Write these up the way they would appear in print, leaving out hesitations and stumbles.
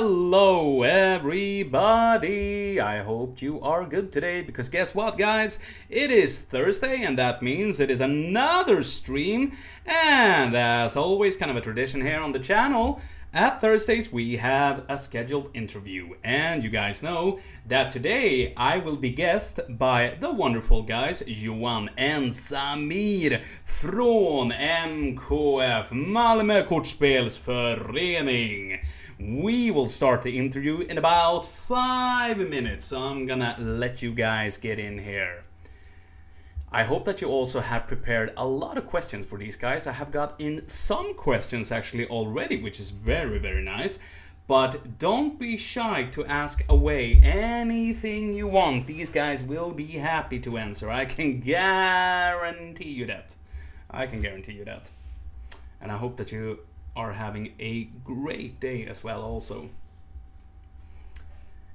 Hello everybody! I hope you are good today because guess what guys? It is Thursday and that means it is another stream, and as always, kind of a tradition here on the channel, at Thursdays we have a scheduled interview, and you guys know that today I will be guest by the wonderful guys Johan and Samir från MKF, Malmö Kortspelsförening. We will start the interview in about 5 minutes, so I'm gonna let you guys get in here. I hope that you also have prepared a lot of questions for these guys. I have got in some questions actually already, which is very nice. But don't be shy to ask away anything you want. These guys will be happy to answer. I can guarantee you that. And I hope that you are having a great day as well also.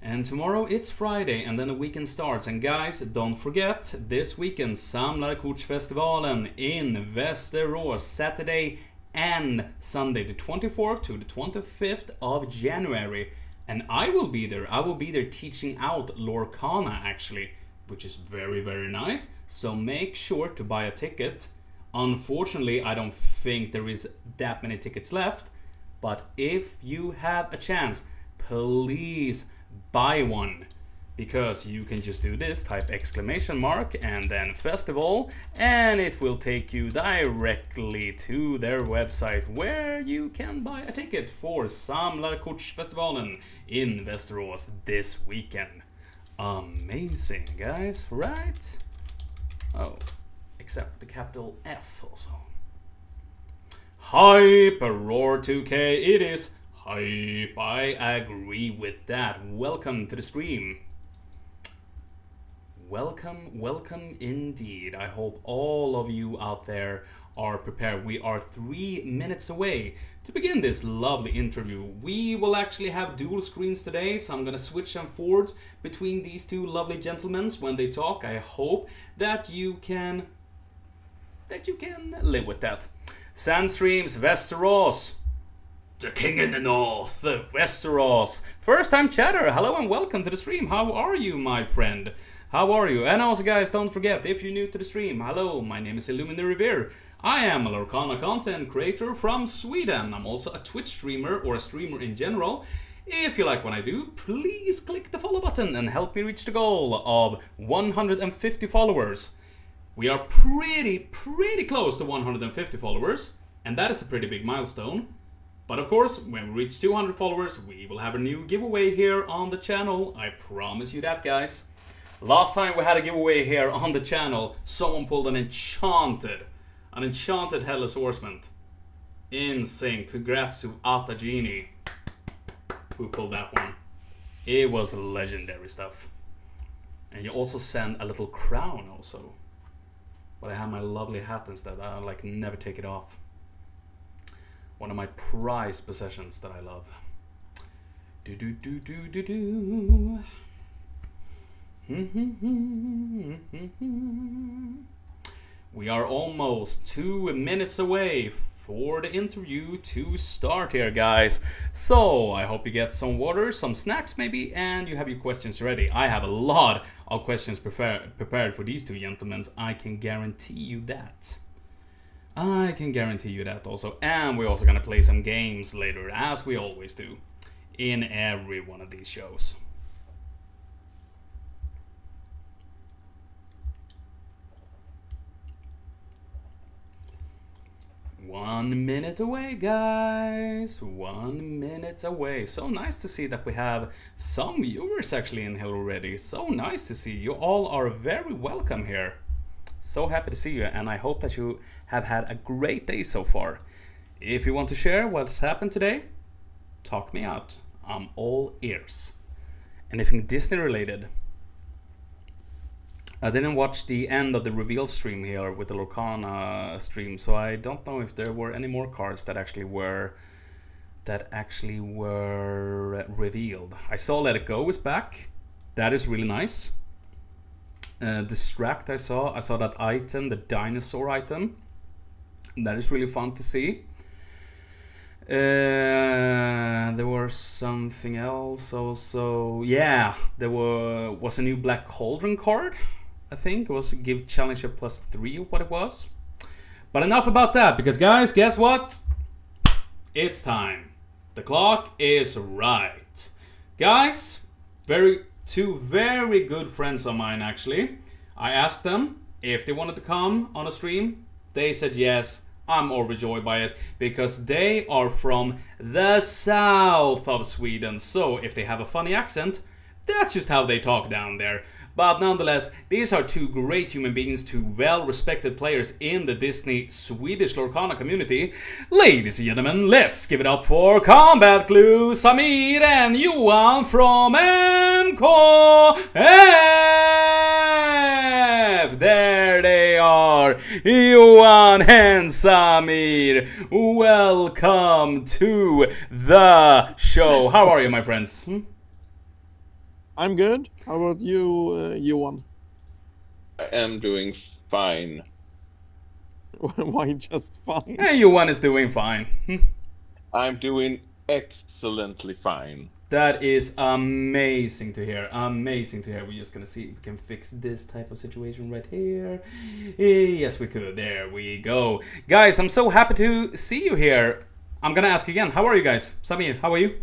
And tomorrow it's Friday and then the weekend starts. And guys, don't forget, this weekend Kortspelsföreningen in Västerås, Saturday and Sunday, the 24th to the 25th of January. And I will be there. I will be there teaching out Lorcana actually, which is very nice. So make sure to buy a ticket. Unfortunately, I don't think there is that many tickets left. But if you have a chance, please buy one, because you can just do this, type exclamation mark and then festival, and it will take you directly to their website where you can buy a ticket for Kortspelsföreningen in Västerås this weekend. Amazing guys, right? Oh, except the capital F also. Hyper Roar 2K, it is hype, I agree with that. Welcome to the stream. Welcome indeed. I hope all of you out there are prepared. We are 3 minutes away to begin this lovely interview. We will actually have dual screens today, so I'm gonna switch them forward between these two lovely gentlemen when they talk. I hope that you can live with that. Sandstreams, Västerås. The king in the north, Västerås. First time chatter, hello and welcome to the stream. How are you, my friend? How are you? And also guys, don't forget, if you're new to the stream, hello, my name is Illuminary Revere. I am a Lorcana content creator from Sweden. I'm also a Twitch streamer, or a streamer in general. If you like what I do, please click the follow button and help me reach the goal of 150 followers. We are pretty close to 150 followers, and that is a pretty big milestone. But of course, when we reach 200 followers, we will have a new giveaway here on the channel. I promise you that, guys. Last time we had a giveaway here on the channel, someone pulled an enchanted Headless Horseman. Insane. Congrats to Atagini, who pulled that one. It was legendary stuff. And you also send a little crown also. But I have my lovely hat instead. I never take it off. One of my prized possessions that I love. We are almost 2 minutes away for the interview to start here, guys. So I hope you get some water, some snacks maybe, and you have your questions ready. I have a lot of questions prepared for these two gentlemen. I can guarantee you that. Also. And we're also gonna play some games later, as we always do in every one of these shows. One minute away, guys. 1 minute away. So nice to see that we have some viewers actually in here already. So nice to see you all are very welcome here. So happy to see you, and I hope that you have had a great day so far. If you want to share what's happened today, talk me out. I'm all ears. Anything Disney related. I didn't watch the end of the reveal stream here with the Lorcana stream, so I don't know if there were any more cards that actually were revealed. I saw Let It Go is back. That is really nice. Distract, I saw that item, the dinosaur item. That is really fun to see. There was something else also. Yeah, there was a new Black Cauldron card. I think it was give Challenger +3 or what it was. But enough about that, because guys, guess what? It's time. The clock is right. Guys, two very good friends of mine actually. I asked them if they wanted to come on a stream. They said yes. I'm overjoyed by it because they are from the south of Sweden. So if they have a funny accent, that's just how they talk down there. But nonetheless, these are two great human beings, two well-respected players in the Disney Swedish Lorcana community. Ladies and gentlemen, let's give it up for Combat Clue, Samir and Johan from MKF! There they are, Johan and Samir. Welcome to the show. How are you, my friends? I'm good. How about you, Johan? I am doing fine. Why just fine? Hey, Johan is doing fine. I'm doing excellently fine. That is amazing to hear. Amazing to hear. We're just gonna see if we can fix this type of situation right here. Yes, we could. There we go. Guys, I'm so happy to see you here. I'm gonna ask again. How are you guys? Samir, how are you?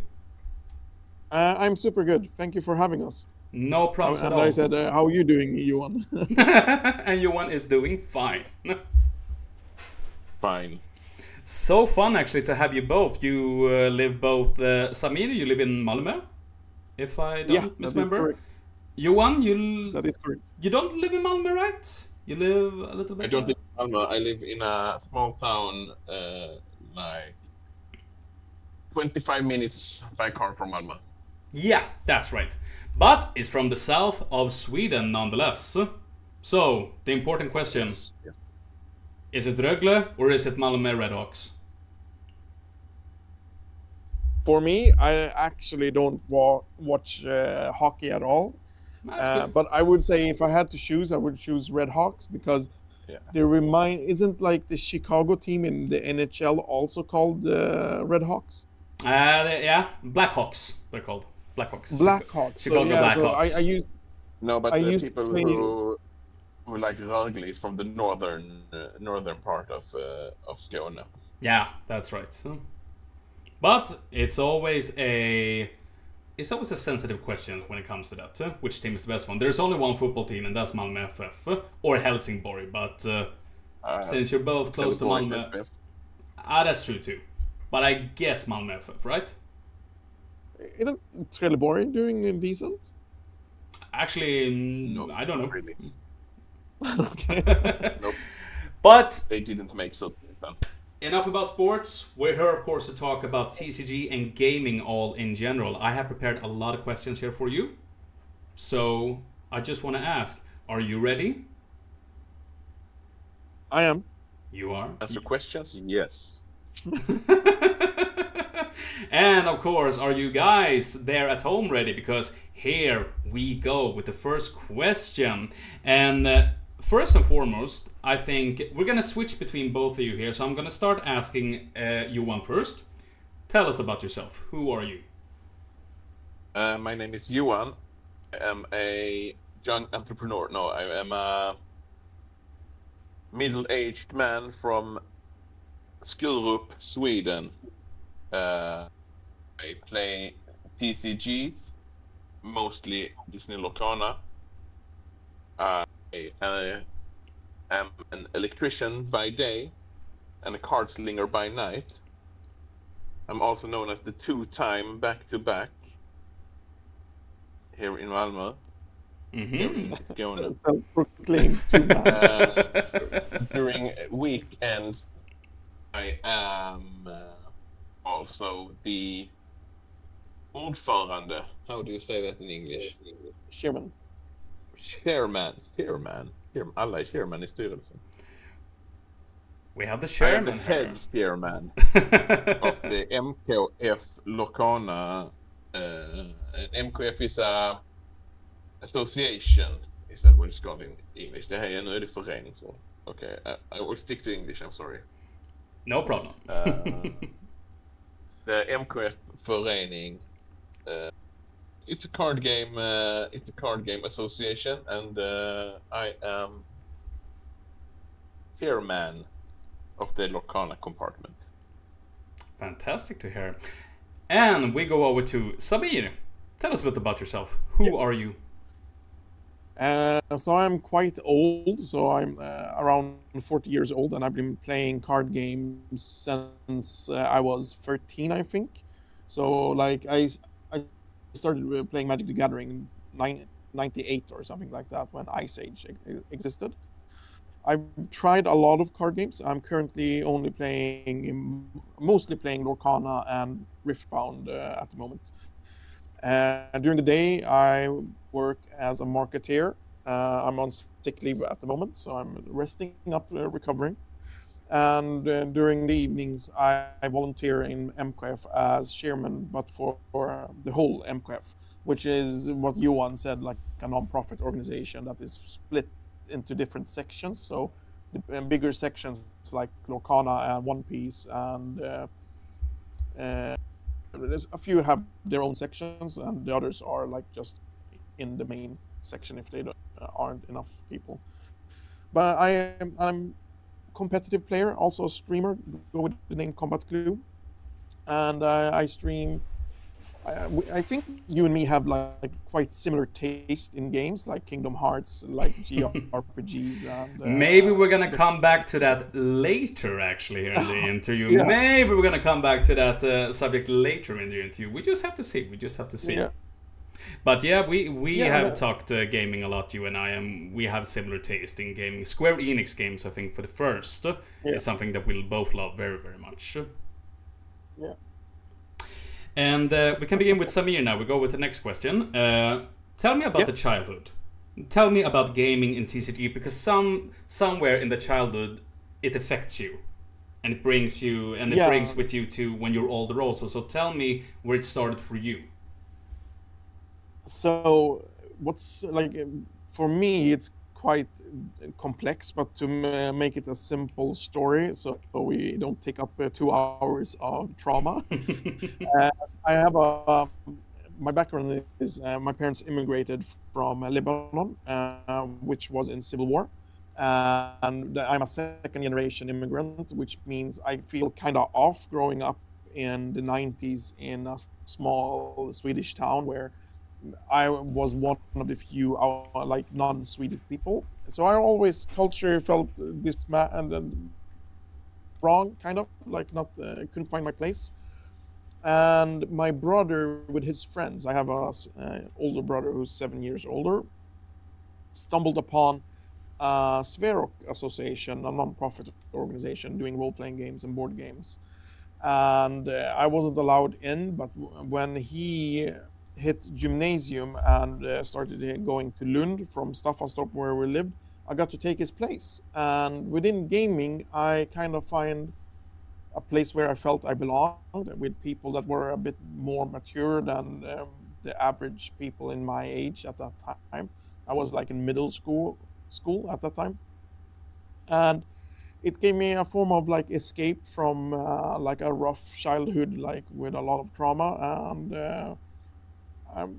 I'm super good. Thank you for having us. No problems at And all. I said, how are you doing, Johan? And Johan is doing fine. Fine. So fun actually to have you both. You live both... Samir, you live in Malmö? If I don't misremember. Johan, That is correct. you don't live in Malmö, right? You live a little bit... I don't live in Malmö. I live in a small town, like 25 minutes by car from Malmö. Yeah, that's right. But it's from the south of Sweden nonetheless. So, the important question. Yes. Is it Rögle or is it Malmö Redhawks? For me, I actually don't watch hockey at all. That's good. But I would say if I had to choose, I would choose Red Hawks because they isn't like the Chicago team in the NHL also called Red Hawks? Yeah, Blackhawks they're called. Blackhawks. Blackhawks. Chicago Blackhawks. So I use No, but I the used people to play- who like Rögle is from the northern part of Skåne. Yeah, that's right. But it's always a sensitive question when it comes to that. Which team is the best one? There's only one football team, and that's Malmö FF or Helsingborg. But since you're both close to Malmö, that's true too. But I guess Malmö FF, right? Isn't Trelleborg doing decent? Actually, No, I don't know. Really. Okay. Nope. But They didn't make so then. enough about sports. We're here, of course, to talk about TCG and gaming all in general. I have prepared a lot of questions here for you. So I just want to ask, are you ready? I am. You are? Answer questions? Yes. And of course, are you guys there at home ready? Because here we go with the first question. And first and foremost, I think we're gonna switch between both of you here. So I'm gonna start asking Johan first. Tell us about yourself. Who are you? My name is Johan. I am a young entrepreneur. No, I am a middle-aged man from Skurup, Sweden. I play TCGs, mostly Disney Lorcana. I am an electrician by day and a card slinger by night. I'm also known as the two-time back-to-back here in Malmö. Here in Skåne. Self-proclaimed too bad. During weekends, I am also the ordförande. How do you say that in English? Chairman. Chairman. Alla är chairman i styrelsen. We have the I am chairman the head here. chairman of the MKF Lorcana. MKF is a association. Is that what it's called in English? Det här är nu är det föreningsord. Okay, I will stick to English. I'm sorry. No problem. the Kortspelsförening. It's a card game. It's a card game association, and I am chairman of the Locana compartment. Fantastic to hear. And we go over to Samir. Tell us a little about yourself. Who are you? So I'm quite old. So I'm around 40 years old, and I've been playing card games since I was 13, I think. So like I started playing Magic the Gathering in 98 or something like that, when Ice Age existed. I've tried a lot of card games. I'm currently mostly playing Lorcana and Riftbound at the moment. During the day, I work as a marketeer. I'm on sick leave at the moment, so I'm resting up, recovering. And during the evenings, I volunteer in MKF as chairman, but for the whole MKF, which is what Johan said, like a non-profit organization that is split into different sections. So the bigger sections like Lorcana and One Piece, and there's a few have their own sections, and the others are like just in the main section if they aren't enough people. But I'm competitive player, also a streamer, go with the name Combat Clue, and I stream. I think you and me have like quite similar taste in games like Kingdom Hearts, like JRPGs, and maybe we're gonna come back to that later, actually, here in the interview. Yeah. Maybe we're gonna come back to that subject later in the interview. We just have to see. Yeah. But yeah, we have talked gaming a lot, you and I, and we have similar taste in gaming. Square Enix games, I think, for the first, is something that we'll both love very, very much. Yeah. And we can begin with Samir now. We go with the next question. Tell me about the childhood. Tell me about gaming in TCG, because somewhere in the childhood it affects you, and it brings you, and it brings with you to when you're older also. So tell me where it started for you. So what's like for me, it's quite complex, but to make it a simple story, so we don't take up 2 hours of trauma. I have my background is my parents immigrated from Lebanon, which was in civil war, and I'm a second generation immigrant, which means I feel kind of off growing up in the 90s in a small Swedish town where I was one of the few like non-Swedish people. So I always culture felt and wrong, kind of like not couldn't find my place. And my brother with his friends, I have a older brother who's 7 years older, stumbled upon Sverok Association, a non-profit organization doing role-playing games and board games. And I wasn't allowed in, but when he hit gymnasium and started going to Lund from Staffanstorp, where we lived, I got to take his place. And within gaming, I kind of find a place where I felt I belonged, with people that were a bit more mature than the average people in my age at that time. I was like in middle school at that time. And it gave me a form of like escape from like a rough childhood, like with a lot of trauma. And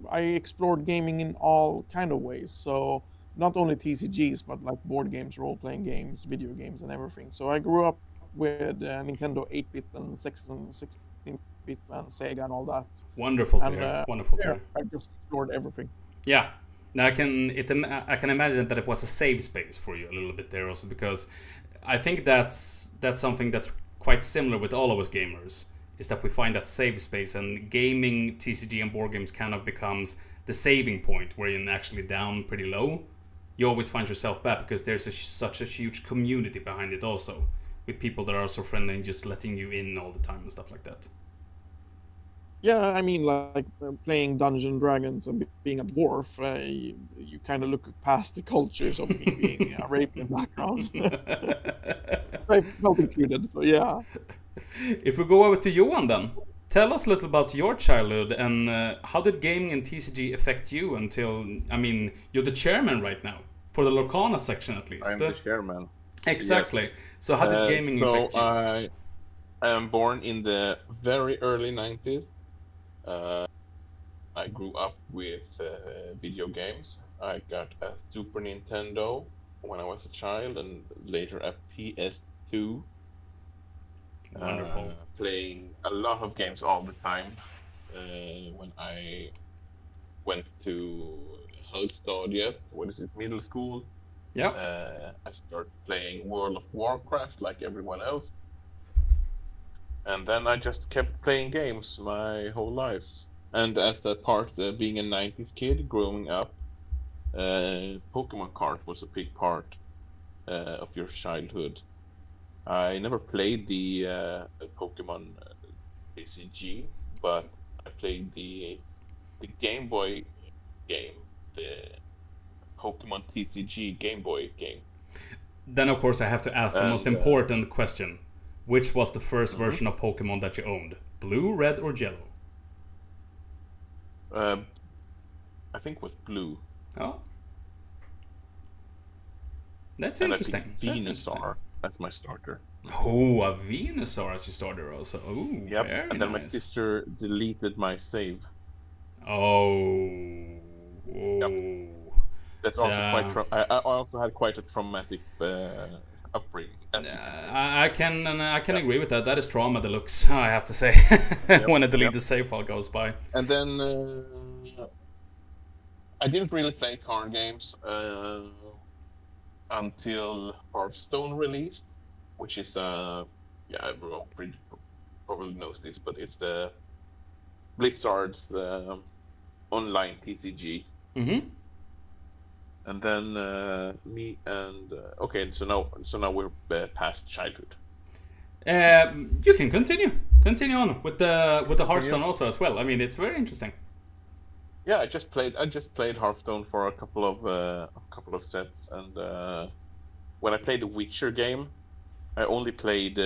I explored gaming in all kind of ways. So not only TCGs, but like board games, role-playing games, video games, and everything. So I grew up with Nintendo 8-bit and 16-bit and Sega and all that. Wonderful to hear. Wonderful to hear. I just explored everything. Yeah. Now I can imagine that it was a safe space for you a little bit there also, because I think that's something that's quite similar with all of us gamers, is that we find that safe space, and gaming, TCG and board games kind of becomes the saving point where you're actually down pretty low. You always find yourself back because there's such a huge community behind it also, with people that are so friendly and just letting you in all the time and stuff like that. Yeah, I mean, like playing Dungeons and Dragons and being a dwarf, you kind of look past the cultures of me being a Arabian background. I felt included, so yeah. If we go over to Johan then, tell us a little about your childhood, and how did gaming and TCG affect you until, I mean, you're the chairman right now, for the Lorcana section at least. I'm the chairman. Exactly. Yes. So how did gaming affect you? I am born in the very early 90s. I grew up with video games. I got a Super Nintendo when I was a child, and later a PS2. Wonderful. Playing a lot of games all the time. When I went to högstadiet, what is it, middle school, Yep. I started playing World of Warcraft like everyone else. And then I just kept playing games my whole life. And as a part, being a 90s kid growing up, Pokemon card was a big part of your childhood. I never played the Pokemon TCGs, but I played the Game Boy game, the Pokemon TCG Game Boy game. Then, of course, I have to ask the most important question. Which was the first Mm-hmm. version of Pokemon that you owned? Blue, red, or yellow? I think it was blue. Oh. That's And interesting. I think That's interesting. Venusaur. That's my starter. Oh, a Venusaur as your starter also. Oh, Yep. very And then my nice. sister deleted my save. Oh. Whoa. That's also Yeah. quite. I also had quite a traumatic upbringing. As you can see. I can agree with that. That is trauma deluxe, I have to say. When a deleted save file goes by. And then I didn't really play card games until Hearthstone released, which is everyone probably knows this, but it's the Blizzard's online TCG. Mm-hmm. And then me and okay, so now we're past childhood. You can continue on with the Hearthstone also as well. I mean, it's very interesting. Yeah, I just played Hearthstone for a couple of sets, and when I played the Witcher game, I only played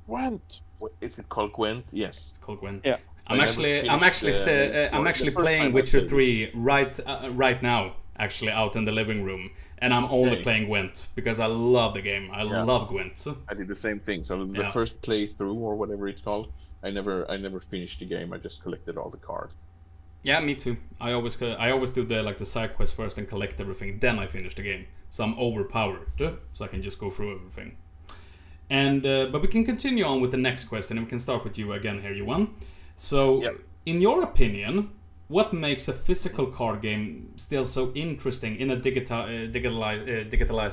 Gwent. what is it called, Gwent? Yes. It's called Gwen. Yeah. I'm actually playing Witcher 3 right now, actually out in the living room, and I'm only playing Gwent because I love the game. I love Gwent. I did the same thing. So the first playthrough or whatever it's called, I never finished the game. I just collected all the cards. Yeah, me too. I always do the side quest first and collect everything, then I finish the game. So I'm overpowered, so I can just go through everything. And but we can continue on with the next question, and we can start with you again here, Johan. So, in your opinion, what makes a physical card game still so interesting in a digitalized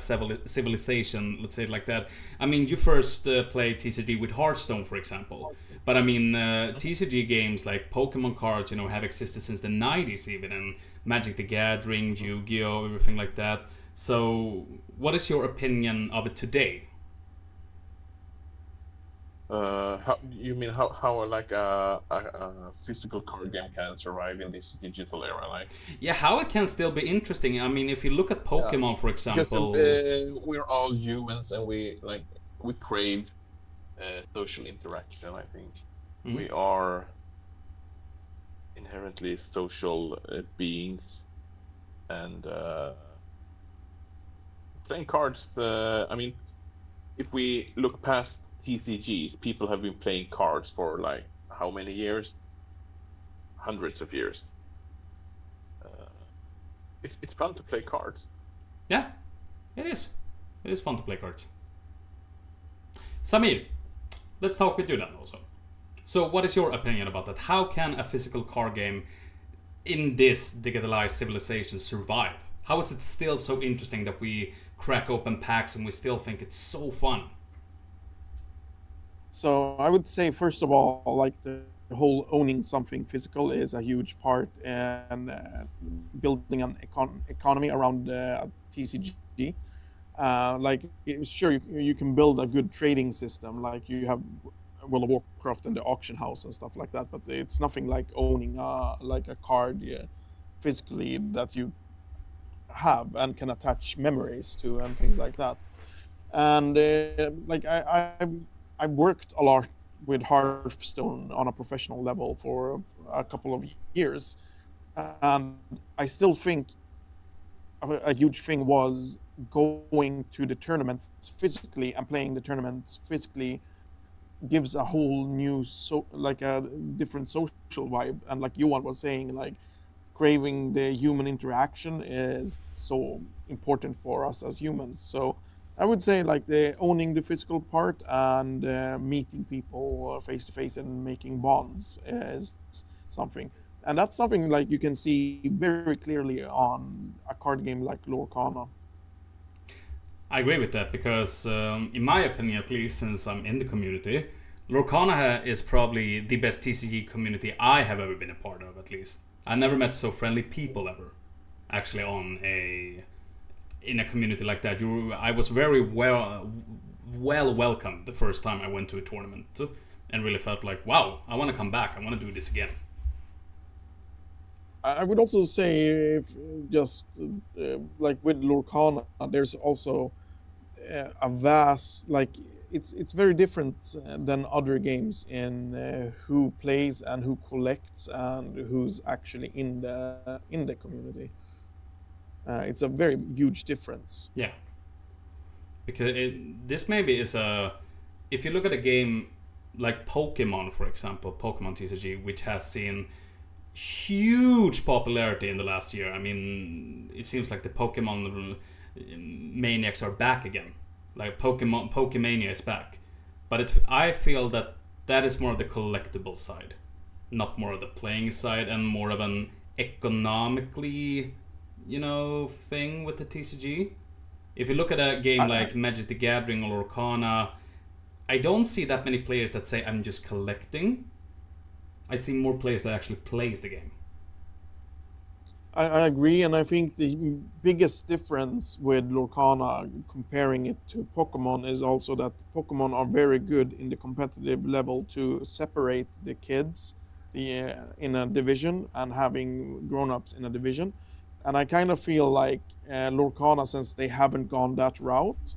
civilization? Let's say it like that. I mean, you first played TCG with Hearthstone, for example. But I mean, TCG games like Pokemon cards, have existed since the 90s even, and Magic the Gathering, Yu-Gi-Oh, everything like that. So, what is your opinion of it today? How you mean how like a physical card game can survive in this digital era? Like, yeah, how it can still be interesting. I mean, if you look at Pokemon, for example, we're all humans and we crave social interaction. I think we are inherently social beings, and playing cards. I mean, if we look past TCGs, people have been playing cards for like how many years? Hundreds of years. It's fun to play cards. Yeah, it is. It is fun to play cards. Samir, let's talk with you then also. So, what is your opinion about that? How can a physical card game in this digitalized civilization survive? How is it still so interesting that we crack open packs and we still think it's so fun? So I would say, first of all, like the whole owning something physical is a huge part, and building an economy around a TCG. Sure, you can build a good trading system, like you have World of Warcraft and the auction house and stuff like that. But it's nothing like owning like a card physically that you have and can attach memories to and things like that. And I've worked a lot with Hearthstone on a professional level for a couple of years, and I still think a huge thing was going to the tournaments physically and playing the tournaments physically gives a whole new like a different social vibe. And like Johan was saying, like craving the human interaction is so important for us as humans. So I would say like the owning the physical part and meeting people face to face and making bonds is something. And that's something like you can see very clearly on a card game like Lorcana. I agree with that because, in my opinion, at least, since I'm in the community, Lorcana is probably the best TCG community I have ever been a part of. At least I never met so friendly people ever. Actually, in a community like that, I was very well welcomed the first time I went to a tournament, and really felt like, wow, I want to come back. I want to do this again. I would also say, if just like with Lorcana, there's also a vast like it's very different than other games in who plays and who collects and who's actually in the community. It's a very huge difference. Yeah, because this maybe is if you look at a game like Pokemon, for example, Pokemon TCG, which has seen huge popularity in the last year. I mean, it seems like the Pokemon maniacs are back again. Like Pokemania is back, but I feel that is more of the collectible side, not more of the playing side, and more of an economically, thing with the TCG. If you look at a game like Magic the Gathering or Lorcana, I don't see that many players that say I'm just collecting. I see more players that actually plays the game. I agree, and I think the biggest difference with Lorcana comparing it to Pokemon is also that Pokemon are very good in the competitive level to separate the kids in a division and having grown-ups in a division. And I kind of feel like Lorcana, since they haven't gone that route,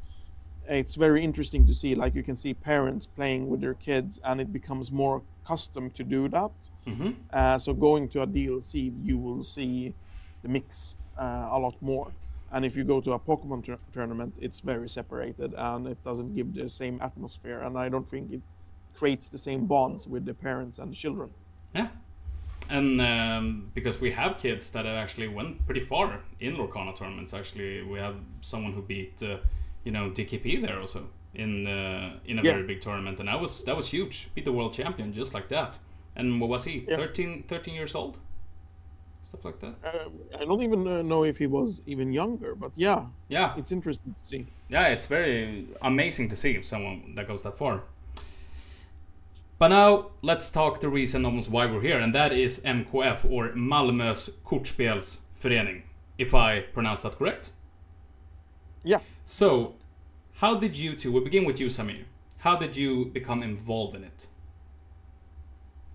it's very interesting to see. Like you can see parents playing with their kids, and it becomes more custom to do that. Mm-hmm. So going to a DLC, you will see the mix a lot more. And if you go to a Pokemon tournament, it's very separated and it doesn't give the same atmosphere. And I don't think it creates the same bonds with the parents and the children. Yeah. And because we have kids that have actually went pretty far in Lorcana tournaments. Actually, we have someone who beat DKP there also in a very big tournament, and that was huge. Beat the world champion just like that. And what was he? Yeah. 13 years old, stuff like that. I don't even know if he was even younger, but yeah, it's interesting to see. Yeah, it's very amazing to see someone that goes that far. But now let's talk the reason almost why we're here, and that is MKF, or Malmö's Kortspelsförening, if I pronounce that correct. Yeah. So, how did you two, we'll begin with you, Samir. How did you become involved in it?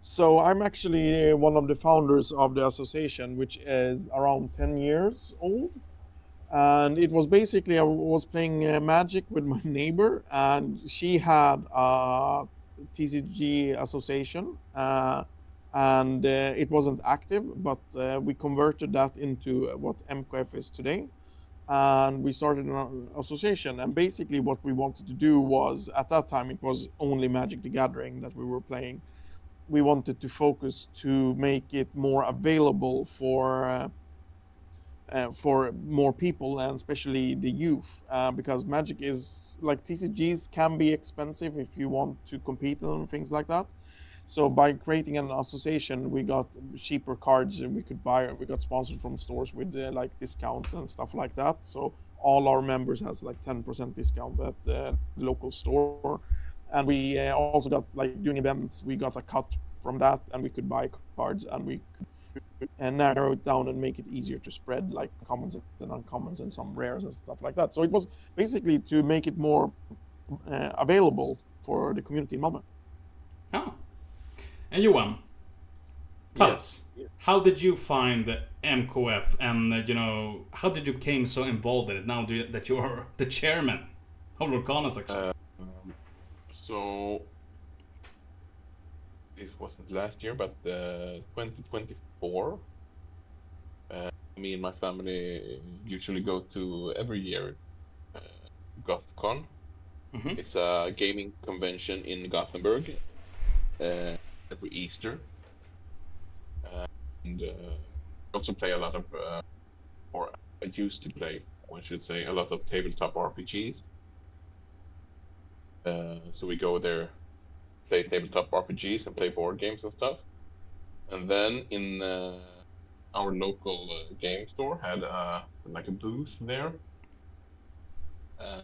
So I'm actually one of the founders of the association, which is around 10 years old. And it was basically, I was playing Magic with my neighbor, and she had a TCG association, and it wasn't active, but we converted that into what MKF is today. And we started an association, and basically what we wanted to do was, at that time it was only Magic the Gathering that we were playing. We wanted to focus to make it more available for more people, and especially the youth, because Magic is like, TCGs can be expensive if you want to compete and things like that. So by creating an association, we got cheaper cards and we could buy. We got sponsored from stores with like discounts and stuff like that. So all our members has like 10% discount at the local store. And we also got, like, doing events, we got a cut from that, and we could buy cards, and we could narrow it down and make it easier to spread, like commons and uncommons and some rares and stuff like that. So it was basically to make it more available for the community in Malmö. Oh. And Johan, tell us, how did you find MKF, and how did you become so involved in it now that you are the chairman of Lorcana section? So it wasn't last year, but 2024. Me and my family usually go to every year GothCon, It's a gaming convention in Gothenburg every Easter. And also play a lot of, or I used to play, one should say, a lot of tabletop RPGs. So we go there, play tabletop RPGs and play board games and stuff. And then in our local game store had like a booth there.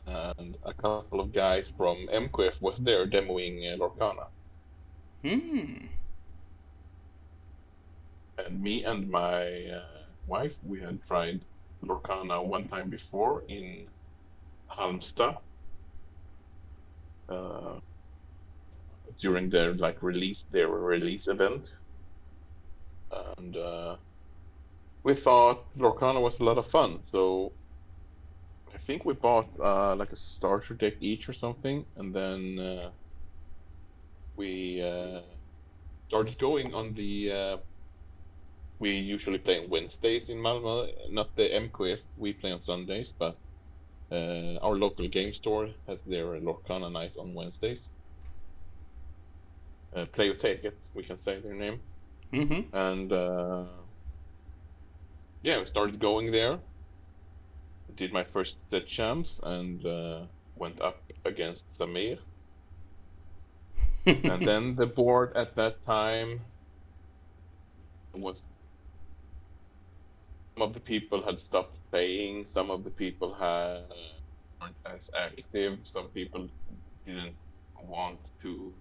And a couple of guys from MQF was there demoing Lorcana. And me and my wife, we had tried Lorcana one time before in Halmstad during their release event, and we thought Lorcana was a lot of fun. So I think we bought like a starter deck each or something, and then we started going on the. We usually play on Wednesdays in Malmö, not the MQF. We play on Sundays, but our local game store has their Lorcana night on Wednesdays. Play or take it, we can say their name. And yeah, we started going there. Did my first set champs and went up against Samir. And then the board at that time was, some of the people had stopped playing, some of the people weren't as active, some people didn't want to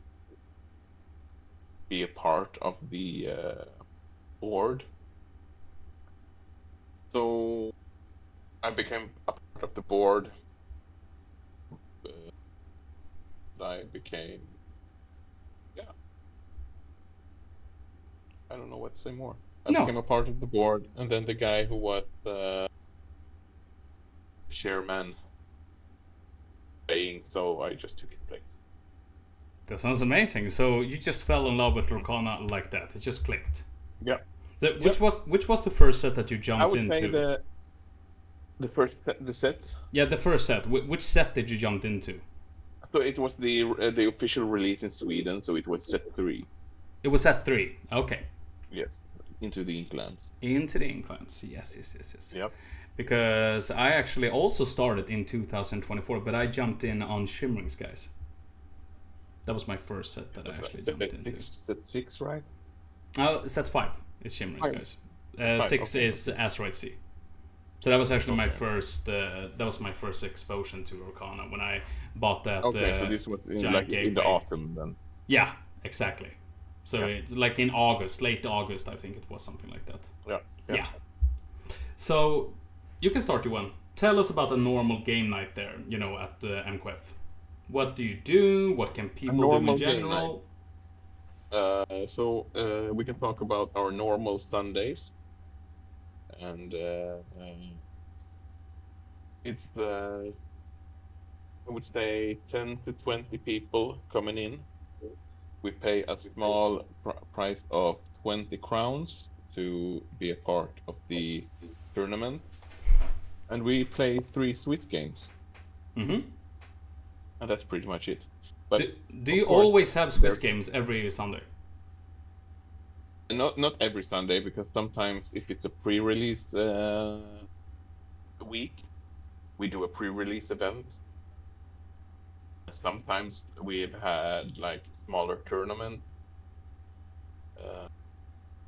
be a part of the board. So I became a part of the board. I became, I don't know what to say more. I became a part of the board, and then the guy who was chairman playing, so I just took his place. That sounds amazing. So you just fell in love with Lorcana like that. It just clicked. Yeah. Which was the first set that you jumped into? I would say the first set. Yeah, the first set. Which set did you jump into? So it was the official release in Sweden, so it was set 3. It was set 3. Okay. Yes, Into the Inklands. Into the Inklands. Yes. Yep. Because I actually also started in 2024, but I jumped in on Shimmering Skies. That was my first set that I actually jumped into. Set 6, right? Set 5 is Shimmering Skies. 6 okay. is Asteroid Sea. So that was actually my first. That was my first exposure to Lorcana when I bought that. Okay, so this was in the autumn then. Yeah, exactly. So it's like in August, late August, I think it was something like that. Yeah. So you can start, Johan. Tell us about a normal game night there. At MQF. What do you do? What can people do in general? So we can talk about our normal Sundays, and it's I would say 10 to 20 people coming in. We pay a small price of 20 crowns to be a part of the tournament, and we play 3 Swiss games. And that's pretty much it. But do you always have Swiss games every Sunday? Not every Sunday, because sometimes if it's a pre-release week, we do a pre-release event. Sometimes we've had like smaller tournaments,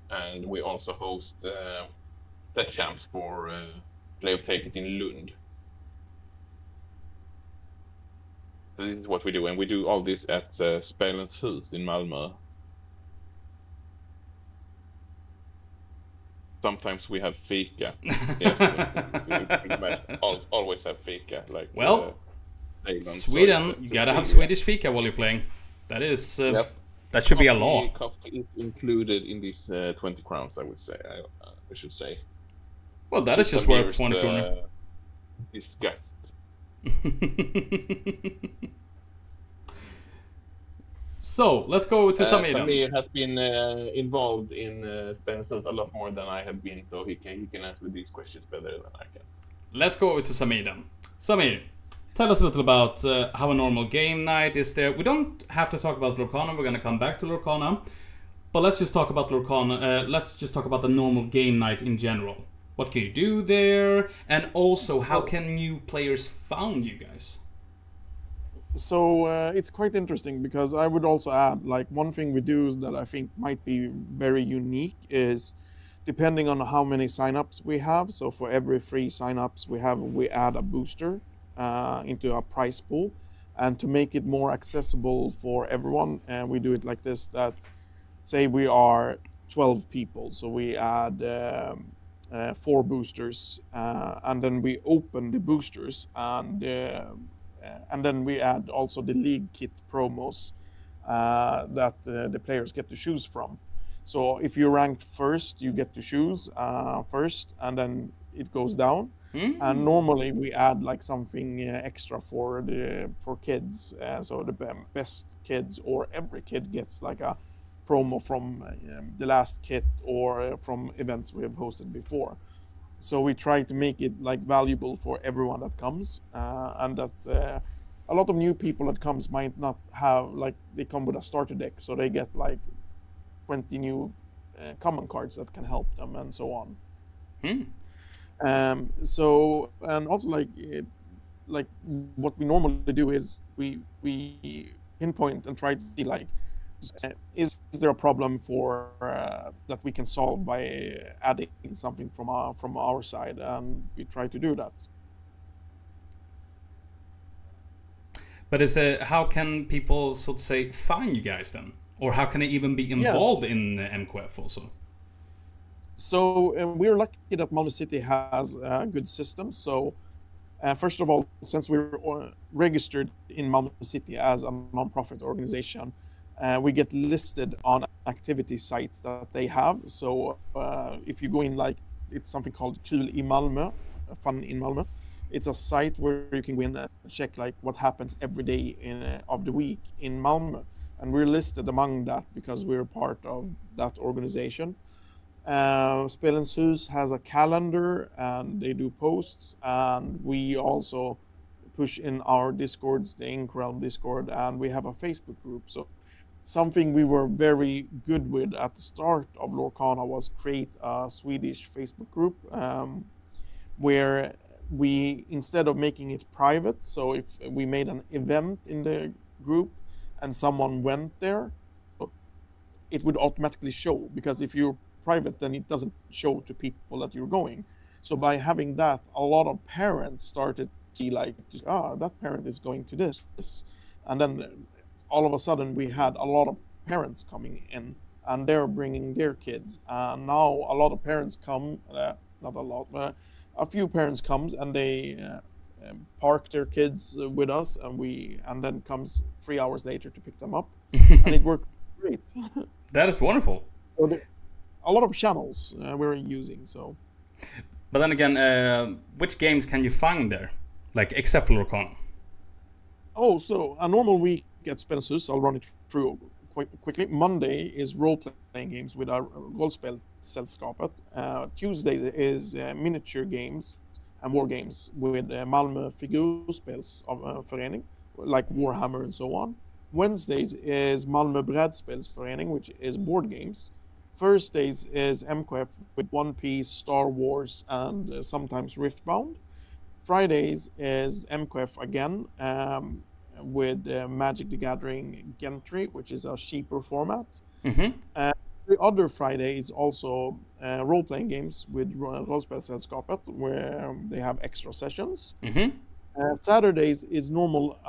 and we also host set champs for Play of Take It in Lund. So this is what we do, and we do all this at Spelens Hus in Malmö. Sometimes we have fika. Yes, we pretty much always have fika. Like Sweden, you gotta have Swedish fika while you're playing. That is that should be a law. Coffee is included in these 20 crowns, I would say. I should say. Well, that is just worth 20 kronor. Disgust. So let's go to Samir. Samir has been involved in Spencer a lot more than I have been, so he can answer these questions better than I can. Let's go to Samir then. Samir, tell us a little about how a normal game night is there. We don't have to talk about Lorcana. We're going to come back to Lorcana. But let's just talk about Lorcana. Let's just talk about the normal game night in general. What can you do there? And also, how can new players found you guys? So it's quite interesting because I would also add, like, one thing we do that I think might be very unique is depending on how many signups we have. So for every 3 signups we add a booster into a prize pool, and to make it more accessible for everyone, we do it like this: that say we are 12 people, so we add 4 boosters, and then we open the boosters, and then we add also the league kit promos that the players get to choose from. So if you're ranked first, you get to choose first, and then it goes down. And normally we add like something extra for kids. So the best kids or every kid gets like a promo from the last kit or from events we have hosted before. So we try to make it like valuable for everyone that comes, and that a lot of new people that comes might not have, like, they come with a starter deck, so they get like 20 new common cards that can help them and so on. So, and also like what we normally do is we pinpoint and try to see, like, is there a problem for that we can solve by adding something from our side, and we try to do that. But how can people, so to say, find you guys then? Or how can they even be involved in MQF also? So we're lucky that Malmö City has a good system. So first of all, since we're registered in Malmö City as a non-profit organization, we get listed on activity sites that they have. So if you go in, like, it's something called Kul i Malmö, Fun in Malmö. It's a site where you can go in and check like what happens every day of the week in Malmö. And we're listed among that because we're part of that organization. Spelens Hus has a calendar and they do posts, and we also push in our Discords, the Inkrealm Discord, and we have a Facebook group. So something we were very good with at the start of Lorcana was create a Swedish Facebook group where we, instead of making it private, so if we made an event in the group and someone went there, it would automatically show, because if you're private, then it doesn't show to people that you're going. So by having that, a lot of parents started to see, like, that parent is going to this. And then all of a sudden we had a lot of parents coming in, and they're bringing their kids. And now a lot of parents come, not a lot, but a few parents comes, and they park their kids with us, and then comes 3 hours later to pick them up. And it worked great. That is wonderful. So a lot of channels we're using. So, but then again, which games can you find there, like except for Lorcana? Oh, so a normal week at Spelens Hus, I'll run it through quite quickly. Monday is role-playing games with our Kortspelsförening. Tuesday is miniature games and war games with Malmö Figurspelsförening, like Warhammer and so on. Wednesdays is Malmö Brädspelsförening, which is board games. Thursdays is MQF with One Piece, Star Wars, and sometimes Riftbound. Fridays is MQF again, with Magic the Gathering Gentry, which is a cheaper format. The other Friday is also role-playing games with Rollspelssällskapet, where they have extra sessions. Saturdays is normal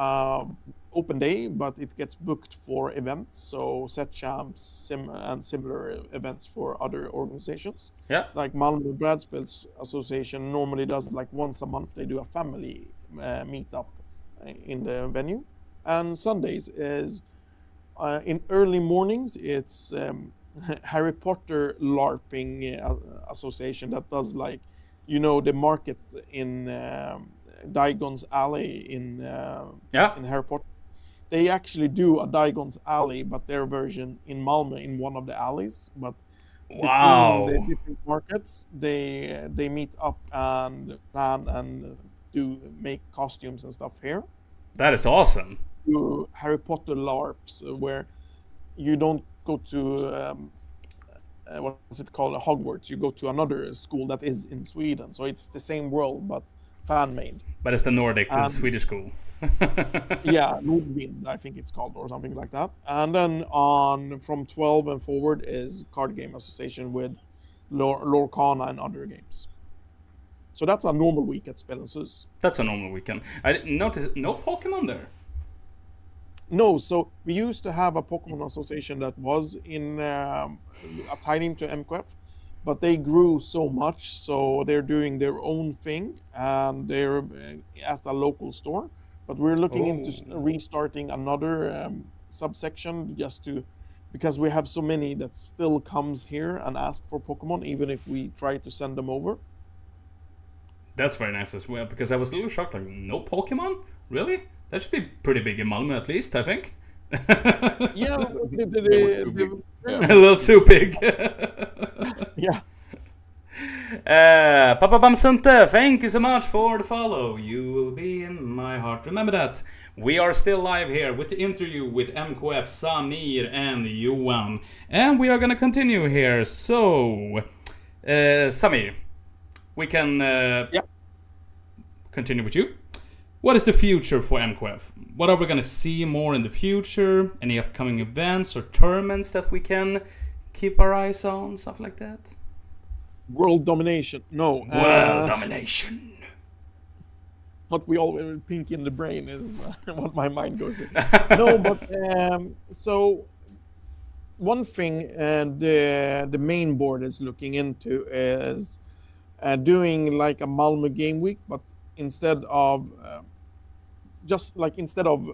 open day, but it gets booked for events, so set champs and similar events for other organizations. Yeah, like Malmö Brädspels Association normally does, like, once a month they do a family meetup in the venue. And Sundays is in early mornings, it's Harry Potter LARPing association that does, like, the market in Diagon's Alley in Harry Potter. They actually do a Diagon's Alley, but their version in Malmö in one of the alleys. But wow, between the different markets, they meet up and plan and make costumes and stuff here. That is awesome. To Harry Potter LARPs, where you don't go to what's it called, Hogwarts. You go to another school that is in Sweden, so it's the same world but fan made. But it's the Nordic to the Swedish school. Yeah, Nordvind, I think it's called, or something like that. And then from 12 and forward is card game association with Lorcana and other games. So that's a normal week at Spellens Hus. That's a normal weekend. I noticed no Pokemon there. No, so we used to have a Pokemon association that was in a tie-in to MQF, but they grew so much, so they're doing their own thing, and they're at a local store. But we're looking into restarting another subsection because we have so many that still comes here and ask for Pokemon, even if we try to send them over. That's very nice as well, because I was a little shocked, like, no Pokemon? Really? That should be pretty big in Malmö, at least, I think. Yeah, a little too big. Yeah. Papa Bamsunte, thank you so much for the follow. You will be in my heart. Remember that. We are still live here with the interview with MKF, Samir and Johan. And we are going to continue here. So, Samir, we can continue with you. What is the future for MKF? What are we going to see more in the future? Any upcoming events or tournaments that we can keep our eyes on? Stuff like that? World domination. No. World domination. What we all think in the brain is what my mind goes to. No, but so one thing the main board is looking into is doing like a Malmö game week, but instead of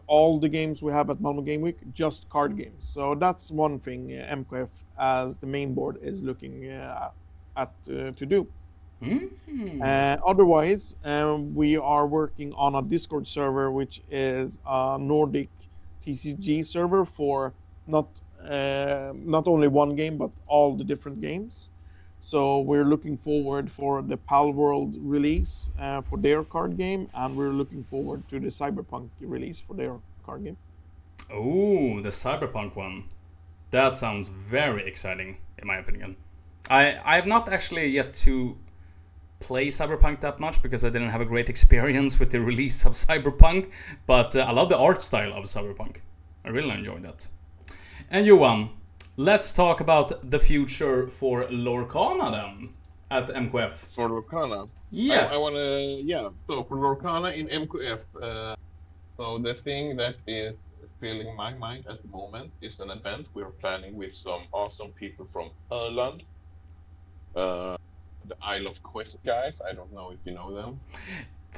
all the games we have at Malmö Game Week, just card games. So that's one thing MKF as the main board is looking to do. Otherwise, we are working on a Discord server, which is a Nordic TCG server for not only one game, but all the different games. So we're looking forward for the PAL World release for their card game, and we're looking forward to the Cyberpunk release for their card game. Oh, the Cyberpunk one. That sounds very exciting, in my opinion. I have not actually yet to play Cyberpunk that much because I didn't have a great experience with the release of Cyberpunk, but I love the art style of Cyberpunk. I really enjoyed that. And Johan, let's talk about the future for Lorcana then at MKF. For Lorcana? Yes. I want to, so for Lorcana in MKF, so the thing that is filling my mind at the moment is an event we're planning with some awesome people from Öland. The Isle of Quest guys, I don't know if you know them.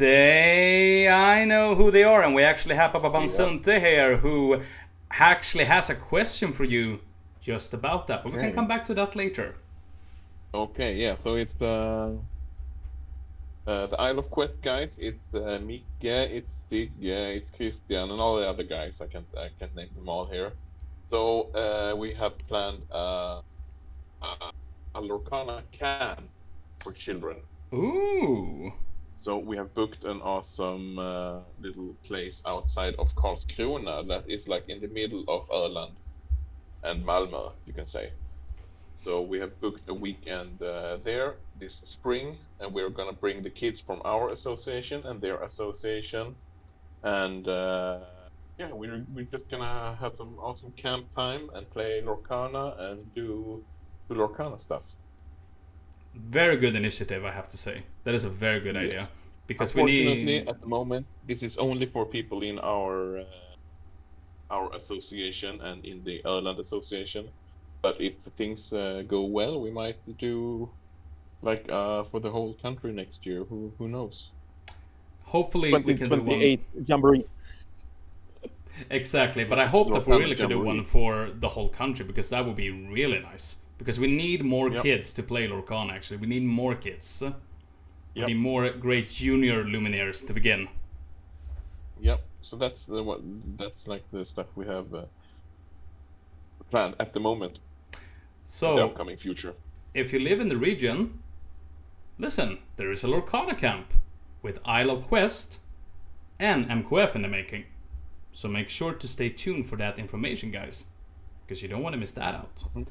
I know who they are, and we actually have Papa Bamsunte here who actually has a question for you just about that, but we can come back to that later. Okay, yeah, so it's the Isle of Quest guys, it's Micke, it's Sig, it's Christian, and all the other guys. I can't name them all here. So we have planned a Lorcana camp for children. Ooh. So we have booked an awesome little place outside of Karlskrona that is like in the middle of Öland and Malmö, you can say. So we have booked a weekend there this spring, and we're gonna bring the kids from our association and their association, and we're just gonna have some awesome camp time and play Lorcana and do Lorcana stuff. Very good initiative, I have to say. That is a very good idea. Because unfortunately, at the moment, this is only for people in our association and in the Öland association. But if things go well, we might do like for the whole country next year. Who knows? Hopefully we can do one. Jamboree. Exactly, but I hope that we really can do one for the whole country, because that would be really nice. Because we need more kids to play Lorcana, actually. We need more kids. We need more great junior Luminaires to begin. Yep, so that's like the stuff we have planned at the moment. So, the upcoming future. If you live in the region, listen, there is a Lorcana camp. with Isle of Quest and MQF in the making. So make sure to stay tuned for that information, guys, because you don't want to miss that out. Mhm.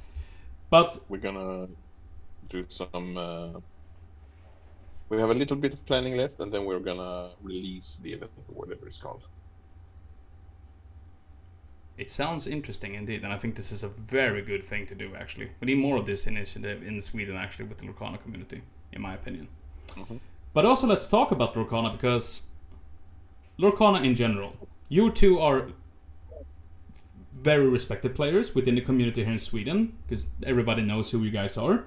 But We're gonna do some. We have a little bit of planning left, and then we're gonna release the event or whatever it's called. it sounds interesting indeed, and I think this is a very good thing to do, actually. We need more of this initiative in Sweden, actually, with the Lorcana community, in my opinion. Mhm. But also, let's talk about Lorcana, because Lorcana in general, you two are very respected players within the community here in Sweden, because everybody knows who you guys are.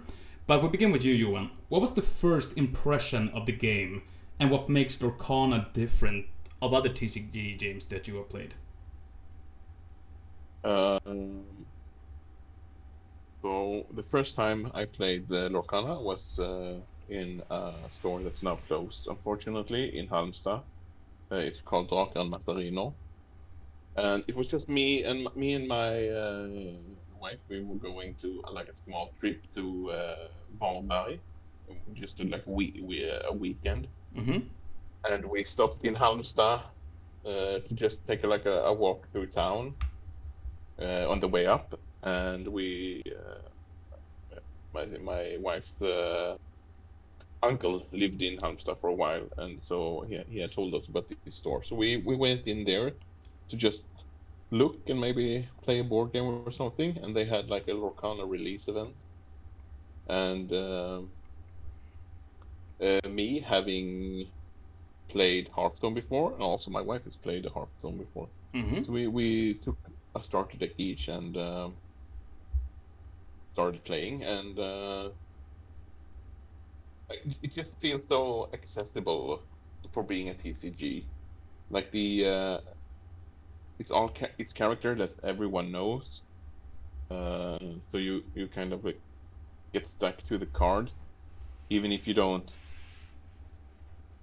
But we begin with you, Johan. What was the first impression of the game, and what makes Lorcana different of other TCG games that you have played? So the first time I played Lorcana was in a store that's now closed, unfortunately, in Halmstad. It's called Drakar Matarino, and it was just me and my wife. We were going to like a small trip to Varberg, just to like a weekend, Mm-hmm. and we stopped in Halmstad to just take a walk through town on the way up, and we my wife's uncle lived in Halmstad for a while, and so he had told us about this store. So we went in there to just look and maybe play a board game or something, and they had like a Lorcana release event, and me having played Hearthstone before, and also my wife has played a Hearthstone before. Mm-hmm. So we took a starter deck each and started playing, and it just feels so accessible for being a TCG. Like it's character that everyone knows. So you kind of like get stuck to the card, even if you don't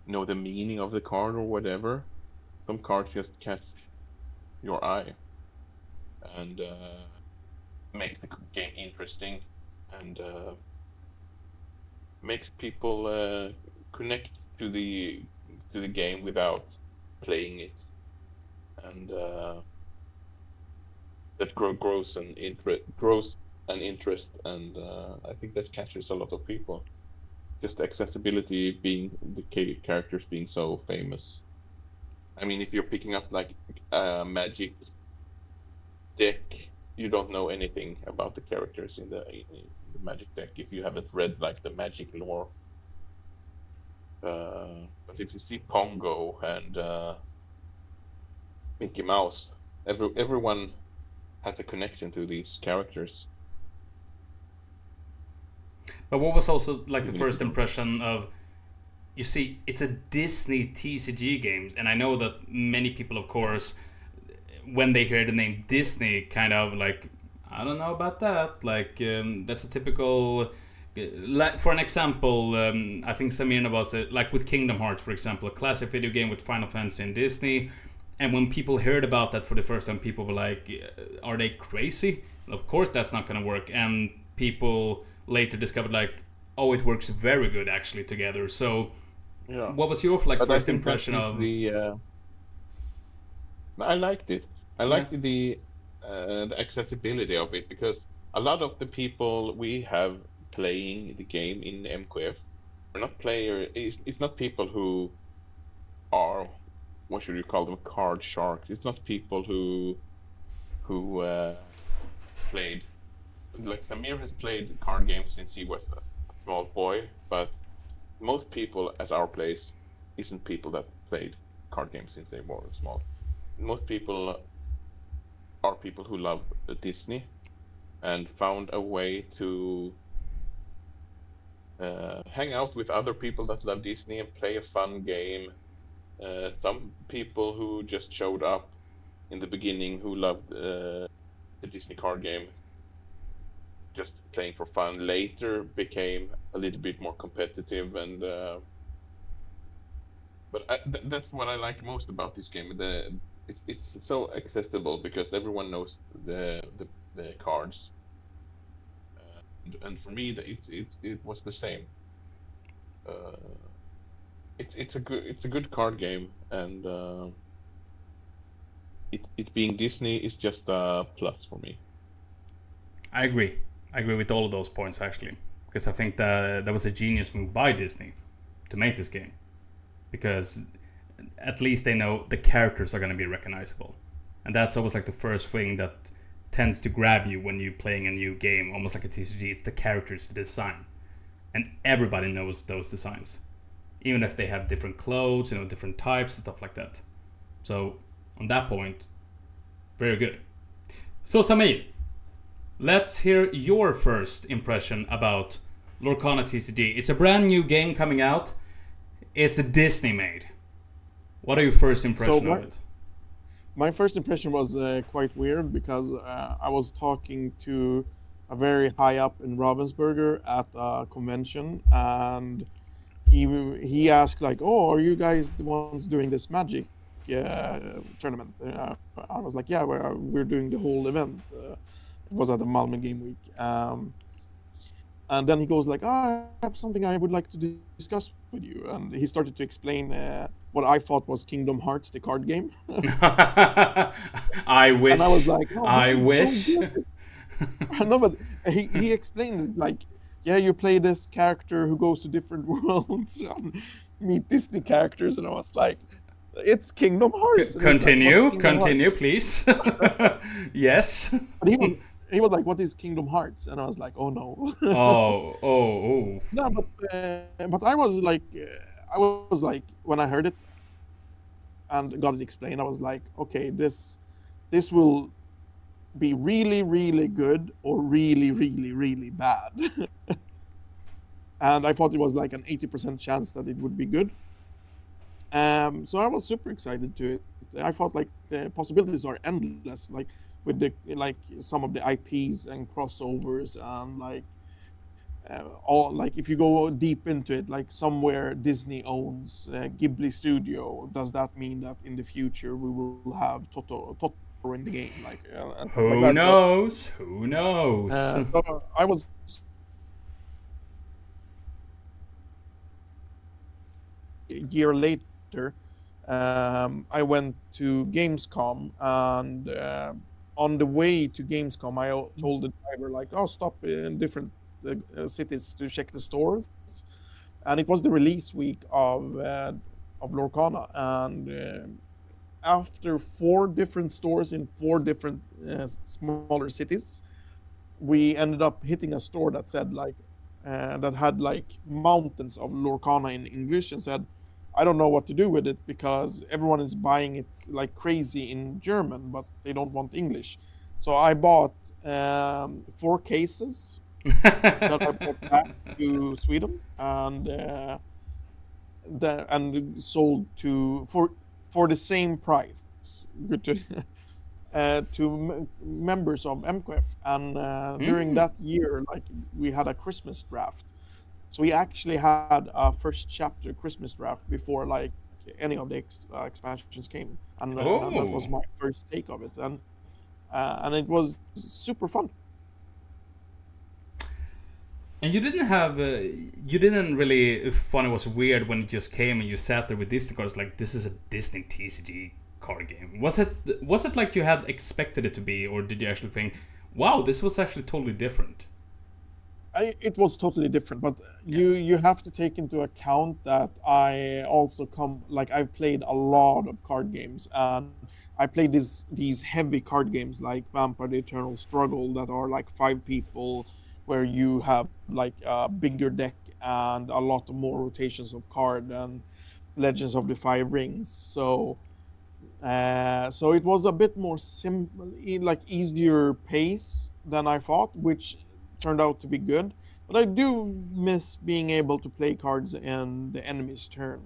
know the meaning of the card or whatever. Some cards just catch your eye and makes the game interesting, and makes people connect to the game without playing it, and that grows an interest, and I think that catches a lot of people. Just accessibility being the characters being so famous. I mean, if you're picking up like a Magic deck, you don't know anything about the characters in the Magic deck if you haven't read like the Magic lore. But if you see Pongo and Mickey Mouse, everyone has a connection to these characters. But what was also like the Even if first you don't. impression of? You see, it's a Disney TCG games, and I know that many people, of course, when they hear the name Disney, kind of like, I don't know about that. Like that's a typical. Like for an example, I think Samir was it like with Kingdom Hearts, for example, a classic video game with Final Fantasy and Disney. And when people heard about that for the first time, people were like, "Are they crazy?" Of course, that's not gonna work. And people later discovered like, "Oh, it works very good actually together." So, Yeah. what was your like But I first think that impression is of? I liked it. I Yeah. liked the accessibility of it, because a lot of the people we have playing the game in MQF are not player. It's not people who are, what should you call them, card sharks. It's not people who played, like Samir has played card games since he was a small boy, but most people at our place isn't people that played card games since they were small. Most people are people who love Disney and found a way to hang out with other people that love Disney and play a fun game. Some people who just showed up in the beginning who loved the Disney card game, just playing for fun, later became a little bit more competitive, and that's what I like most about this game. It's so accessible because everyone knows the cards, and for me it was the same. Uh, it's a good card game, and it being Disney is just a plus for me. I agree. I agree with all of those points actually, because I think that was a genius move by Disney to make this game, because at least they know the characters are going to be recognizable, and that's always like the first thing that tends to grab you when you're playing a new game, almost like a TCG. It's the characters, the design, and everybody knows those designs, even if they have different clothes, different types and stuff like that. So on that point, very good. So Samir, let's hear your first impression about Lorcana TCG. It's a brand new game coming out. It's a Disney made. What are your first impression of it? My first impression was quite weird, because I was talking to a very high up in Ravensburger at a convention, and he asked like, "Oh, are you guys the ones doing this Magic tournament?" I was like, "Yeah, we're doing the whole event." It was at the Malmö game week. And then he goes like, I have something I would like to discuss with you. And he started to explain what I thought was Kingdom Hearts, the card game. I wish. And I was like, oh, I wish. So I know, but he explained like, yeah, you play this character who goes to different worlds and meet Disney characters. And I was like, it's Kingdom Hearts. Continue, please. Yes. But he was like, "What is Kingdom Hearts?" And I was like, "Oh no." oh. No, but I was like, when I heard it and got it explained, I was like, okay, this will be really, really good or really, really, really bad. And I thought it was like an 80% chance that it would be good. So I was super excited to it. I thought like the possibilities are endless, like with some of the IPs and crossovers, and like all, like if you go deep into it, like somewhere Disney owns Ghibli Studio. Does that mean that in the future we will have Totoro in the game? Like who knows? Who knows? So I was. A year later, I went to Gamescom, and on the way to Gamescom, I told the driver like, "Oh, stop in different cities to check the stores." And it was the release week of Lorcana, and after 4 different stores in 4 different smaller cities, we ended up hitting a store that said like that had like mountains of Lorcana in English, and said, I don't know what to do with it because everyone is buying it like crazy in German, but they don't want English. So I bought 4 cases that I brought back to Sweden, and sold for the same price. Good to members of MQF, and during that year, like we had a Christmas draft. So we actually had a first chapter Christmas draft before like any of the expansions came, and that was my first take of it, and it was super fun. And you didn't really find it was weird when it just came and you sat there with Disney cards like, this is a Disney TCG card game. Was it like you had expected it to be, or did you actually think, wow, this was actually totally different? It was totally different, but you have to take into account that I also I've played a lot of card games, and I played these heavy card games like Vampire: The Eternal Struggle that are like 5 people, where you have like a bigger deck and a lot more rotations of card, and Legends of the 5 Rings. So it was a bit more simple, like easier pace than I thought, which turned out to be good. But I do miss being able to play cards in the enemy's turn.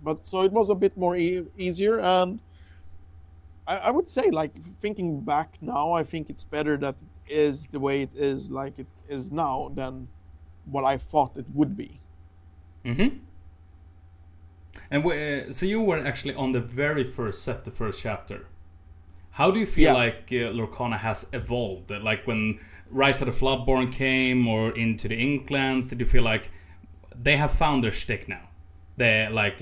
But so it was a bit more easier, and I would say, like, thinking back now, I think it's better that it is the way it is, like it is now, than what I thought it would be. Mm-hmm. And so you were actually on the very first set, the first chapter. How do you feel like Lorcana has evolved? Like when Rise of the Floodborn came, or Into the Inklands, did you feel like they have found their shtick now? They like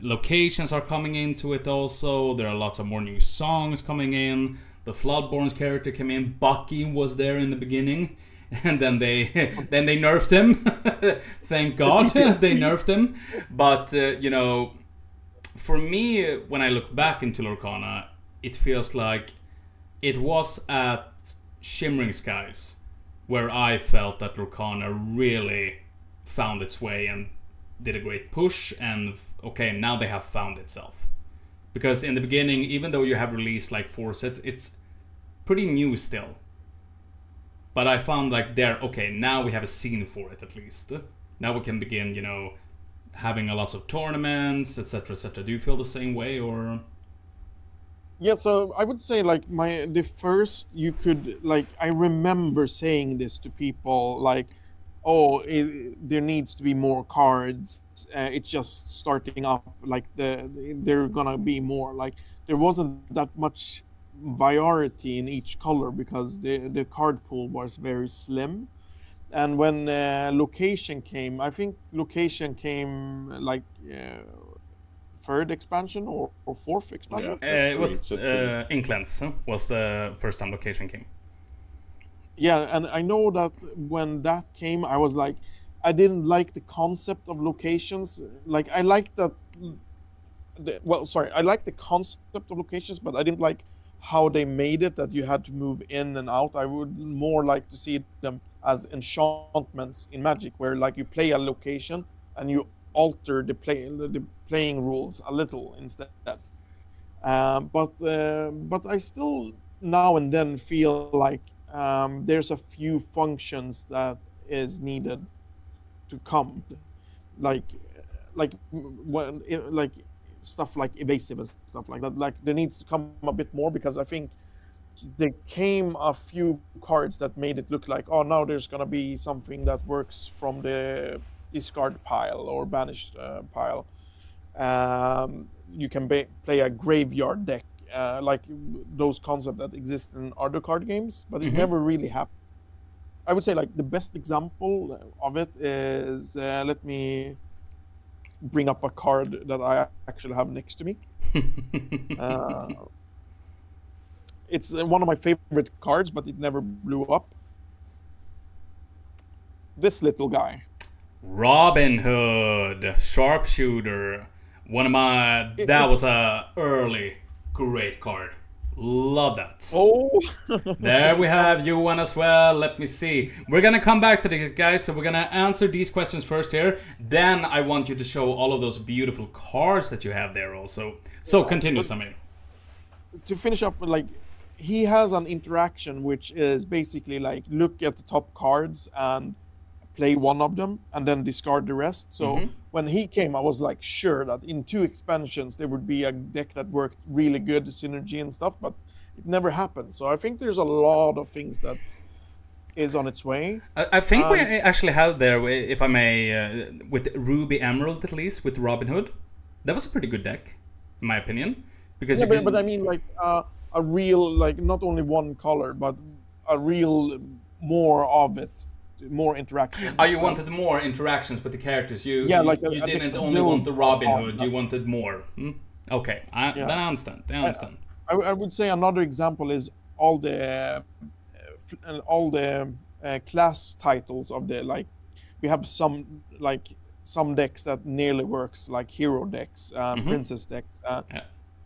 locations are coming into it also. There are lots of more new songs coming in. The Floodborns character came in. Bucky was there in the beginning, and then they nerfed him. Thank God they nerfed him. But you know, for me, when I look back into Lorcana, it feels like it was at Shimmering Skies where I felt that Lorcana really found its way and did a great push, and okay, now they have found itself. Because in the beginning, even though you have released like 4 sets, it's pretty new still. But I found like okay, now we have a scene for it at least. Now we can begin, you know, having a lots of tournaments, etc., etc. Do you feel the same way, or? Yeah, so I would say like the first you could like I remember saying this to people like, oh, there needs to be more cards. It's just starting up. Like they're gonna be more. Like there wasn't that much variety in each color because the card pool was very slim. And when location came, I think location came like third expansion or fourth expansion. It was Inklands was the first time location came. Yeah, and I know that when that came, I was like, I didn't like the concept of locations. Like I liked that. I liked the concept of locations, but I didn't like how they made it. That you had to move in and out. I would more like to see them as enchantments in Magic, where like you play a location and you alter the playing rules a little instead. But I still now and then feel like there's a few functions that is needed to come, like when like stuff like evasive and stuff like that. Like there needs to come a bit more because I think there came a few cards that made it look like, oh, now there's gonna be something that works from the discard pile or banished pile. You can play a graveyard deck, like those concepts that exist in other card games, but it never really happened. I would say like the best example of it is, let me bring up a card that I actually have next to me. It's one of my favorite cards, but it never blew up. This little guy. Robin Hood, Sharpshooter. That was a early great card. Love that. Oh. There we have Johan as well. Let me see. We're gonna come back to the guys, so we're gonna answer these questions first here. Then I want you to show all of those beautiful cards that you have there also. So continue, Samir. To finish up, like he has an interaction which is basically like look at the top cards and play one of them and then discard the rest. So when he came, I was like sure that in 2 expansions there would be a deck that worked really good, synergy and stuff, but it never happened. So I think there's a lot of things that is on its way. I think we actually have there, if I may, with Ruby Emerald at least, with Robin Hood. That was a pretty good deck, in my opinion. Because but I mean like a real, like not only one color, but a real more of it. More interaction. Oh, you wanted more interactions with the characters. You didn't only want the Robin Hood. You wanted more. Okay, then I understand. I would say another example is all the class titles of the, like we have some decks that nearly works like hero decks, princess decks,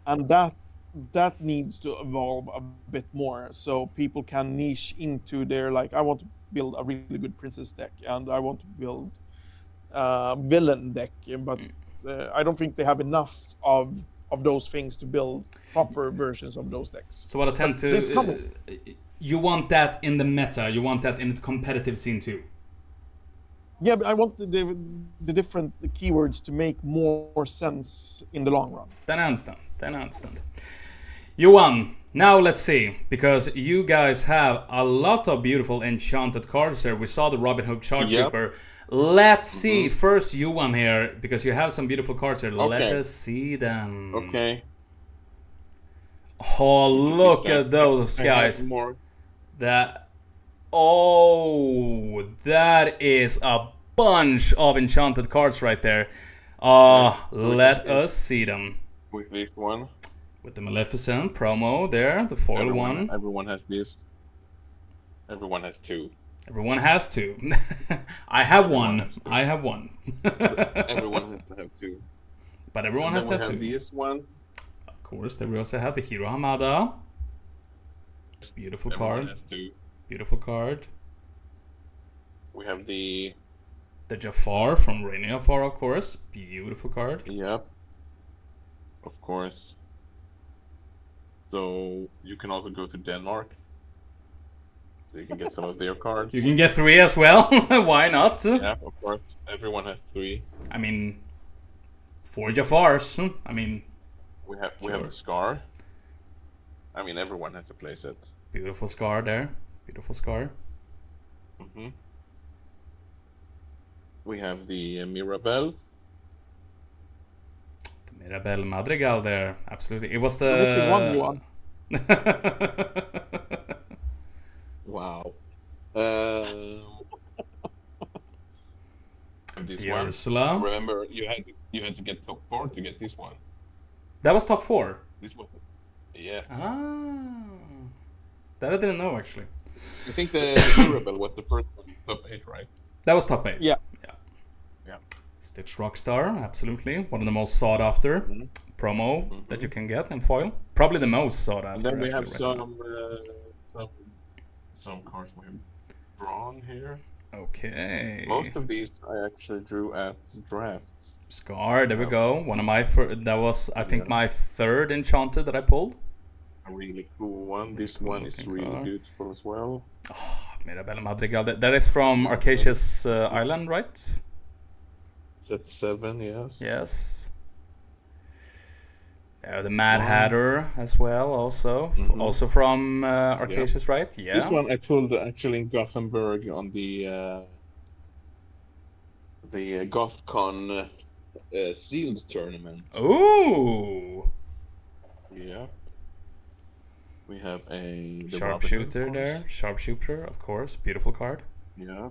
and that needs to evolve a bit more so people can niche into their, like, I want to build a really good princess deck and I want to build villain deck, but I don't think they have enough of those things to build proper versions of those decks. So what I tend to, it's coming. You want that in the meta, you want that in the competitive scene too. Yeah, but I want the different keywords to make more sense in the long run. Then I understand. Johan, now let's see, because you guys have a lot of beautiful enchanted cards here. We saw the Robin Hood Sharpshooter. Let's see. First, Johan here, because you have some beautiful cards here. Okay. Let us see them. Okay. Oh, look at those guys. That is a bunch of enchanted cards right there. Let us see them. With this one. With the Maleficent promo there, the foil one. Everyone has this. Everyone has two. Everyone has two. I have one. I have one. Everyone has to have two. But everyone has to have two. This one. Of course, then we also have the Hiro Hamada. Beautiful card. Has two. Beautiful card. We have the Jafar from Rainy Jafar, of course. Beautiful card. Yep. Of course. So you can also go to Denmark. So you can get some of their cards. You can get 3 as well. Why not? Yeah, of course. Everyone has 3. I mean, 4 Jafars. I mean, we have the Scar. I mean, everyone has a playset. Beautiful Scar there. Beautiful Scar. Mm-hmm. We have the Mirabelle. The Mirabelle Madrigal there. Absolutely. It was the... It was the one you won. Wow. This the one. Ursula. Remember, you had to get top 4 to get this one. That was top 4? This one. Yes. That I didn't know, actually. I think the Mirabelle was the first one, top 8, right? That was top 8. Yeah. Stitch Rockstar, absolutely. One of the most sought after promo that you can get in foil. Probably the most sought after. And then we have some cards we have drawn here. Okay. Most of these I actually drew at drafts. Scar, there we go. One of my that was, I think, my 3rd Enchanted that I pulled. A really cool one. This one is really beautiful as well. Oh, Mirabelle Madrigal. That is from Arcasia's Island, right? That's 7, yes. Yes. The Mad Hatter as well, also. Also from Arcasia's, right? Yeah. This one I pulled actually in Gothenburg on the GothCon sealed tournament. Ooh. Yeah. We have the Sharpshooter there. Sharpshooter, of course. Beautiful card. Yeah.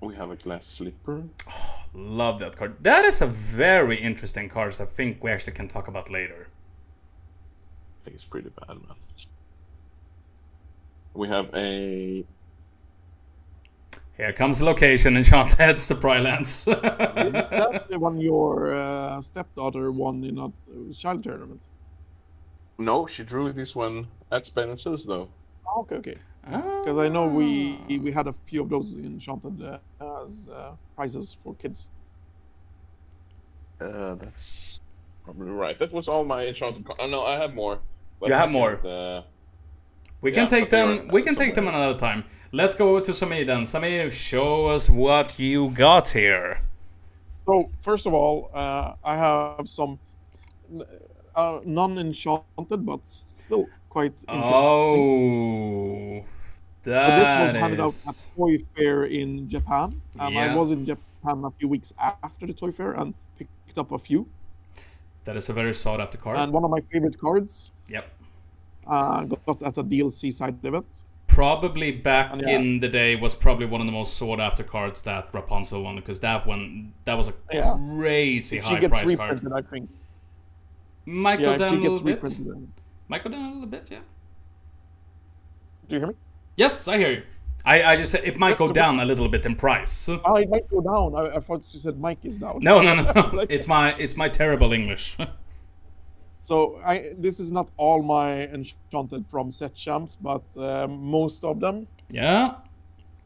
We have a Glass Slipper. Oh, love that card. That is a very interesting card, so I think we actually can talk about later. I think it's pretty bad, man. We have a... Here comes the location, Enchanted Surprise Lands. That's the one your stepdaughter won in a child tournament. No, she drew this one at Spencer's, though. Okay. Because I know we had a few of those Enchanted as prizes for kids. That's probably right. That was all my Enchanted cards. Oh, no, I have more. You have more. We can take them. We can take them another time. Let's go to Samir then. Samir, show us what you got here. So first of all, I have some non-enchanted, but still quite interesting. Oh, this was handed out at Toy Fair in Japan, and I was in Japan a few weeks after the Toy Fair and picked up a few. That is a very sought after card. And one of my favorite cards. Yep. Got at a DLC side event. Probably back in the day was probably one of the most sought after cards that Rapunzel won, because that was a crazy high price card. I think. Might go down a little bit. Might go down a little bit, yeah. Do you hear me? Yes, I hear you. I just said it might go down a little bit in price. Oh, it might go down. I thought you said Mike is down. No. It's my terrible English. So this is not all my Enchanted from set champs, but most of them. Yeah.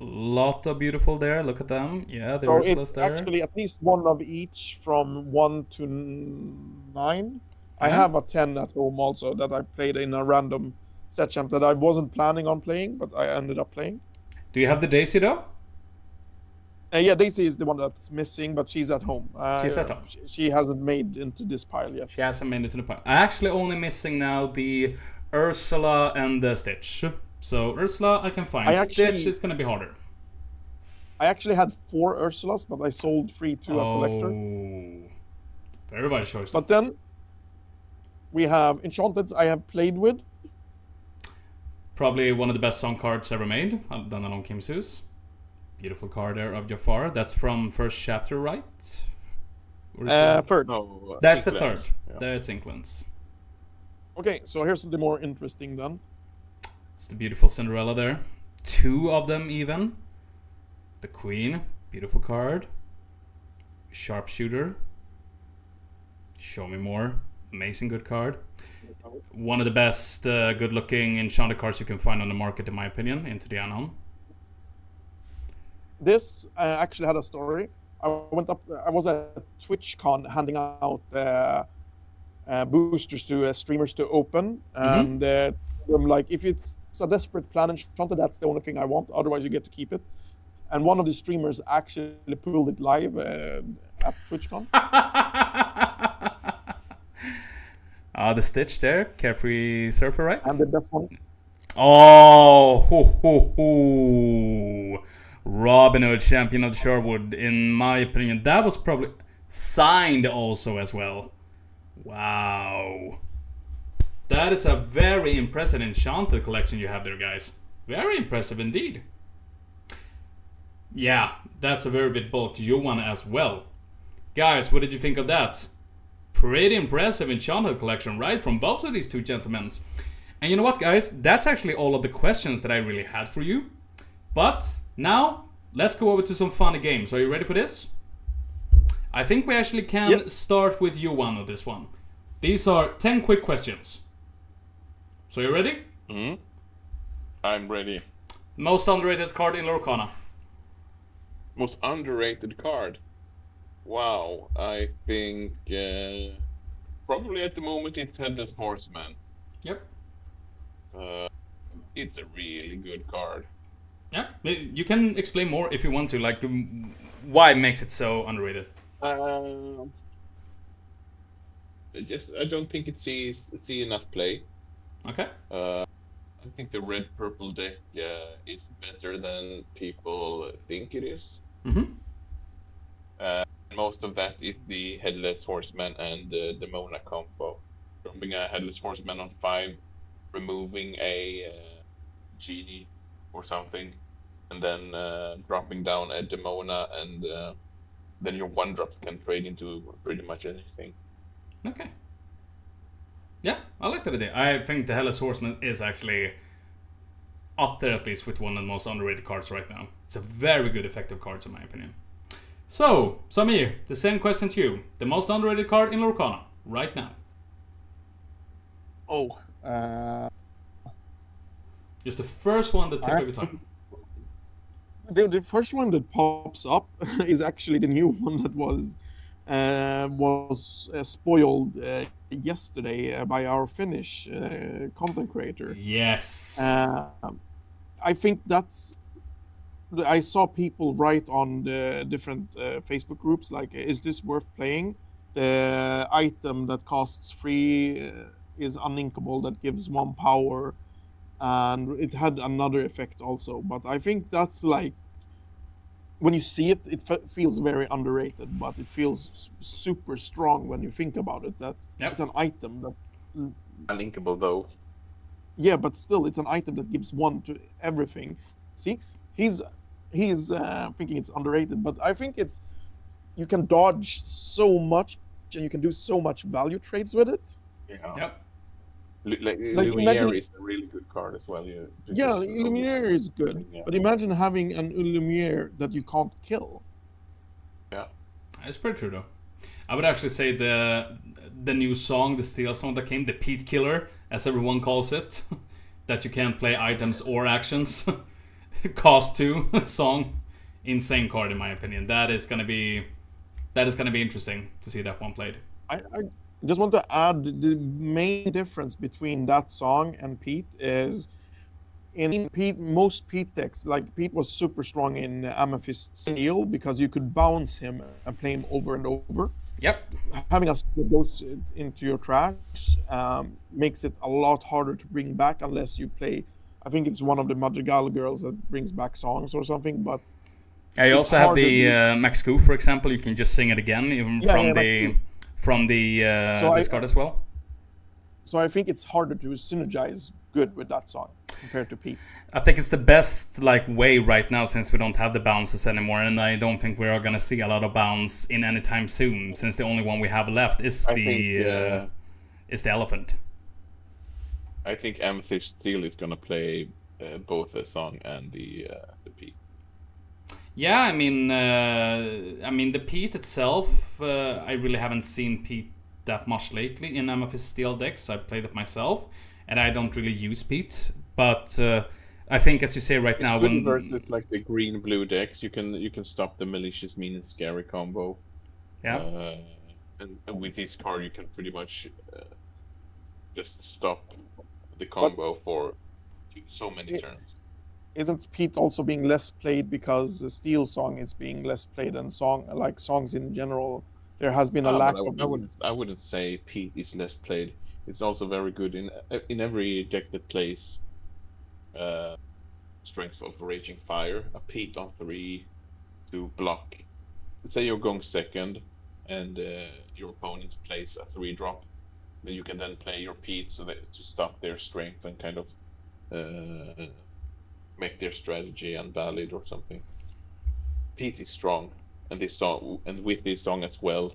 Lot of beautiful there. Look at them. Yeah, the Ursula's there. Actually at least one of each from 1 to 9. I have a 10 at home also that I played in a random set champ that I wasn't planning on playing, but I ended up playing. Do you have the Daisy though? Yeah, Daisy is the one that's missing, but she's at home. She's at home. She hasn't made into this pile yet. She hasn't made it to the pile. I'm actually only missing now the Ursula and the Stitch. So Ursula I can find. Stitch is going to be harder. I actually had 4 Ursulas, but I sold 3 to a collector. Very wise choice. But then we have Enchanteds I have played with. Probably one of the best song cards ever made. Then along Kim Zeus. Beautiful card there of Jafar. That's from first chapter, right? Or is it- Third. No, That's the Inklands. third. Yeah. There it's Inklands. Okay, so here's the more interesting then. It's the beautiful Cinderella there. 2 of them even. The Queen, beautiful card. Sharpshooter. Show me more. Amazing good card. One of the best good-looking enchanted cards you can find on the market, in my opinion, Into the Unknown. This actually had a story. I was at TwitchCon handing out boosters to streamers to open, and I'm like, if it's a desperate plan enchanted, that's the only thing I want. Otherwise, you get to keep it. And one of the streamers actually pulled it live at TwitchCon. The Stitch there, Carefree Surfer, right? And the best one. Oh, ho. Robin Hood, champion of Sherwood. In my opinion, that was probably signed also as well. Wow. That is a very impressive enchanted collection you have there, guys. Very impressive indeed. Yeah, that's a very bit bulk Johan as well. Guys, what did you think of that? Pretty impressive enchanted collection, right? From both of these two gentlemen. And you know what, guys? That's actually all of the questions that I really had for you. But now, let's go over to some funny games. Are you ready for this? I think we actually can start with Johan on this one. These are 10 quick questions. So you ready? I'm ready. Most underrated card in Lorcana. Most underrated card. Wow, I think probably at the moment it's Headless Horseman. Yep. It's a really good card. Yeah, you can explain more if you want to, like why it makes it so underrated. I don't think it sees enough play. Okay. I think the red-purple deck is better than people think it is. Most of that is the Headless Horseman and the Mona combo. Dropping a Headless Horseman on 5, removing a genie or something, and then dropping down a Demona, and then your 1-drops can trade into pretty much anything. Okay. Yeah, I like that idea. I think the Headless Horseman is actually up there at least with one of the most underrated cards right now. It's a very good effective card in my opinion. So, Samir, the same question to you. The most underrated card in Lorcana right now. Just the first one that tip of your tongue. The first one that pops up is actually the new one that was spoiled yesterday by our Finnish content creator. Yes. I think I saw people write on the different Facebook groups like, is this worth playing? The item that costs 3 is uninkable, that gives 1 power, and it had another effect also. But I think that's like, when you see it, it feels very underrated, but it feels super strong when you think about it. That it's an item that Unlinkable though. Yeah, but still, it's an item that gives 1 to everything. See, he's thinking it's underrated, but I think you can dodge so much and you can do so much value trades with it. Yeah. Yep. Lumiere is a really good card as well. Lumiere is good, but imagine having an Lumiere that you can't kill. Yeah. It's pretty true though. I would actually say the new song, the Steel song that came, the Pete Killer, as everyone calls it, that you can't play items or actions, cost 2 song, insane card in my opinion. That is gonna be interesting to see that one played. I just want to add the main difference between that song and Pete is in Pete, most Pete decks, like Pete was super strong in Amethyst Steel because you could bounce him and play him over and over. Yep. Having us put those into your trash makes it a lot harder to bring back unless you play. I think it's one of the Madrigal girls that brings back songs or something, but you also have the Max Q, for example. You can just sing it again, even from the discard as well. So I think it's harder to synergize good with that song. compared to Pete. I think it's the best way right now, since we don't have the bounces anymore, and I don't think we are gonna see a lot of bounce in any time soon, since the only one we have left is the elephant. I think Amethyst Steel is gonna play both the song and the Pete. Yeah, I mean the Pete itself, I really haven't seen Pete that much lately in Amethyst Steel decks. I played it myself, and I don't really use Pete. But I think, as you say right now, when versus like the green-blue decks, you can stop the malicious, mean, and scary combo. Yeah. And with this card, you can pretty much just stop the combo for so many turns. Isn't Pete also being less played because the Steel song is being less played, and songs in general? There has been a lack of. I wouldn't say Pete is less played. It's also very good in every deck that plays Strength of Raging Fire. A Pete on 3 to block. Let's say you're going second, and your opponent plays a 3-drop. Then you can then play your Pete to stop their strength and kind of make their strategy invalid or something. Pete is strong, and with this song as well,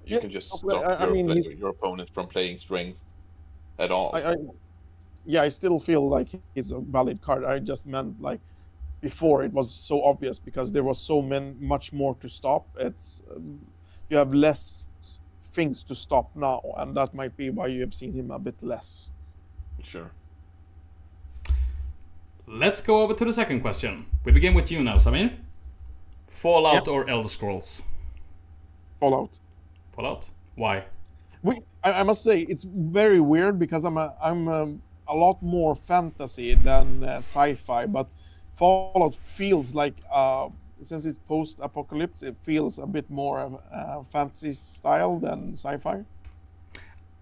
you can just stop your opponent from playing strength at all. I still feel like he's a valid card. I just meant before it was so obvious because there was so much more to stop. It's you have less things to stop now, and that might be why you have seen him a bit less. Sure. Let's go over to the second question. We begin with you now, Samir. Fallout or Elder Scrolls? Fallout. Fallout? Why? I must say it's very weird because I'm a lot more fantasy than sci-fi, but Fallout feels like since it's post-apocalypse, it feels a bit more fantasy style than sci-fi.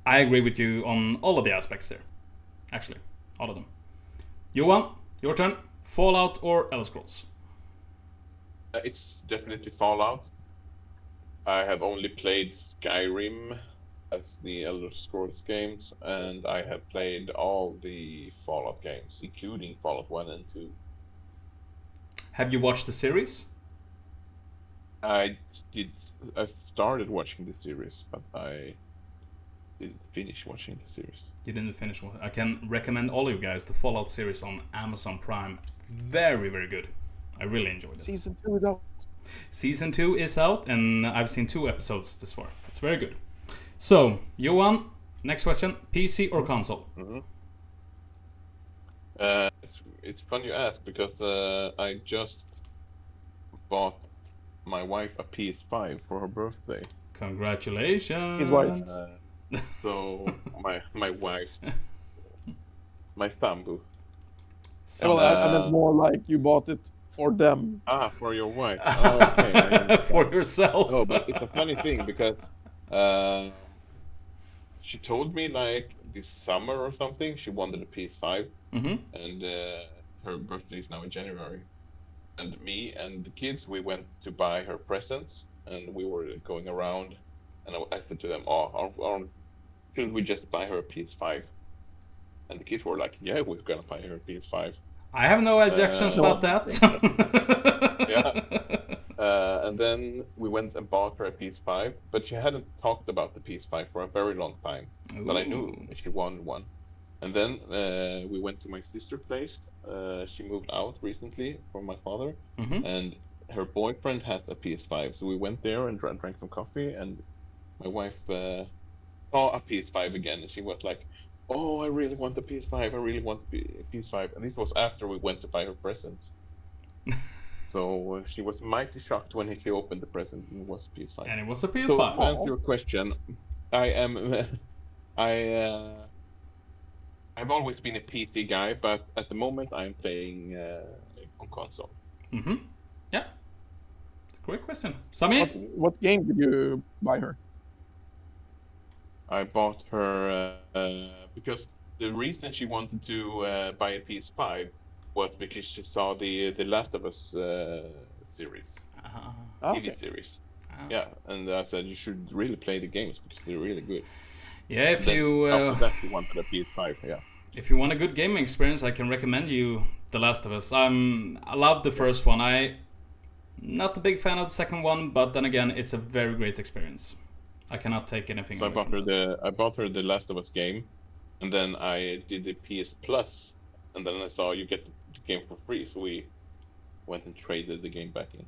I agree with you on all of the aspects there. Actually, all of them. Johan, your turn. Fallout or Elder Scrolls? It's definitely Fallout. I have only played Skyrim as the Elder Scrolls games, and I have played all the Fallout games, including Fallout 1 and 2. Have you watched the series? I started watching the series, but I didn't finish watching the series. You didn't finish one. I can recommend all you guys the Fallout series on Amazon Prime. Very, very good. I really enjoyed it. Season 2 is out. Season 2 is out, and I've seen 2 episodes this far. It's very good. So, Johan, next question. PC or console? Mm-hmm. It's fun you ask, because I just bought my wife a PS5 for her birthday. Congratulations. His wife. So my wife, my Sambu. Well, I meant more like you bought it for them. For your wife. Oh, okay. For yourself. No, but it's a funny thing because she told me this summer or something she wanted a PS5, and her birthday is now in January. And me and the kids, we went to buy her presents, and we were going around, and I said to them, shouldn't we just buy her a PS5? And the kids were like, yeah, we're gonna buy her a PS5. I have no objections about that. Yeah. And then we went and bought her a PS5, but she hadn't talked about the PS5 for a very long time. Ooh. But I knew she wanted one. And then we went to my sister's place. She moved out recently from my father, and her boyfriend has a PS5. So we went there and drank some coffee, and my wife saw a PS5 again, and she was like, oh, I really want the PS5. I really want the PS5. And this was after we went to buy her presents. So she was mighty shocked when she opened the present and it was a PS5. And it was a PS5. So to answer your question, I've always been a PC guy, but at the moment I'm playing on console. Yeah. Great question. Samir? What game did you buy her? I bought her because the reason she wanted to buy a PS5 was because she saw the Last of Us series, TV series. Yeah, and I said you should really play the games because they're really good. Yeah, after that, she wanted a PS5. Yeah. If you want a good gaming experience, I can recommend you The Last of Us. I love the first one. Not a big fan of the second one, but then again, it's a very great experience. I cannot take anything So I away bought from her that. I bought her the Last of Us game, and then I did the PS Plus, and then I saw you get the game for free, so we went and traded the game back in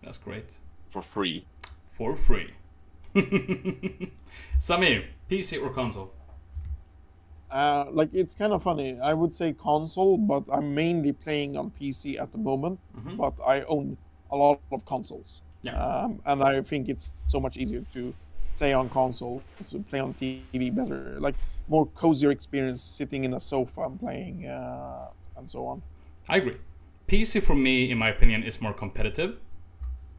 That's great. for free. For free. Samir, PC or console? Like it's kind of funny. I would say console, but I'm mainly playing on PC at the moment. But I own a lot of consoles, and I think it's so much easier to play on console, so play on TV better, like more cozier experience sitting in a sofa and playing, and so on. I agree. PC for me, in my opinion, is more competitive.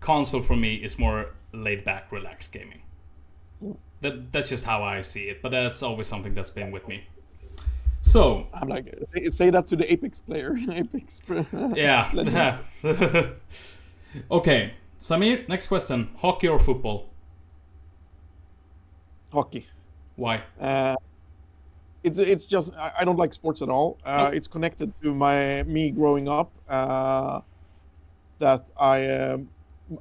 Console for me is more laid back, relaxed gaming. That's just how I see it, but that's always something that's been with me. So I'm like, say that to the Apex player. Apex. yeah. Okay, Samir, next question: hockey or football? Hockey. Why? It's just I don't like sports at all. It's connected to me growing up. That I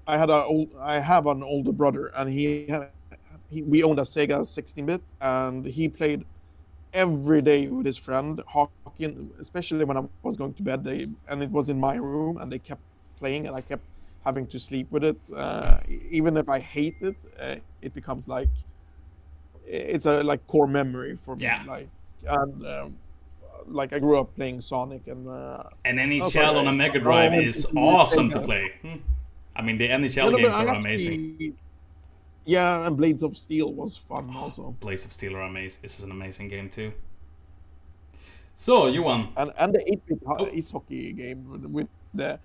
have an older brother, and we owned a Sega 16-bit, and he played every day with his friend hockey, especially when I was going to bed. And it was in my room, and they kept playing, and I kept having to sleep with it. Even if I hate it, it becomes like it's a like core memory for me. Yeah. Like I grew up playing Sonic and NHL on a Mega Drive is awesome to play. I mean, the NHL games are amazing. Yeah, and Blades of Steel was fun also. Blades of Steel are amazing. This is an amazing game too. So, Johan. And the 8-bit ice hockey game with the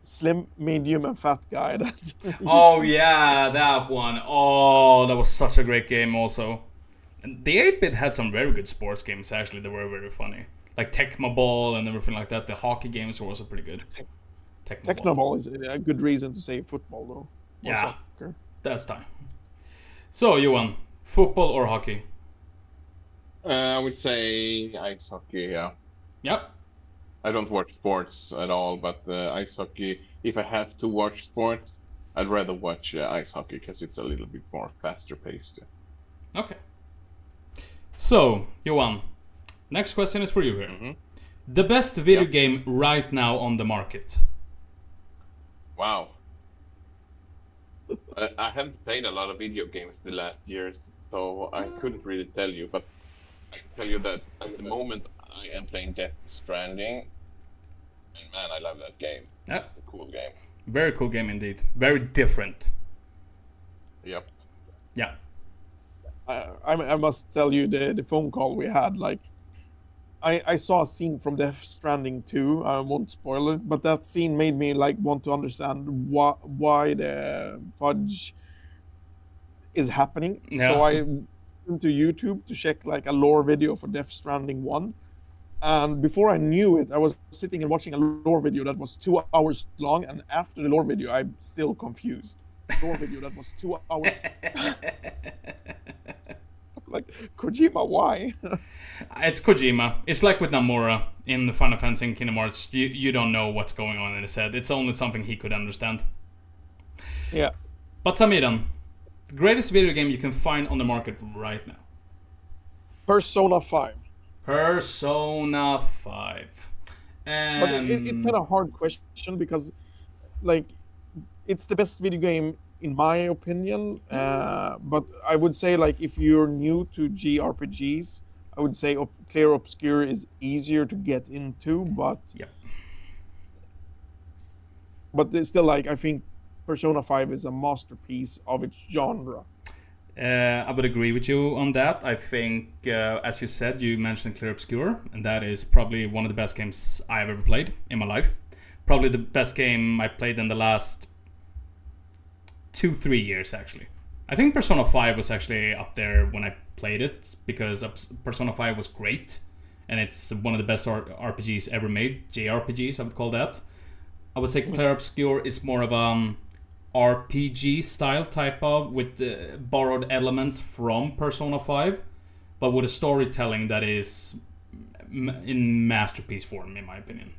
slim, medium, and fat guy. Oh yeah, that one. Oh, that was such a great game also. And the 8-bit had some very good sports games actually that were very funny. Like Tecmo Ball and everything like that. The hockey games were also pretty good. Tecmo Ball is a good reason to say football though. Yeah, that's time. So, Johan, football or hockey? I would say ice hockey, yeah. Yep. I don't watch sports at all, but ice hockey, if I have to watch sports, I'd rather watch ice hockey because it's a little bit more faster paced. Okay. So, Johan, next question is for you here. The best video game right now on the market? Wow. I haven't played a lot of video games the last years, so I couldn't really tell you, but I can tell you that at the moment I am playing Death Stranding, and man, I love that game. Yep. It's a cool game. Very cool game indeed. Very different. Yep. Yeah. I must tell you the phone call we had. Like, I saw a scene from Death Stranding 2. I won't spoil it, but that scene made me like want to understand why the fudge is happening. Yeah. So I went to YouTube to check like a lore video for Death Stranding 1. And before I knew it, I was sitting and watching a lore video that was 2 hours long. And after the lore video, I'm still confused. Lore video that was 2 hours. Like, Kojima, why? It's Kojima. It's like with Namura in the Final Fantasy and Kingdom Hearts. You don't know what's going on in his head. It's only something he could understand. Yeah. But Samir, the greatest video game you can find on the market right now? Persona 5. Persona 5. But it's kind of a hard question because, like, it's the best video game in my opinion. But I would say, like, if you're new to JRPGs, I would say Clear Obscure is easier to get into. But it's still, like, I think Persona 5 is a masterpiece of its genre. I would agree with you on that. I think, as you said, you mentioned Clear Obscure, and that is probably one of the best games I've ever played in my life. Probably the best game I played in the last 2-3 years, actually. I think Persona 5 was actually up there when I played it, because Persona 5 was great, and it's one of the best RPGs ever made. JRPGs, I would call that. I would say Clear Obscure is more of a RPG style type of, with borrowed elements from Persona 5, but with a storytelling that is in masterpiece form, in my opinion.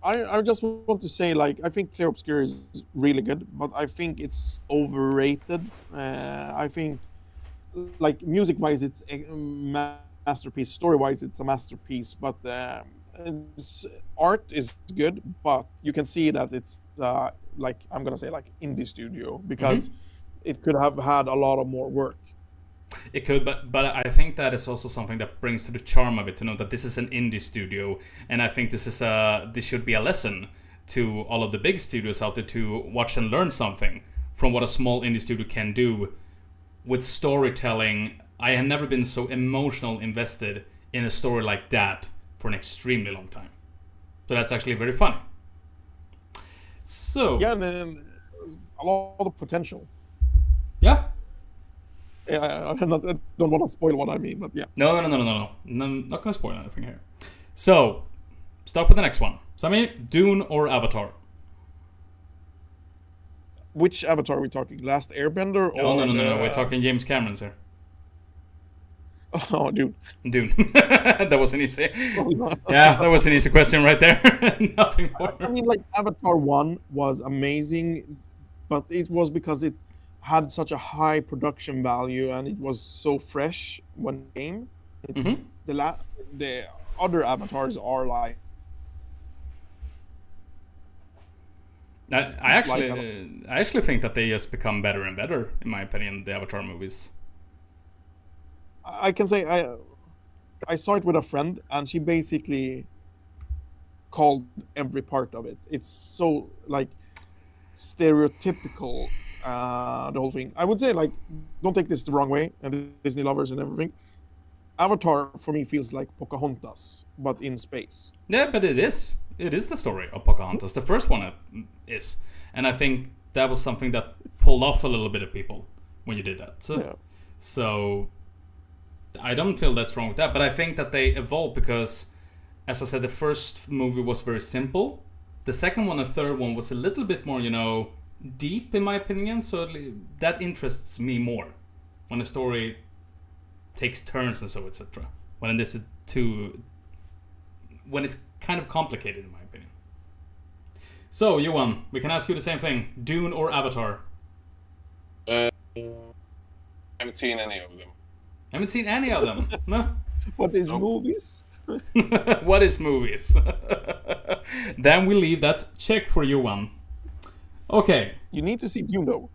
I just want to say, like, I think Clear Obscure is really good, but I think it's overrated. I think, like, music-wise, it's a masterpiece. Story-wise, it's a masterpiece. But art is good, but you can see that it's like, I'm gonna say, like, indie studio, because it could have had a lot of more work. It could, but I think that is also something that brings to the charm of it, to know that this is an indie studio, and I think this should be a lesson to all of the big studios out there to watch and learn something from what a small indie studio can do with storytelling. I have never been so emotional invested in a story like that for an extremely long time. So that's actually very funny. So Yeah, and then a lot of potential. yeah. Yeah, I don't want to spoil what I mean, but yeah. No. I'm not gonna spoil anything here. So, start with the next one. Samir, Dune or Avatar? Which Avatar are we talking? Last Airbender? Or No. We're talking James Cameron's here. Oh, dude. Dune. That was an easy. Yeah, that was an easy question right there. Nothing more. I mean, like, Avatar 1 was amazing, but it was because it had such a high production value and it was so fresh when it came. The other Avatars are like... I actually think that they just become better and better, in my opinion, the Avatar movies. I can say I saw it with a friend, and she basically called every part of it. It's so, like, stereotypical, the whole thing. I would say, like, don't take this the wrong way, and Disney lovers and everything. Avatar for me feels like Pocahontas, but in space. Yeah, but it is. It is the story of Pocahontas. The first one is, and I think that was something that pulled off a little bit of people when you did that. So I don't feel that's wrong with that, but I think that they evolved because, as I said, the first movie was very simple. The second one and third one was a little bit more, deep, in my opinion. So that interests me more when the story takes turns and so etc. When it's kind of complicated, in my opinion. So, Johan, we can ask you the same thing: Dune or Avatar? I haven't seen any of them. Haven't seen any of them. No. What is movies? What is movies? Then we leave that check for Johan. Okay. You need to see Dune, though.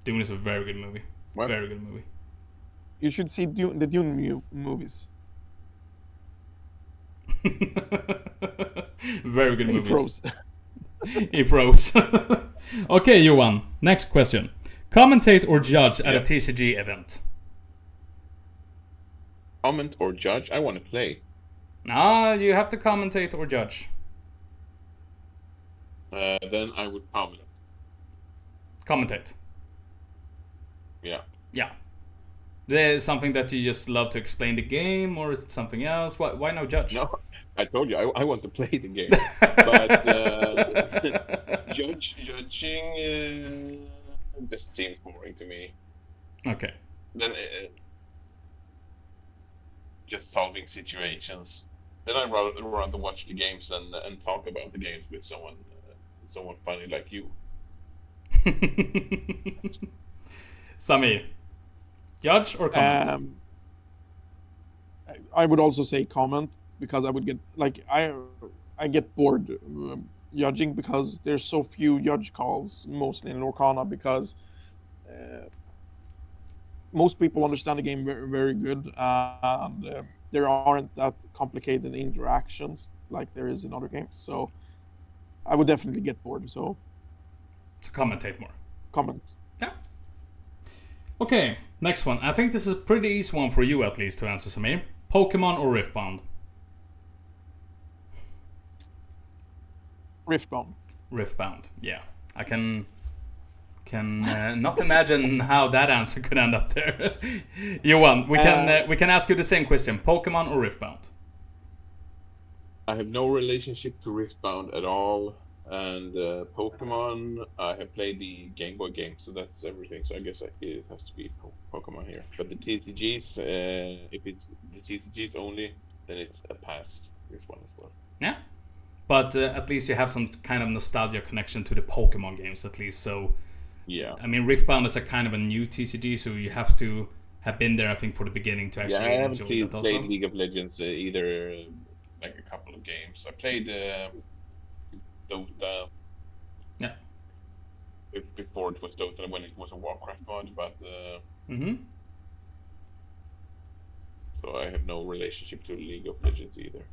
Dune is a very good movie. What? Very good movie. You should see the Dune movies. Very good movies. He froze. He froze. Okay, Johan. Next question. Commentate or judge at a TCG event? Comment or judge? I want to play. You have to commentate or judge. Then I would comment. Commentate. Yeah. Yeah. There's something that you just love to explain the game, or is it something else? Why no judge? No, I told you I want to play the game, but judging just seems boring to me. Okay. Then just solving situations. Then I'd rather watch the games and talk about the games with someone funny like you. Samir, judge or comment? I would also say comment, because I would get, like, I get bored judging because there's so few judge calls, mostly in Lorcana, because most people understand the game very, very good, and there aren't that complicated interactions like there is in other games. So I would definitely get bored. So commentate more. Comment. Yeah. Okay, next one. I think this is a pretty easy one for you, at least, to answer, Samir. Pokemon or Riftbound? Riftbound. Riftbound. Yeah, I can not imagine how that answer could end up there. Johan, we can ask you the same question: Pokemon or Riftbound? I have no relationship to Riftbound at all. And Pokemon, I have played the Game Boy game, so that's everything. So I guess it has to be Pokemon here. But the TCGs, if it's the TCGs only, then it's a pass. This one as well. Yeah. But at least you have some kind of nostalgia connection to the Pokemon games, at least. So, Yeah. I mean, Riftbound is a kind of a new TCG, so you have to have been there, I think, for the beginning to actually Yeah, I haven't enjoy that also. played League of Legends either. Like a couple of games. I played Dota. Yeah. Before it was Dota, when it was a Warcraft mod, but so I have no relationship to League of Legends either.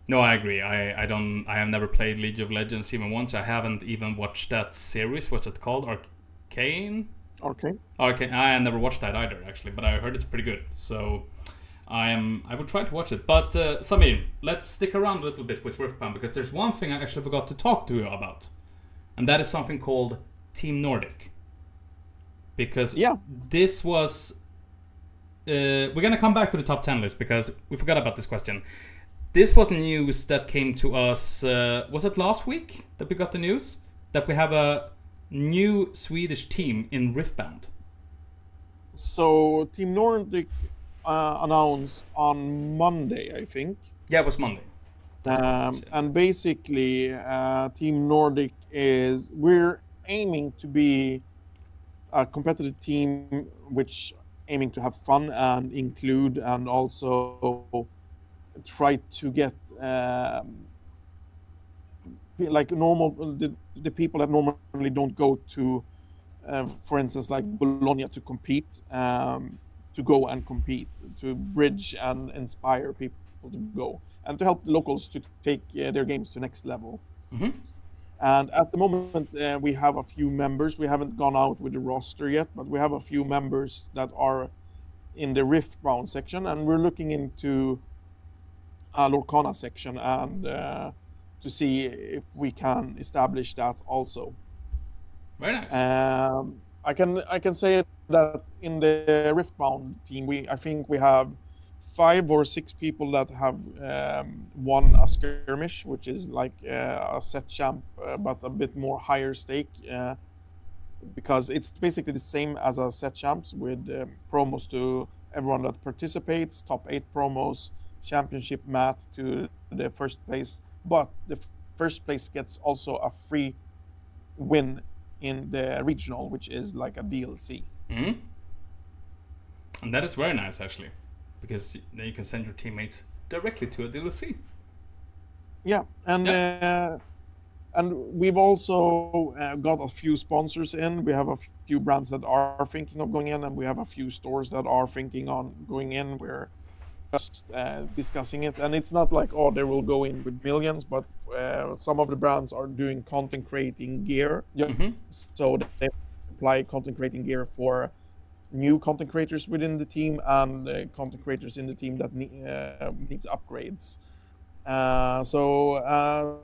No, I agree. I don't. I have never played League of Legends even once. I haven't even watched that series. What's it called? Arcane. Okay. Arcane. I never watched that either, actually, but I heard it's pretty good. So I will try to watch it. But Samir, let's stick around a little bit with Riftbound, because there's one thing I actually forgot to talk to you about, and that is something called Team Nordic. Because this was. We're gonna come back to the top 10 list because we forgot about this question. This was news that came to us. Was it last week that we got the news that we have a new Swedish team in Riftbound? So Team Nordic announced on Monday, I think. Yeah, it was Monday. And basically, Team Nordic we're aiming to be a competitive team which aiming to have fun and include, and also try to get like normal the people that normally don't go to for instance like Bologna to compete, to go and compete, to bridge and inspire people to go, and to help the locals to take their games to next level. And at the moment we have a few members. We haven't gone out with the roster yet, but we have a few members that are in the Riftbound section, and we're looking into Lorcana section and to see if we can establish that also. Very nice. I can say that in the Riftbound team, I think we have 5 or 6 people that have won a skirmish, which is like a set champ, but a bit more higher stake, because it's basically the same as a set champs with promos to everyone that participates, top 8 promos, championship mat to the first place, but the first place gets also a free win in the regional, which is like a DLC. And that is very nice, actually, because then you can send your teammates directly to a DLC. Yeah, and we've also got a few sponsors in. We have a few brands that are thinking of going in, and we have a few stores that are thinking on going in. We're just discussing it, and it's not like they will go in with millions, but some of the brands are doing content creating gear, so they supply content creating gear for new content creators within the team and content creators in the team that needs upgrades. So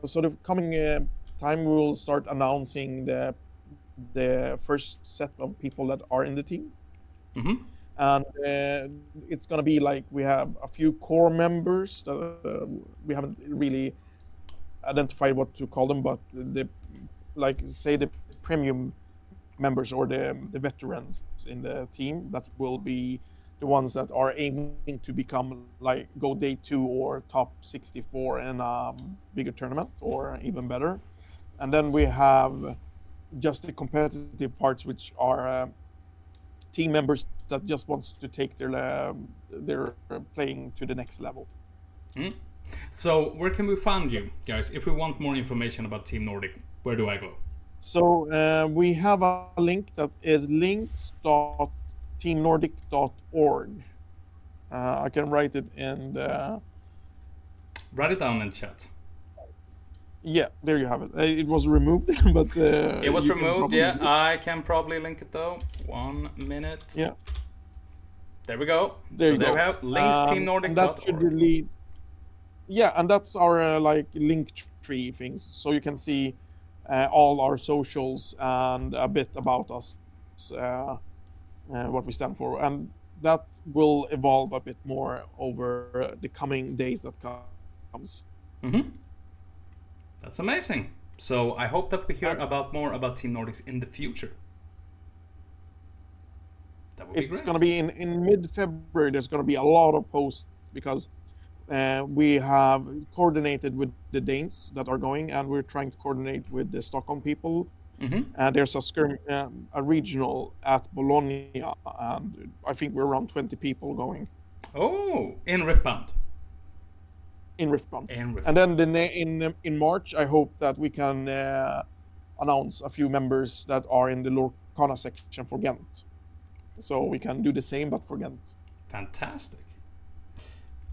the coming time we will start announcing the first set of people that are in the team. And it's gonna be like we have a few core members that we haven't really identified what to call them, but the premium members or the veterans in the team that will be the ones that are aiming to become like go day 2 or top 64 in a bigger tournament or even better. And then we have just the competitive parts, which are team members that just wants to take their playing to the next level. So where can we find you guys if we want more information about Team Nordic? Where do I go? So we have a link that is links.teamnordic.org. I can write it in the... Write it down in chat. Yeah, there you have it. It was removed, but... it was removed, yeah. I can probably link it though. 1 minute. Yeah. There we go. There we have links.teamnordic.org. That should lead... Yeah, and that's our link tree things. So you can see all our socials and a bit about us, what we stand for, and that will evolve a bit more over the coming days that comes. That's amazing. So I hope that we hear about more about Team Nordics in the future. That would be great. It's going to be in mid-February. There's going to be a lot of posts because we have coordinated with the Danes that are going, and we're trying to coordinate with the Stockholm people. And there's a regional at Bologna, and I think we're around 20 people going. Oh, in Riftbound. In Riftbound. And then in March, I hope that we can announce a few members that are in the Lorcana section for Ghent. So we can do the same, but for Ghent. Fantastic.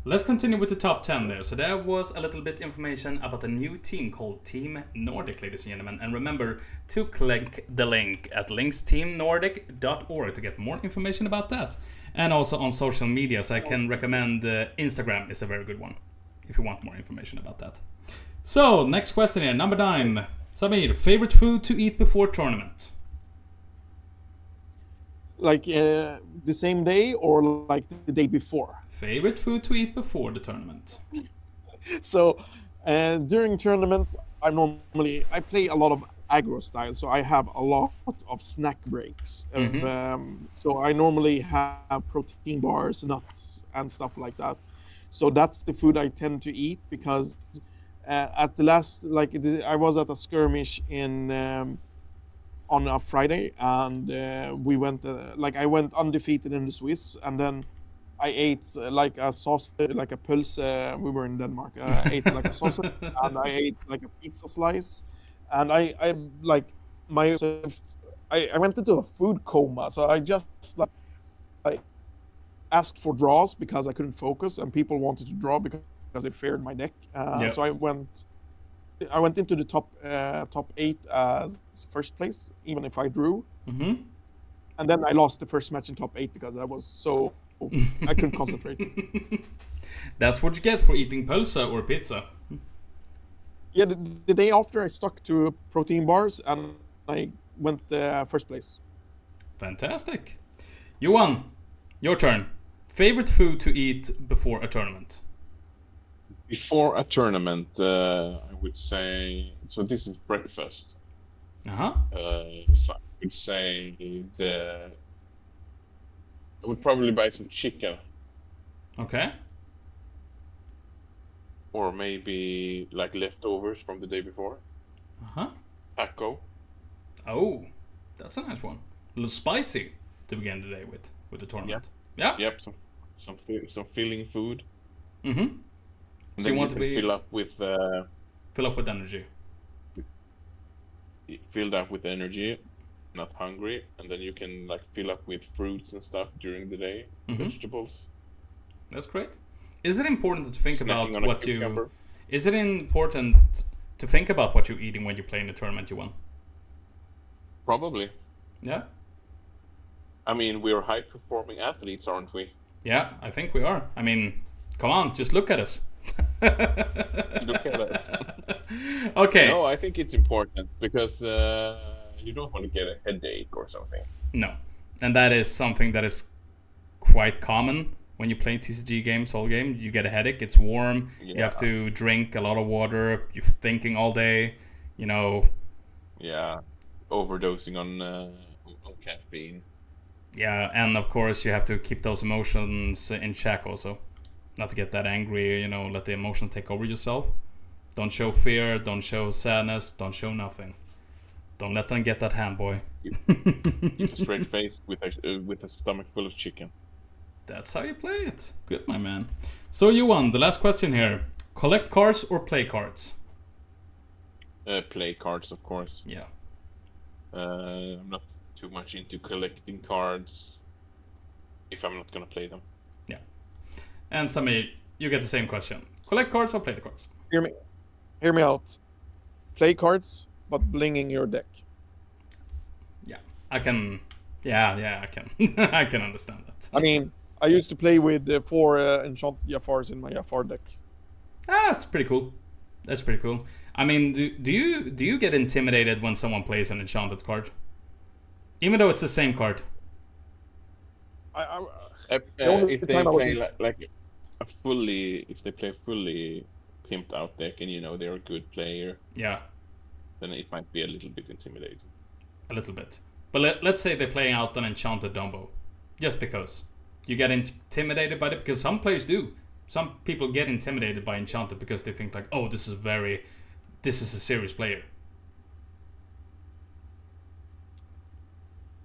Let's continue with the top 10 there. So there was a little bit information about a new team called Team Nordic, ladies and gentlemen. And remember to click the link at linksteamnordic.org to get more information about that. And also on social media, so I can recommend Instagram is a very good one if you want more information about that. So, next question here, number 9. Samir, favorite food to eat before tournament? Like the same day or like the day before? Favorite food to eat before the tournament? So during tournaments, I play a lot of aggro style, so I have a lot of snack breaks. So I normally have protein bars, nuts, and stuff like that. So that's the food I tend to eat because at the last, I was at a skirmish on a Friday, and we went I went undefeated in the Swiss, and then I ate like a sausage, like a pulse. We were in Denmark. I ate like a sausage, and I ate like a pizza slice, and I went into a food coma. So I just I asked for draws because I couldn't focus, and people wanted to draw because they feared my deck. So I went into the top 8 as first place, even if I drew. And then I lost the first match in top 8 because I was so I couldn't concentrate. That's what you get for eating pulsa or pizza. Yeah, the day after I stuck to protein bars and I went first place. Fantastic. Johan, your turn. Favorite food to eat before a tournament? Before a tournament, I would say, so this is breakfast. So I would say I would probably buy some chicken. Okay. Or maybe like leftovers from the day before. Taco. Oh, that's a nice one. A little spicy to begin the day with the tournament. Yeah. Yep. Some filling food. And so you want to fill up with energy. Filled up with energy, not hungry, and then you can fill up with fruits and stuff during the day, vegetables. That's great. Is it important to think about what you? Cucumber. Is it important to think about what you're eating when you play in the tournament you won? Probably. Yeah. I mean, we're high-performing athletes, aren't we? Yeah, I think we are. I mean, come on, just look at us. Look at us. Okay. No, I think it's important because you don't want to get a headache or something. No, and that is something that is quite common when you play TCG games all game. You get a headache. It's warm. Yeah. You have to drink a lot of water. You're thinking all day. You know. Yeah, overdosing on caffeine. Yeah, and of course you have to keep those emotions in check also. Not to get that angry, you know, let the emotions take over yourself. Don't show fear, don't show sadness, don't show nothing. Don't let them get that hand, boy. Keep a straight face with a stomach full of chicken. That's how you play it. Good, my man. So, Johan, the last question here. Collect cards or play cards? Play cards, of course. Yeah. I'm not too much into collecting cards if I'm not gonna play them. Yeah. And Samir, you get the same question. Collect cards or play the cards? Hear me out. Play cards, but blinging your deck. Yeah, I can. Yeah, I can. I can understand that. I mean, I used to play with 4 enchanted Jafars in my Jafar deck. That's pretty cool. That's pretty cool. I mean, do you get intimidated when someone plays an enchanted card, even though it's the same card? If they play fully pimped out deck and you know they're a good player, Yeah, then it might be a little bit intimidating. A little bit. But let's say they're playing out an enchanted Dumbo. Just because. You get intimidated by it? Because some players do. Some people get intimidated by enchanted because they think like, oh, this is a serious player.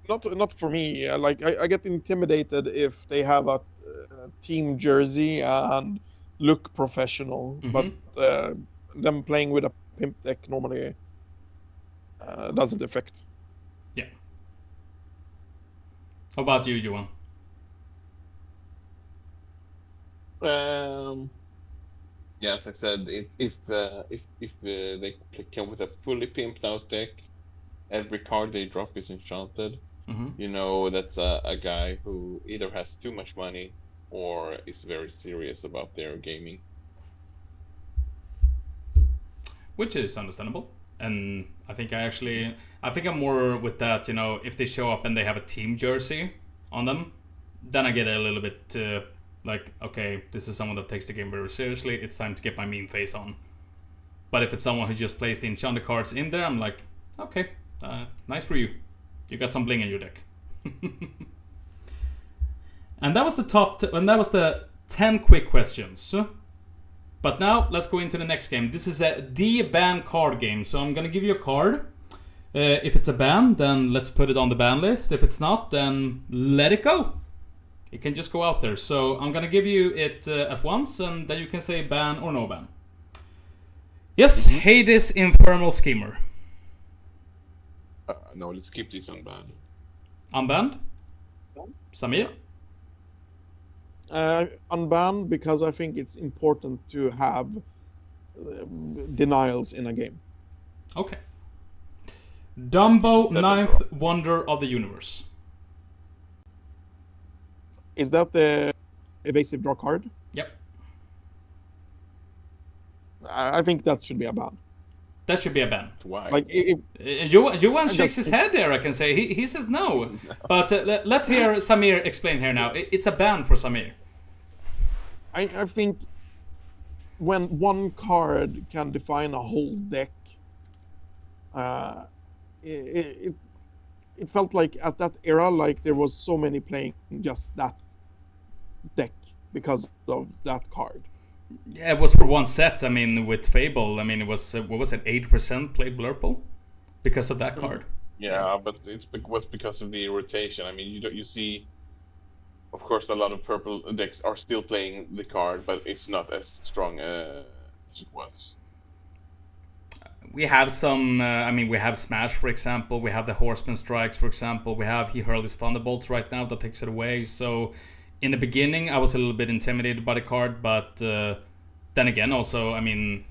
Not for me. Like I get intimidated if they have a team jersey and look professional, but them playing with a pimp deck normally doesn't affect. Yeah. How about you, Johan? Yeah, as I said, if they come with a fully pimped out deck, every card they drop is enchanted. You know that's a guy who either has too much money or is very serious about their gaming. Which is understandable. And I think I'm more with that, you know, if they show up and they have a team jersey on them, then I get a little bit like, okay, this is someone that takes the game very seriously, it's time to get my mean face on. But if it's someone who just plays the enchanted cards in there, I'm like, okay, nice for you. You got some bling in your deck. And that was the 10 quick questions. But now let's go into the next game. This is a ban card game. So I'm gonna give you a card. If it's a ban, then let's put it on the ban list. If it's not, then let it go. It can just go out there. So I'm gonna give you it at once, and then you can say ban or no ban. Yes, Hades Infernal Schemer. No, let's keep this unbanned. Unbanned? Samir? Unbanned because I think it's important to have denials in a game. Okay. Dumbo, Ninth Wonder of the Universe. Is that the evasive draw card? Yep. I think that should be a ban. That should be a ban. Why? Like Johan shakes his head there, I can say. He says no. But let's hear Samir explain here now. It's a ban for Samir. I think when one card can define a whole deck, it felt like at that era, like there was so many playing just that deck because of that card. Yeah, it was for one set. I mean, with Fable, I mean, it was, what was it, 8% played Blurple? Because of that card. Yeah, but it was because of the rotation. I mean, you see, of course, a lot of purple decks are still playing the card, but it's not as strong as it was. We have some, we have Smash, for example. We have the Horseman Strikes, for example. We have He Hurled His Thunderbolts right now that takes it away. So in the beginning, I was a little bit intimidated by the card, but then again, also, I mean,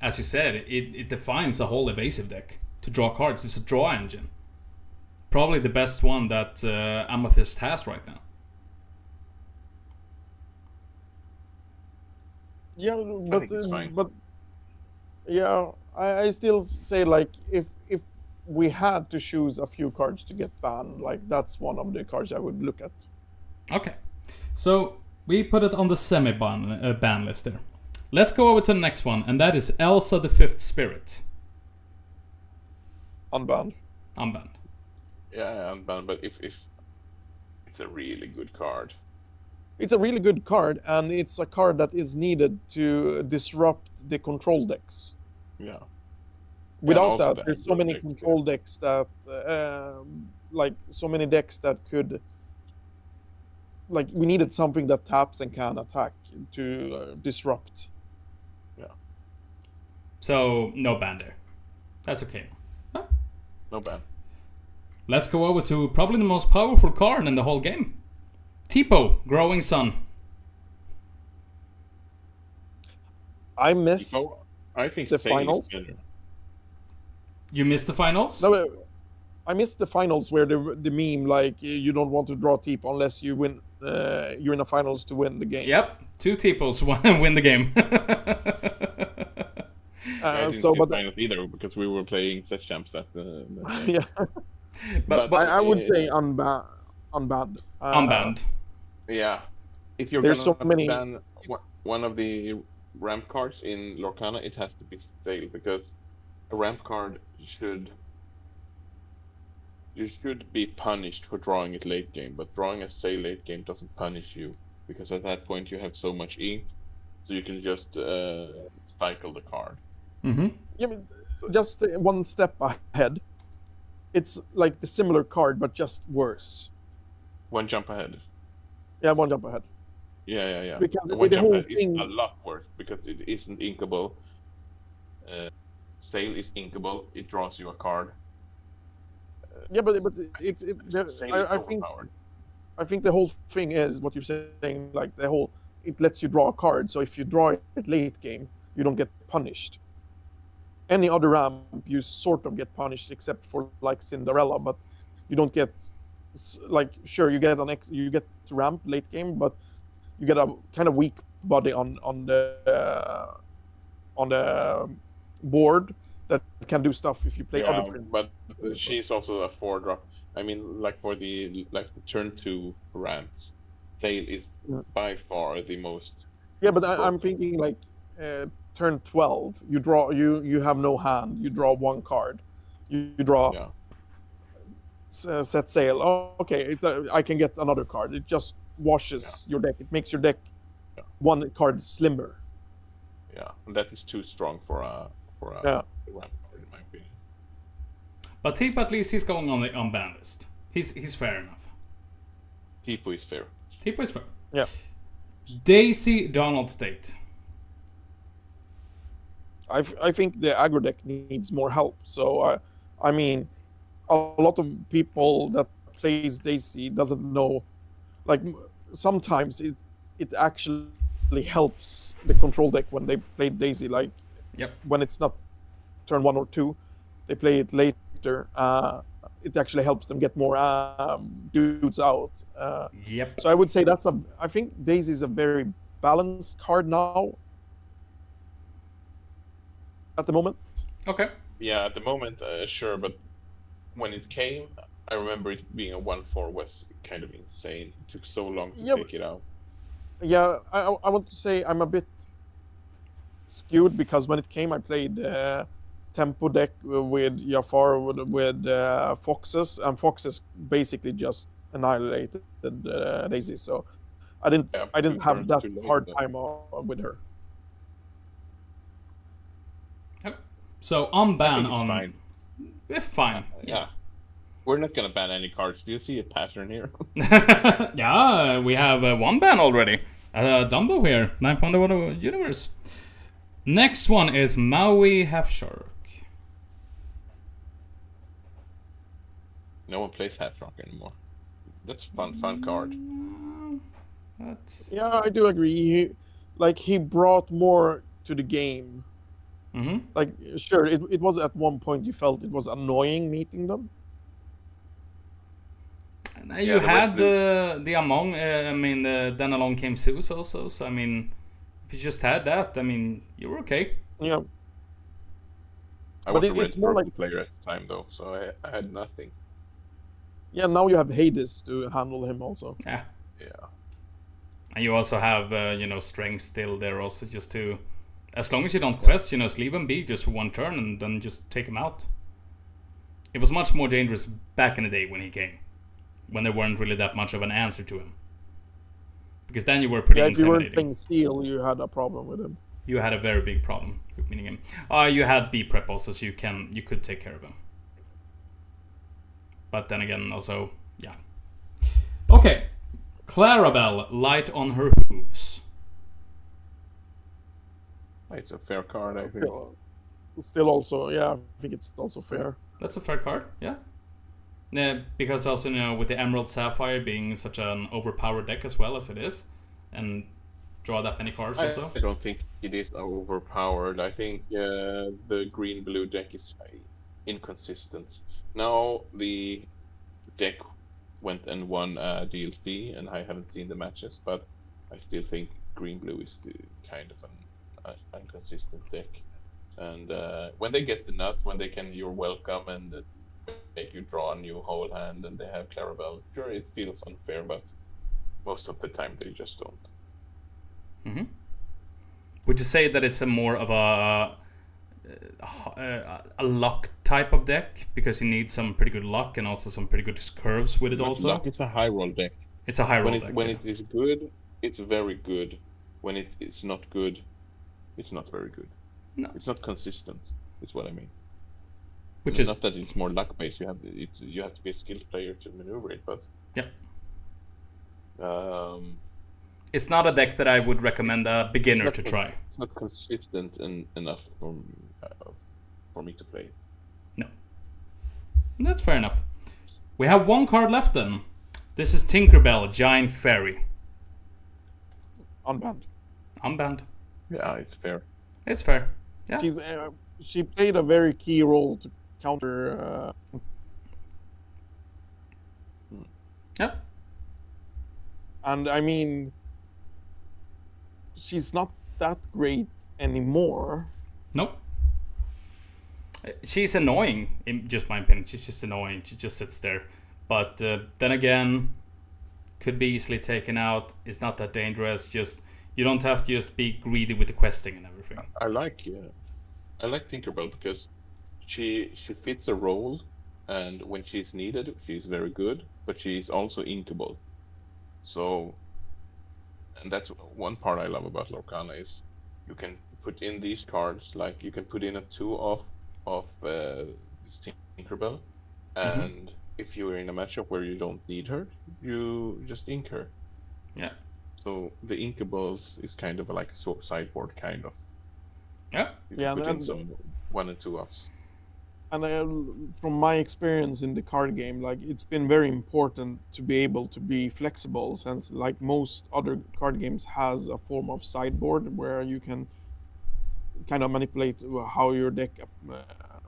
as you said, it defines a whole evasive deck to draw cards. It's a draw engine. Probably the best one that Amethyst has right now. Yeah, I think it's fine. but yeah, I still say like if we had to choose a few cards to get banned, like that's one of the cards I would look at. Okay, so we put it on the semi-ban ban list there. Let's go over to the next one, and that is Elsa the Fifth Spirit. Unbanned. Unbanned. Yeah, unbanned, but if it's a really good card. It's a really good card, and it's a card that is needed to disrupt the control decks. Yeah. Without Yeah, that, there's so many control decks that, like, so many decks that could, like, we needed something that taps and can attack to disrupt. Yeah. So, no ban there. That's okay. Huh? No ban. Let's go over to probably the most powerful card in the whole game. Tipo, Growing Sun. I missed I think the Sail is finals. better. You missed the finals? No, I missed the finals where the meme, like, you don't want to draw Tipo unless you win, you're in the finals to win the game. Yep, 2 Tipos win the game. I didn't so, see but finals either because we were playing set champs at the yeah, but I would say unbanned. unbanned. Yeah, if you're There's gonna so many- ban one of the ramp cards in Lorcana, it has to be Sail because a ramp card you should be punished for drawing it late game, but drawing a sail late game doesn't punish you because at that point you have so much ink, so you can just cycle the card. Mm-hmm. Yeah, but just one step ahead. It's like the similar card, but just worse. One jump ahead. Yeah, one jump ahead. Yeah. Because The with one the jump whole ahead thing, is a lot worse because it isn't inkable. Sail is inkable. It draws you a card. yeah, but it's Sail is I think overpowered. I think the whole thing is what you're saying. Like the whole, it lets you draw a card. So if you draw it late game, you don't get punished. Any other ramp, you sort of get punished, except for like Cinderella, but you don't get like sure you get you get to ramp late game, but you get a kind of weak body on the board that can do stuff if you play other prints. But she's also a 4-drop. I mean, like for the turn 2 ramps, Sail is by far the most. Yeah, but I'm thinking like turn 12, you draw, you have no hand, you draw one card, you draw set sail. Oh, okay, I can get another card. It just washes your deck. It makes your deck one card slimmer. Yeah, and that is too strong for a ramp card in my opinion. But Tip, at least he's going on the unbanned list. He's fair enough. Tipu is fair. Tip is fair. Yeah. Daisy Donald State. I think the aggro deck needs more help. So I mean, a lot of people that plays Daisy doesn't know. Like sometimes it actually helps the control deck when they play Daisy. Like when it's not turn 1 or 2, they play it later. It actually helps them get more dudes out. So I would say I think Daisy is a very balanced card now. At the moment. Okay. Yeah, at the moment, sure, but when it came, I remember it being a 1/4 was kind of insane. It took so long to take it out. Yeah, I want to say I'm a bit skewed because when it came, I played tempo deck with Jafar with foxes, and foxes basically just annihilated Daisy. So I didn't have that hard time with her. So unban on. Fine. It's fine. Yeah. We're not gonna ban any cards. Do you see a pattern here? Yeah, we have one ban already. Dumbo here, 9.1 universe. Next one is Maui Half Shark. No one plays Half Shark anymore. That's fun card. Yeah, I do agree. He brought more to the game. Mm-hmm. Like, sure, it was at one point you felt it was annoying meeting them. You had the Among, then along came Zeus also, so I mean, if you just had that, I mean, you were okay. Yeah. I was a red purple player at the time though, so I had nothing. Yeah, now you have Hades to handle him also. Yeah. Yeah. And you also have, strength still there also, just to... As long as you don't question us, leave him be just for one turn and then just take him out. It was much more dangerous back in the day when he came. When there weren't really that much of an answer to him. Because then you were pretty intimidating. If you weren't playing steel, you had a problem with him. You had a very big problem with meeting him. You had B-prep also, so you could take care of him. But then again, also, yeah. Okay. Clarabelle, light on her hooves. It's a fair card, I think. Still also, yeah, I think it's also fair. That's a fair card, yeah. Yeah, because also, with the Emerald Sapphire being such an overpowered deck as well as it is, and draw that many cards also. I don't think it is overpowered. I think the green-blue deck is inconsistent. Now the deck went and won DLC, and I haven't seen the matches, but I still think green-blue is kind of an inconsistent deck. And when they get the nut, when they can you're welcome and make you draw a new whole hand, and they have Clarabelle, sure, it feels unfair, but most of the time they just don't. Mm-hmm. Would you say that it's a more of a a luck type of deck because you need some pretty good luck and also some pretty good curves with it. Not Also, luck, it's a high roll deck. it's a high roll deck. When it is good, it's very good. When it's not good, it's not very good. No. It's not consistent. Is what I mean. Which is not that it's more luck based. You have to be a skilled player to maneuver it, but yeah. Um, It's not a deck that I would recommend a beginner to try. It's not consistent enough for me to play. No. That's fair enough. We have one card left then. This is Tinkerbell, Giant Fairy. Unbanned. Unbanned. Yeah, it's fair. It's fair. Yeah. She played a very key role to counter. Yep. And I mean, she's not that great anymore. Nope. She's annoying, in just my opinion. She's just annoying. She just sits there. But then again, could be easily taken out. It's not that dangerous. Just you don't have to just be greedy with the questing and everything. I like Tinkerbell because she fits a role, and when she's needed, she's very good. But she's also inkable. So, and that's one part I love about Lorcana is you can put in these cards, like you can put in a 2 of this Tinkerbell, and if you're in a matchup where you don't need her, you just ink her. Yeah. So the inkables is kind of like a sideboard kind of. Yeah. You can put in some 1 and 2 offs. And from my experience in the card game, like it's been very important to be able to be flexible, since like most other card games has a form of sideboard where you can kind of manipulate how your deck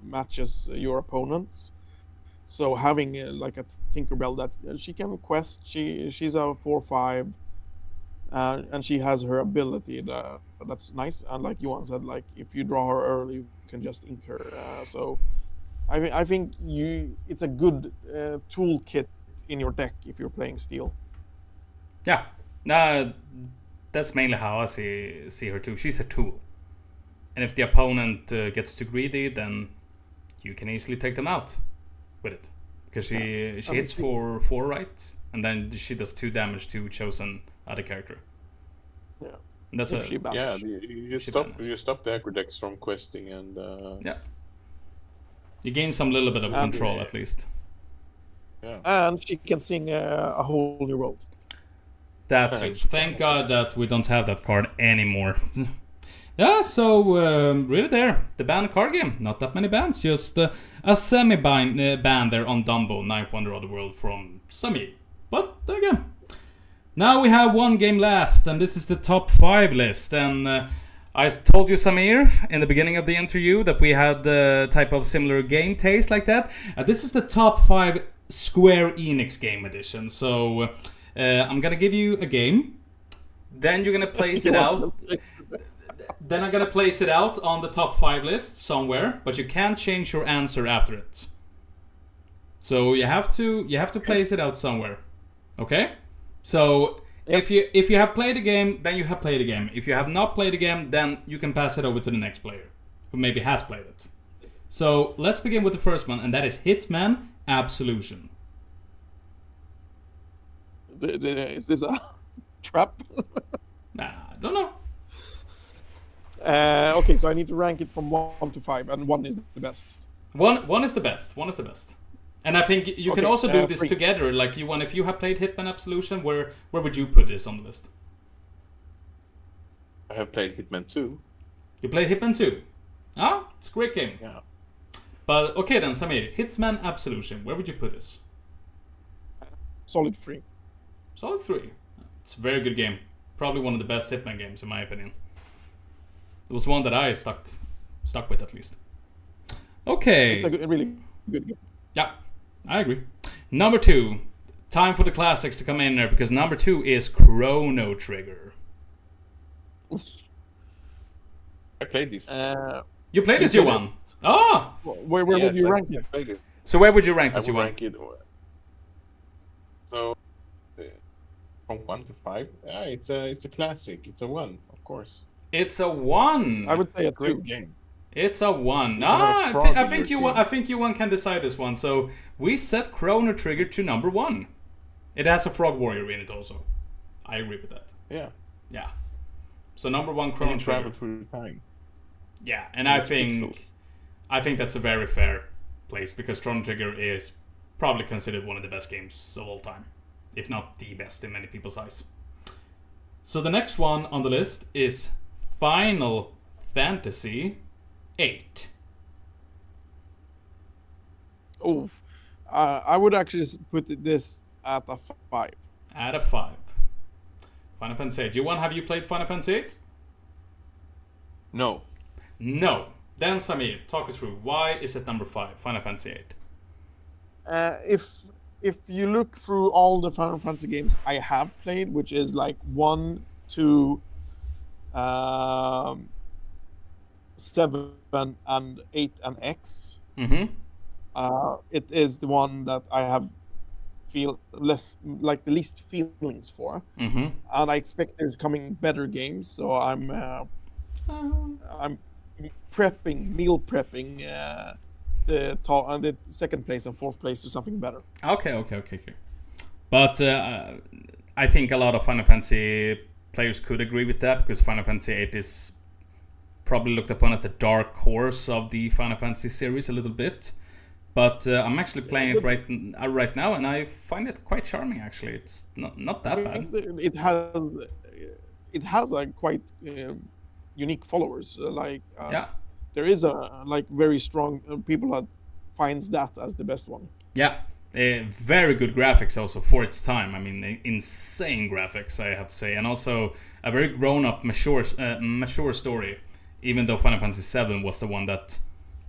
matches your opponents. So having like a Tinkerbell that she can quest, she's a 4/5, and she has her ability that's nice. And like Johan said, like if you draw her early, you can just ink her. So I think it's a good toolkit in your deck if you're playing Steel. Yeah, that's mainly how I see her too. She's a tool, and if the opponent gets too greedy, then you can easily take them out with it, because she hits for 4, right, and then she does 2 damage to chosen other character. Yeah, and that's you stop the aggro decks from questing and yeah. You gain some little bit of control at least. Yeah. And she can sing a whole new world. That's it. Thank God that we don't have that card anymore. Yeah, so really there. The banned card game. Not that many bans. Just a semi-ban there on Dumbo, Ninth Wonder of the World from Samir. But then again. Now we have one game left, and this is the top 5 list. And I told you, Samir, in the beginning of the interview that we had the type of similar game taste like that. This is the top 5 Square Enix game edition. So I'm gonna give you a game. Then you're gonna place it out. Then I'm gonna place it out on the top 5 list somewhere, but you can't change your answer after it. So you have to place it out somewhere. Okay? So if you have played a game, then you have played a game. If you have not played a game, then you can pass it over to the next player who maybe has played it. So let's begin with the first one, and that is Hitman Absolution. Is this a trap? Nah, I don't know. Okay, so I need to rank it from 1 to 5, and 1 is the best. One is the best. One is the best. And I think you can also do this 3. together. Like you want, if you have played Hitman Absolution, where would you put this on the list? I have played Hitman 2. You played Hitman 2. Ah, it's a great game. Yeah. But okay then, Samir, Hitman Absolution, where would you put this? Solid 3. Solid 3. It's a very good game. Probably one of the best Hitman games in my opinion. It was one that I stuck with at least. Okay. It's a really good game. Yeah, I agree. Number 2. Time for the classics to come in there, because number 2 is Chrono Trigger. I played this. You played this, Johan? Ah! Where would you rank it? Played it. So where would you rank I this, would Johan? rank it. So from 1 to 5, yeah, it's a classic. It's a 1, of course. It's a 1. I would say a 2. Great game. It's a 1. have a Ah, frog I in think your you. team. I think you one can decide this one. So we set Chrono Trigger to number 1. It has a Frog Warrior in it also. I agree with that. Yeah. Yeah. So number 1 You Chrono can travel Trigger. through time. Yeah, and It's pixels. I think that's a very fair place because Chrono Trigger is probably considered one of the best games of all time, if not the best in many people's eyes. So the next one on the list is Final Fantasy 8. Oh, I would actually put this at a 5. Out of 5. Final Fantasy 8. Johan, have you played Final Fantasy 8? No. No. Then Samir, talk us through. Why is it number 5, Final Fantasy 8? If you look through all the Final Fantasy games I have played, which is like 1, 2, 7, and 8, and X, Mm-hmm. it is the one that I have feel less like the least feelings for, Mm-hmm. and I expect there's coming better games. So I'm meal prepping the second place and fourth place to something better. Okay. But I think a lot of Final Fantasy players could agree with that because Final Fantasy 8 is probably looked upon as the dark horse of the Final Fantasy series a little bit. But I'm actually playing it right now, and I find it quite charming. Actually, it's not that bad. It has a quite unique followers. Yeah. There is a very strong people that finds that as the best one. Yeah, very good graphics also for its time. I mean, insane graphics, I have to say, and also a very grown-up, mature story. Even though Final Fantasy VII was the one that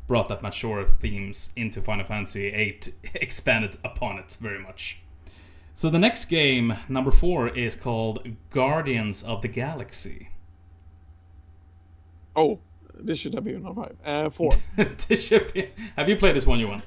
brought that mature themes into Final Fantasy VIII, expanded upon it very much. So the next game, number 4, is called Guardians of the Galaxy. Oh, this should have been a 5. 4. This should be... Have you played this one, Johan?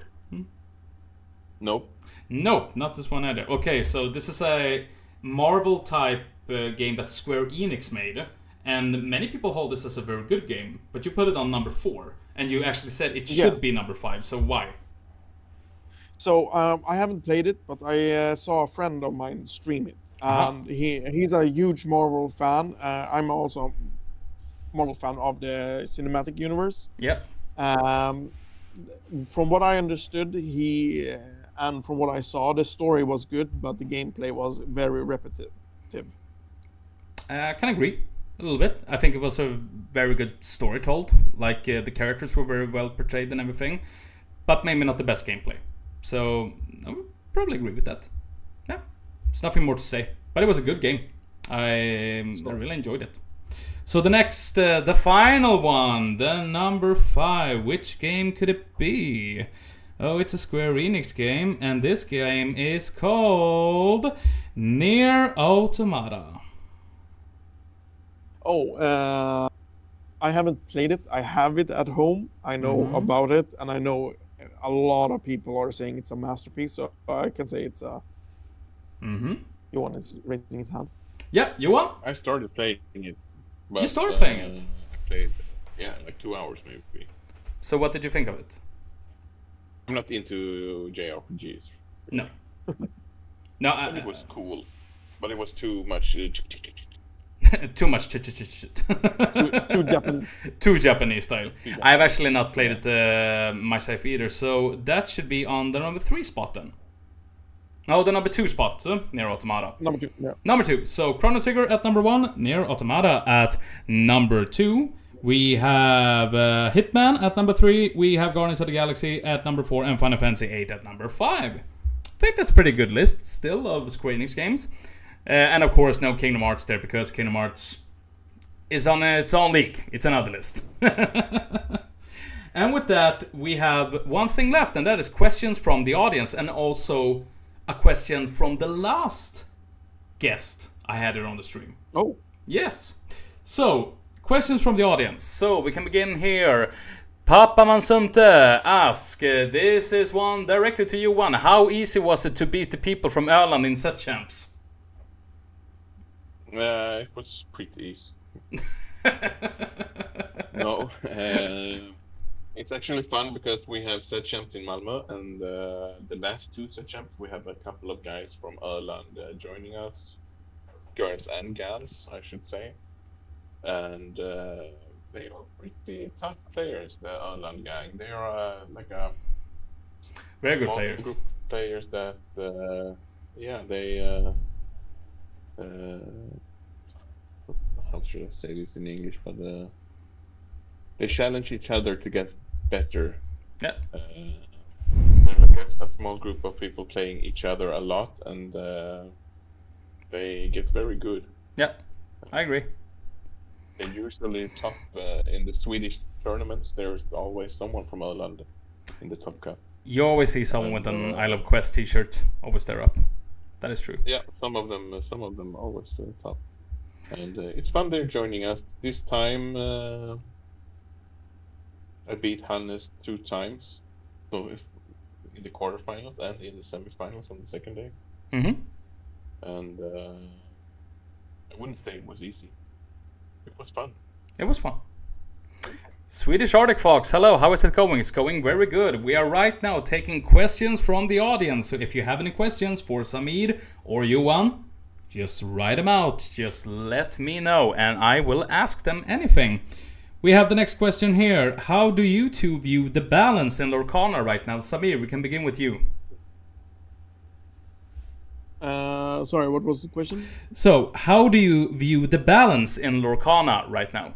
Nope. Nope, not this one either. Okay, so this is a Marvel type game that Square Enix made, and many people hold this as a very good game, but you put it on number 4, and you actually said it should be number 5, so why? So I haven't played it, but I saw a friend of mine stream it, and he's a huge Marvel fan. I'm also a Marvel fan of the cinematic universe. Yep. From what I understood, and from what I saw, the story was good, but the gameplay was very repetitive. I can agree a little bit. I think it was a very good story told. Like the characters were very well portrayed and everything, but maybe not the best gameplay. So I would probably agree with that. Yeah, it's nothing more to say. But it was a good game. I really enjoyed it. So the next, the final one, the number 5. Which game could it be? Oh, it's a Square Enix game, and this game is called Nier Automata. Oh, I haven't played it. I have it at home. I know about it, and I know a lot of people are saying it's a masterpiece. So I can say it's a. Johan is raising his hand. Yeah, Johan? I started playing it. But, You started playing it? I played, like 2 hours maybe. So what did you think of it? I'm not into JRPGs. No. No, But it was cool. But it was too much. too much Too Japanese. Too Japanese style. I've actually not played it myself either, so that should be on the number 3 spot then. No, the number 2 spot, Nier Automata. Number 2, yeah. Number 2, so Chrono Trigger at number 1, Nier Automata at number 2. We have Hitman at number 3, we have Guardians of the Galaxy at number 4, and Final Fantasy 8 at number 5. I think that's a pretty good list still of Square Enix games. And of course, no Kingdom Hearts there because Kingdom Hearts is on its own league. It's another list. And with that, we have one thing left, and that is questions from the audience, and also a question from the last guest I had here on the stream. Oh. Yes. So, questions from the audience. So, we can begin here. Papa Mansumte ask, this is one directly to you, one. How easy was it to beat the people from Öland in set champs? It was pretty easy. No. It's actually fun because we have set champs in Malmö, and the last two set champs we have a couple of guys from Öland joining us, girls and gals, I should say, and they are pretty tough players. The Öland gang, they are like a Very good small players. group of players that they how should I say this in English, but they challenge each other to get better. Yeah. They're like a small group of people playing each other a lot, and they get very good. Yeah, I agree. They're usually top in the Swedish tournaments. There's always someone from Öland in the top cup. You always see someone with an Isle of Quest t-shirt always there up. That is true. Yeah, some of them always top, and it's fun they're joining us this time. I beat Hannes 2 times, so if in the quarterfinals and in the semifinals on the second day. Mm-hmm. And I wouldn't say it was easy. It was fun. It was fun. Swedish Arctic Fox, hello, how is it going? It's going very good. We are right now taking questions from the audience. So if you have any questions for Samir or Johan, just write them out. Just let me know and I will ask them anything. We have the next question here. How do you two view the balance in Lorcana right now? Samir, we can begin with you. Sorry, what was the question? So, how do you view the balance in Lorcana right now?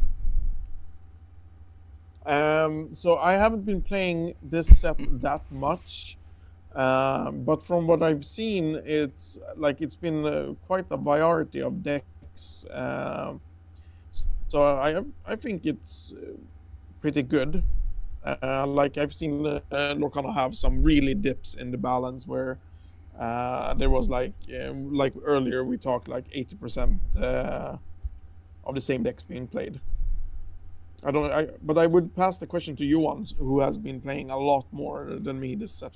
So I haven't been playing this set that much, but from what I've seen, it's been quite a variety of decks. So I think it's pretty good. Like I've seen Lorcana have some really dips in the balance where there was like earlier we talked like 80% of the same decks being played. But I would pass the question to Johan, who has been playing a lot more than me this set.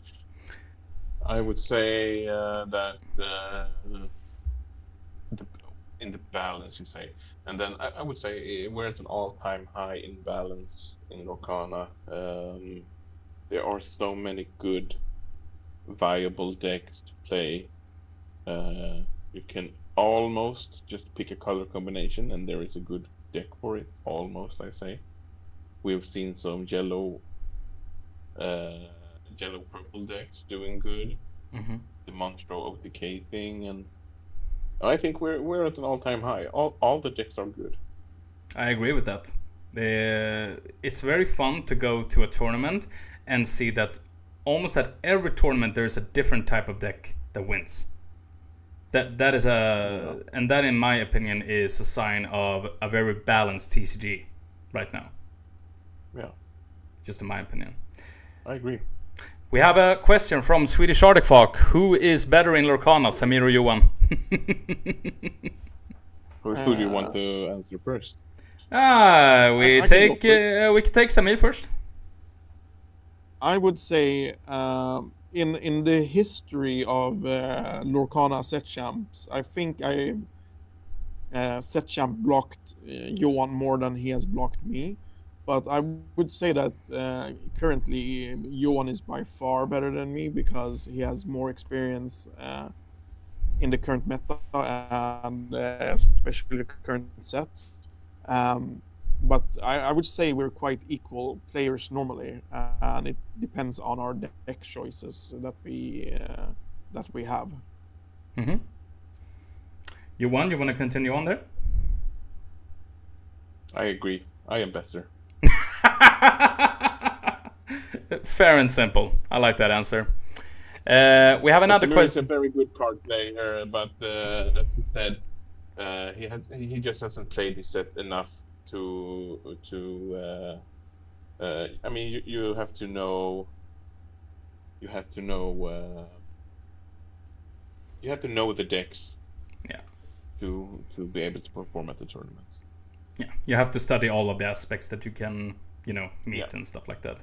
I would say that in the balance, you say, and then I would say we're at an all-time high in balance in Lorcana. There are so many good, viable decks to play. You can almost just pick a color combination, and there is a good deck for it. Almost, I say. We've seen some yellow purple decks doing good. Mm-hmm. The Monstro OTK thing, and I think we're at an all-time high. All the decks are good. I agree with that. It's very fun to go to a tournament and see that almost at every tournament there is a different type of deck that wins. That is and that in my opinion is a sign of a very balanced TCG right now. Yeah. Just in my opinion. I agree. We have a question from Swedish Arctic Fox. Who is better in Lorcana, Samir or Johan? Who do you want to answer first? We can take Samir first. I would say in the history of Lorcana set champs, I think set champ blocked Johan more than he has blocked me. But I would say that currently Johan is by far better than me because he has more experience in the current meta and especially the current set. But I would say we're quite equal players normally, and it depends on our deck choices that we have. Mm-hmm. Johan, you want to continue on there? I agree. I am better. Fair and simple. I like that answer. We have another question. He's a very good card player, but as he said, he just hasn't played his set enough to. I mean, you have to know. You have to know. You have to know the decks. Yeah. To be able to perform at the tournaments. Yeah, you have to study all of the aspects that you can, meet and stuff like that.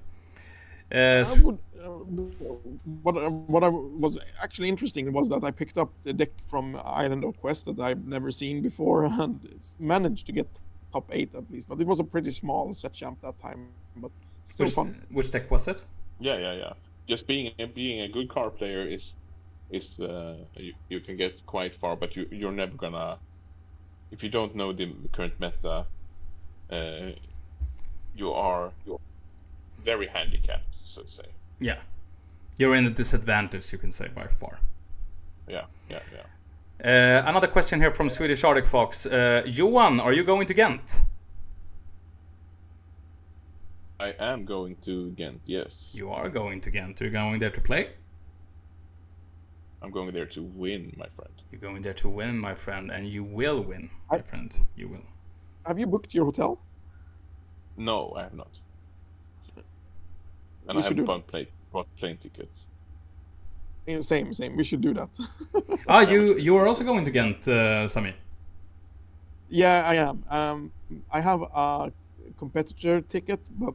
What I was actually interesting was that I picked up the deck from Island of Quest that I've never seen before, and it's managed to get top 8 at least. But it was a pretty small set champ that time. But Still fun. Which deck was it? Yeah. Just being a good card player is you can get quite far, but you're never gonna, if you don't know the current meta, you're very handicapped, so to say. Yeah, you're in a disadvantage, you can say, by far. Yeah. Another question here from Swedish Arctic Fox. Johan, are you going to Ghent? I am going to Ghent, yes. You are going to Ghent. Are you going there to play? I'm going there to win, my friend. You're going there to win, my friend, and you will win, my friend. You will. Have you booked your hotel? No, I have not. And We I should haven't bought plane tickets. Same. We should do that. You are also going to Ghent, Samir? Yeah, I am. I have a competitor ticket, but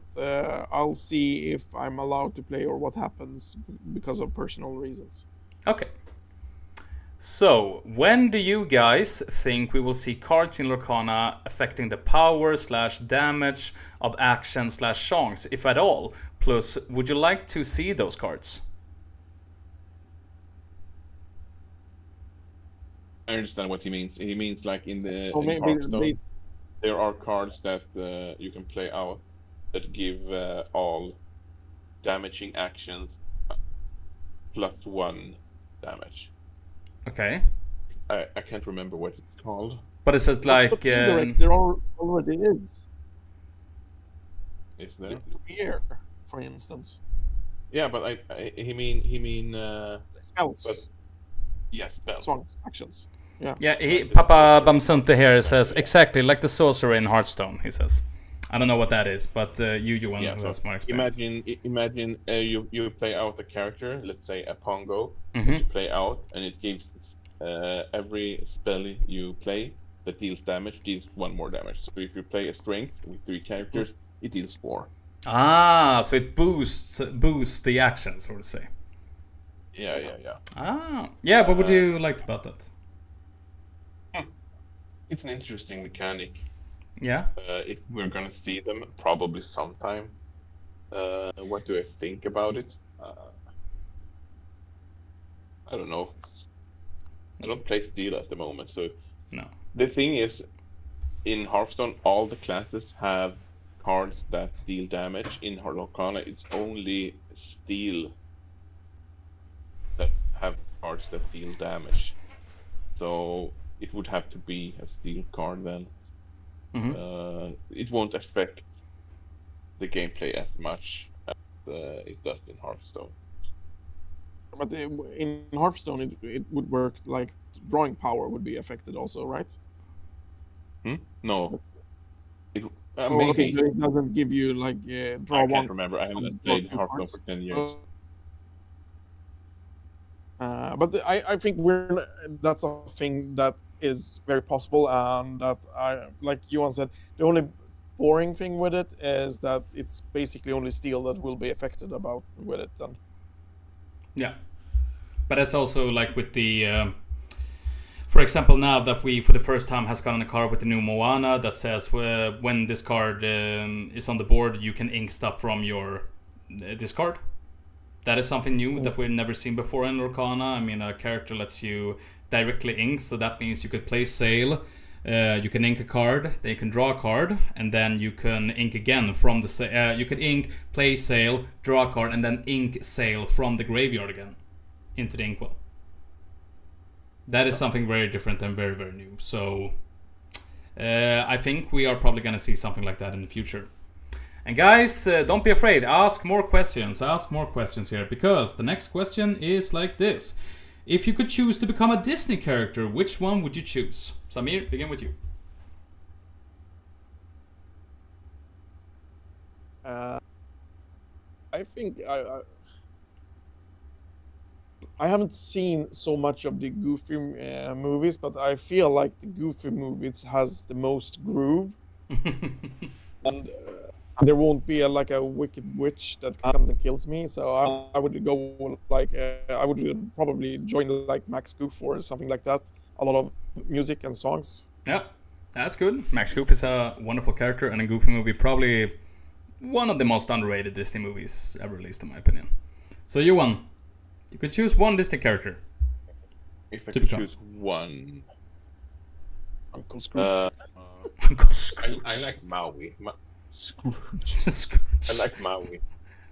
I'll see if I'm allowed to play or what happens because of personal reasons. Okay. So, when do you guys think we will see cards in Lorcana affecting the power / damage of action / songs, if at all? Plus, would you like to see those cards? I understand what he means. He means like in So maybe Hearthstone, there are cards that you can play out that give all damaging actions +1 damage. Okay. I can't remember what it's called. But is it like... there already is. Is there? Lumiere, for instance. Yeah, but he mean Spells. but, yeah, spells. Songs, actions. Yeah. Yeah, Papa Bamsunte here says, exactly, like the sorcerer in Hearthstone, he says. I don't know what that is, but you want Yeah, who so has more experience. imagine you play out a character, let's say a Pongo, Mhm. you play out, and it gives every spell you play that deals damage deals 1 more damage. So if you play a strength with 3 characters, it deals 4. Ah, so it boosts the action, so to say. Yeah. Ah, yeah, what would you like about that? It's an interesting mechanic. Yeah? If we're gonna see them, probably sometime. What do I think about it? I don't know. I don't play Steel at the moment, so No. the thing is, in Hearthstone, all the classes have cards that deal damage. In Lorcana, it's only Steel that have cards that deal damage. So it would have to be a Steel card then. Mhm. It won't affect the gameplay as much as it does in Hearthstone. But in Hearthstone, it would work like drawing power would be affected also, right? No. Okay, Maybe. so it doesn't give you like draw I one. can't remember. I haven't draw played 2 Hearthstone cards. for 10 years. But I think that's a thing that is very possible, and that like Johan said, the only boring thing with it is that it's basically only Steel that will be affected with it then. Yeah. But it's also like with the... for example, now that we, for the first time, has gotten a card with the new Moana that says when this card is on the board, you can ink stuff from your discard. That is something new that we've never seen before in Lorcana. I mean, a character lets you directly ink, so that means you could play Sail, you can ink a card, then you can draw a card, and then you can ink again from the... you can ink, play Sail, draw a card, and then ink Sail from the graveyard again into the inkwell. That is something very different and very, very new. So I think we are probably going to see something like that in the future. And guys, don't be afraid. Ask more questions. Ask more questions here, because the next question is like this. If you could choose to become a Disney character, which one would you choose? Samir, begin with you. I think I haven't seen so much of the Goofy movies, but I feel like the Goofy movies has the most groove, and there won't be like a wicked witch that comes and kills me. So I would go like I would probably join like Max Goof or something like that. A lot of music and songs. Yeah, that's good. Max Goof is a wonderful character, and a Goofy movie probably one of the most underrated Disney movies ever released, in my opinion. So Johan, you could choose one Disney character. If I could choose one, Uncle Scrooge. Uncle Scrooge. I like Maui. Scrooge. I like Maui.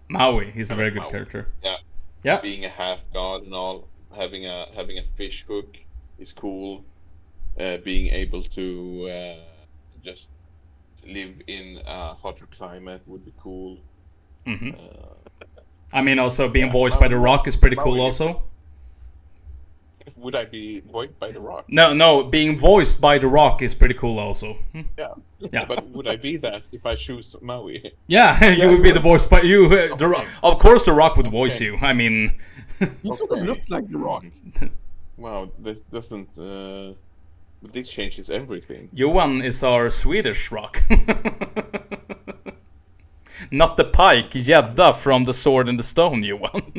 Maui, he's a very good Maui. character. Yeah. Yeah. Being a half god and all, having a fish hook is cool. Being able to just live in a hotter climate would be cool. Mm-hmm. I mean, also being voiced by The Rock is pretty cool. Also, would I be voiced by The Rock? No, being voiced by The Rock is pretty cool. Also, Yeah. But would I be that if I choose Maui? Yeah, you would be the voice by you. The Rock, of course, The Rock would voice you. I mean, You sort of look like The Rock. Wow, this doesn't. But this changes everything. Johan is our Swedish Rock. Not the pike, Gädda from The Sword and the Stone, Johan.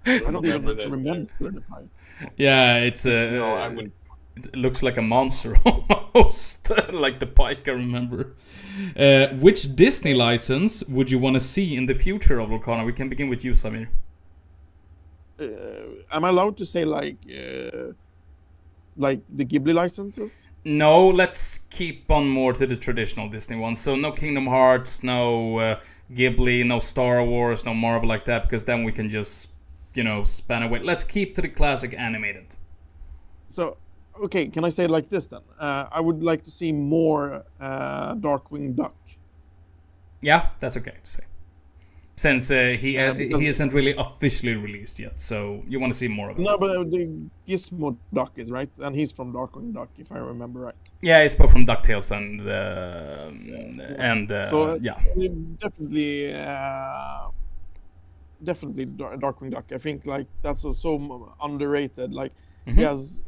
I don't even Remember that. remember the pipe. Yeah, it's No, I wouldn't. it looks like a monster almost, like the pike I remember. Which Disney license would you want to see in the future of Lorcana? We can begin with you, Samir. Am I allowed to say like the Ghibli licenses? No, let's keep on more to the traditional Disney ones. So no Kingdom Hearts, no Ghibli, no Star Wars, no Marvel like that, because then we can just, span away. Let's keep to the classic animated. So, okay, can I say it like this then? I would like to see more Darkwing Duck. Yeah, that's okay to say. Since he isn't really officially released yet, so you want to see more of it. No, but the Gizmo Duck is right, and he's from Darkwing Duck, if I remember right. Yeah, it's both from DuckTales and So yeah. Definitely Darkwing Duck. I think like that's so underrated. Like Mhm. he has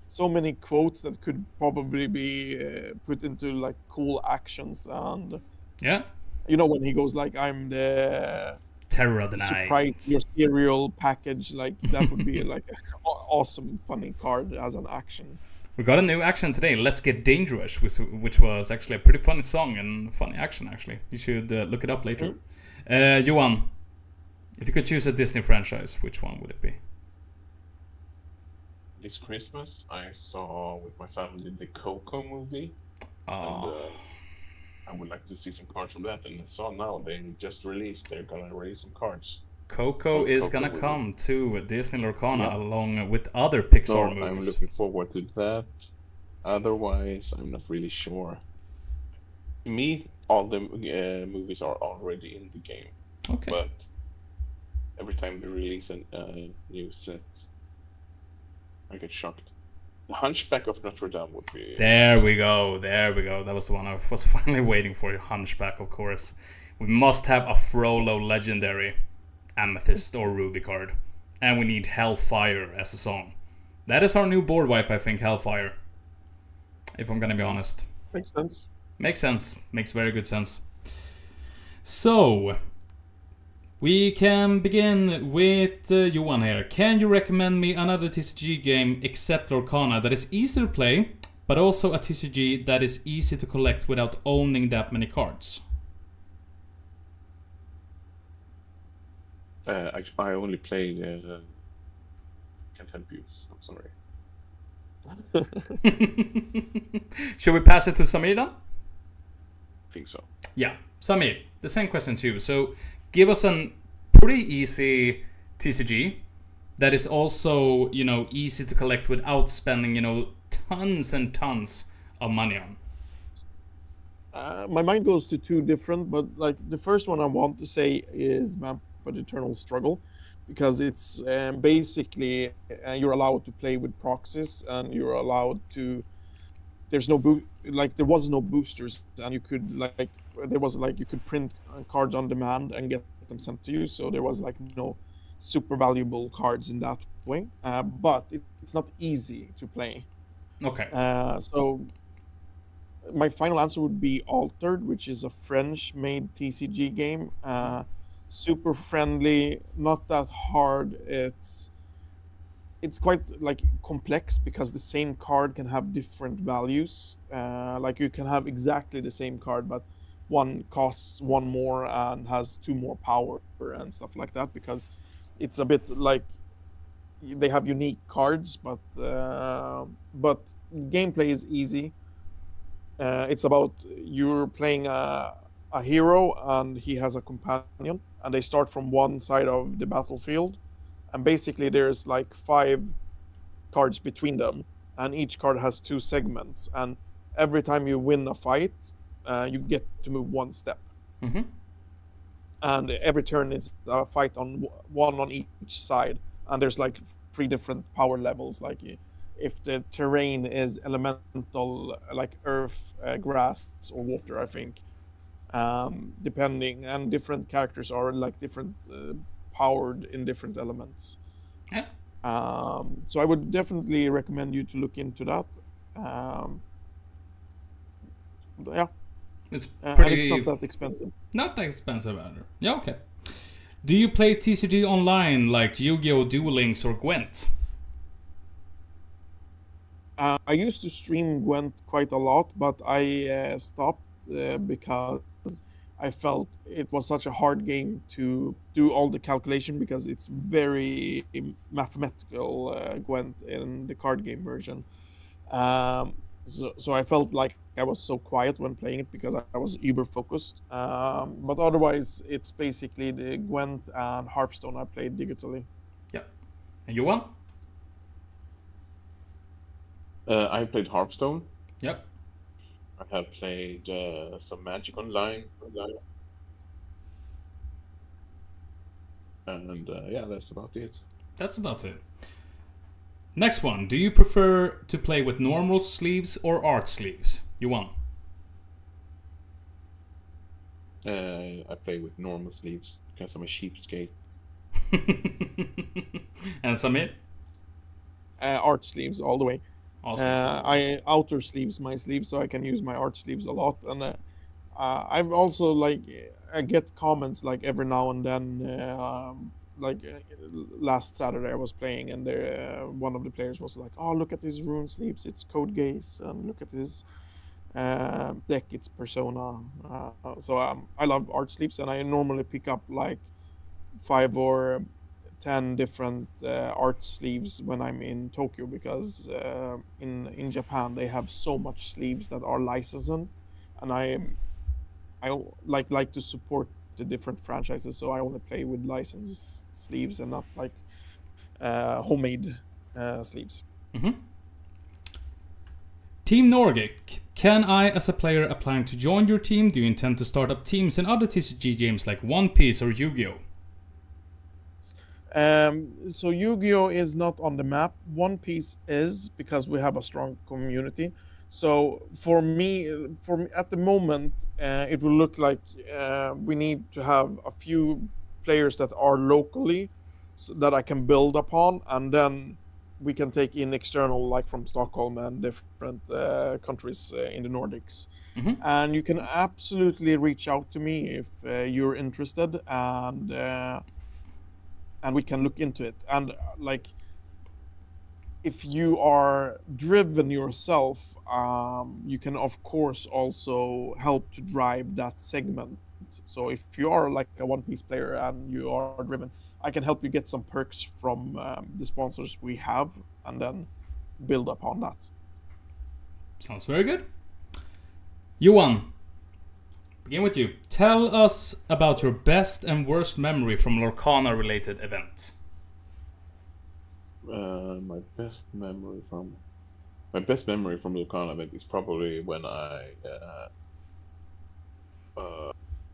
so many quotes that could probably be put into like cool actions, and Yeah. when he goes like, "I'm the Terror of the surprise Night. your cereal package," like that would be like an awesome, funny card as an action. We got a new action today, Let's Get Dangerous, which was actually a pretty funny song and funny action, actually. You should look it up later. Johan, if you could choose a Disney franchise, which one would it be? This Christmas, I saw with my family the Coco movie. Oh, And, I would like to see some cards from that. And I saw now they just released. They're gonna release some cards. Coco is Coco gonna will come to Disney Lorcana Yeah. along with other Pixar So I'm movies. looking forward to that. Otherwise, I'm not really sure. To me, all the movies are already in the game. Okay. But every time they release a new set, I get shocked. The Hunchback of Notre Dame would be. There we go. That was the one I was finally waiting for. Hunchback, of course. We must have a Frollo legendary Amethyst or Ruby card. And we need Hellfire as a song. That is our new board wipe, I think, Hellfire. If I'm gonna be honest. Makes sense. Makes sense. Makes very good sense. So, we can begin with Johan here. Can you recommend me another TCG game except Lorcana that is easy to play, but also a TCG that is easy to collect without owning that many cards? I only play. Can't help you. I'm sorry. Should we pass it to Samir then? I think so. Yeah, Samir, the same question to you. So, give us a pretty easy TCG that is also, easy to collect without spending, tons and tons of money on. My mind goes to two different, but like the first one I want to say is Vampire Eternal Struggle, because it's basically you're allowed to play with proxies, and you're allowed to. There was no boosters, and you could you could print cards on demand and get them sent to you. So there was like no super valuable cards in that way, but it's not easy to play. Okay. So my final answer would be Altered, which is a French-made TCG game. Super friendly, not that hard. It's quite like complex because the same card can have different values. Like you can have exactly the same card, but one costs one more and has two more power and stuff like that, because it's a bit like they have unique cards, but gameplay is easy. It's about you're playing a hero and he has a companion, and they start from one side of the battlefield, and basically there's like 5 cards between them, and each card has 2 segments, and every time you win a fight, you get to move 1 step. Mm-hmm. And every turn is a fight on one on each side, and there's like 3 different power levels, like if the terrain is elemental, like earth, grass, or water, I think, depending, and different characters are like different powered in different elements. Yeah. So I would definitely recommend you to look into that. Yeah, It's and pretty... it's not that expensive. Not that expensive either. Yeah, okay. Do you play TCG online like Yu-Gi-Oh!, Duel Links, or Gwent? I used to stream Gwent quite a lot, but I stopped because I felt it was such a hard game to do all the calculation, because it's very mathematical, Gwent, in the card game version. So I felt like I was so quiet when playing it because I was uber focused. But otherwise, it's basically the Gwent and Hearthstone I played digitally. Yeah. And Johan? I played Hearthstone. Yep. I have played some Magic Online. And yeah, that's about it. That's about it. Next one. Do you prefer to play with normal sleeves or art sleeves? Johan? I play with normal sleeves because I'm a cheapskate. And Samir? Art sleeves all the way. Awesome. I outer sleeves my sleeves so I can use my art sleeves a lot, and I've also I get comments like every now and then. Last Saturday I was playing, and one of the players was like, "Oh, look at his rune sleeves! It's Code Gaze, and look at his deck! It's Persona." So I love art sleeves, and I normally pick up like 5 or 10 different art sleeves when I'm in Tokyo, because in Japan they have so much sleeves that are licensed, and I like to support the different franchises, so I only play with licensed sleeves and not like homemade sleeves. Mm-hmm. Team Nordic. Can I, as a player applying to join your team, do you intend to start up teams in other TCG games like One Piece or Yu-Gi-Oh? So Yu-Gi-Oh is not on the map. One Piece is, because we have a strong community. So for me at the moment, it will look like we need to have a few players that are locally, so that I can build upon, and then we can take in external, like from Stockholm and different countries in the Nordics. Mm-hmm. And you can absolutely reach out to me if you're interested, and we can look into it. And if you are driven yourself, you can of course also help to drive that segment. So if you are like a One Piece player and you are driven, I can help you get some perks from the sponsors we have, and then build upon that. Sounds very good. Johan, begin with you. Tell us about your best and worst memory from Lorcana related event. My best memory from Lorcana event is probably when I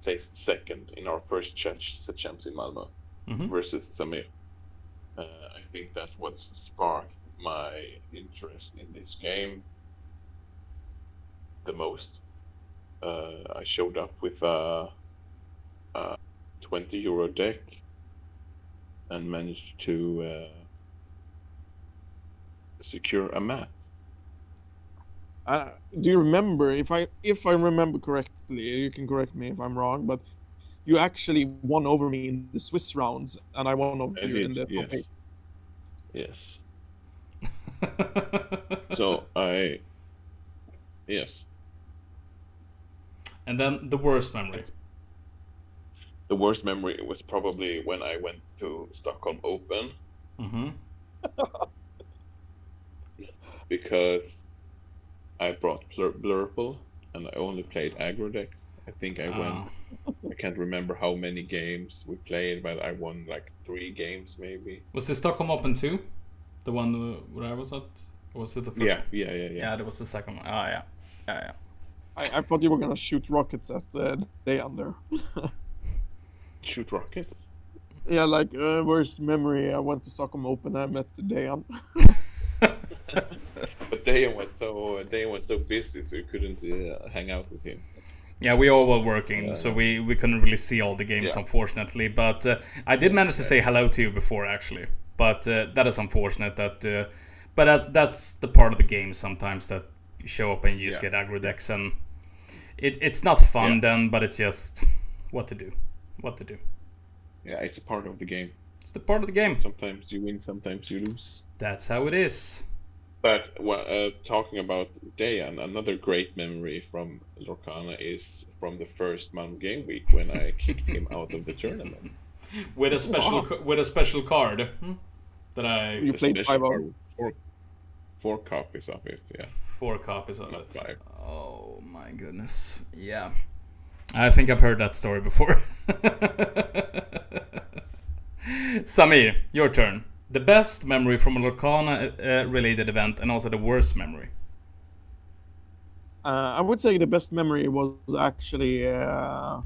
placed second in our first champs in Malmö. Mm-hmm. Versus Samir. I think that's what sparked my interest in this game the most. I showed up with a 20 euro deck and managed to secure a mat. Do you remember, if I remember correctly, you can correct me if I'm wrong, but you actually won over me in the Swiss rounds, and I won over you in the top 8. Yes. So yes. And then the worst memory. The worst memory was probably when I went to Stockholm Open. Mm-hmm. Because I brought Blurple and I only played aggro decks. I think I went. I can't remember how many games we played, but I won like 3 games maybe. Was the Stockholm Open 2? The one where I was at? Or was it the first one? Yeah. Yeah, that was the second one. Oh, yeah. Yeah. I thought you were gonna shoot rockets at Dejan there. Shoot rockets? Yeah, like worst memory. I went to Stockholm Open. I met Dejan. But Dayan was so busy, so you couldn't hang out with him. Yeah, we all were working, so we couldn't really see all the games, unfortunately. But I did manage to say hello to you before, actually. But that is unfortunate. That's the part of the game sometimes that you show up and you just get aggro decks, and it's not fun then, but it's just what to do. Yeah, it's a part of the game. It's the part of the game. Sometimes you win, sometimes you lose. That's how it is. But talking about Dayan, another great memory from Lorcana is from the first Malmö game week when I kicked him out of the tournament. With a special card that I... You played 5 hours. 4 copies of it, yeah. 4 copies of it. 5. Oh my goodness. Yeah. I think I've heard that story before. Samir, your turn. The best memory from a Lorcana related event, and also the worst memory. I would say the best memory was actually I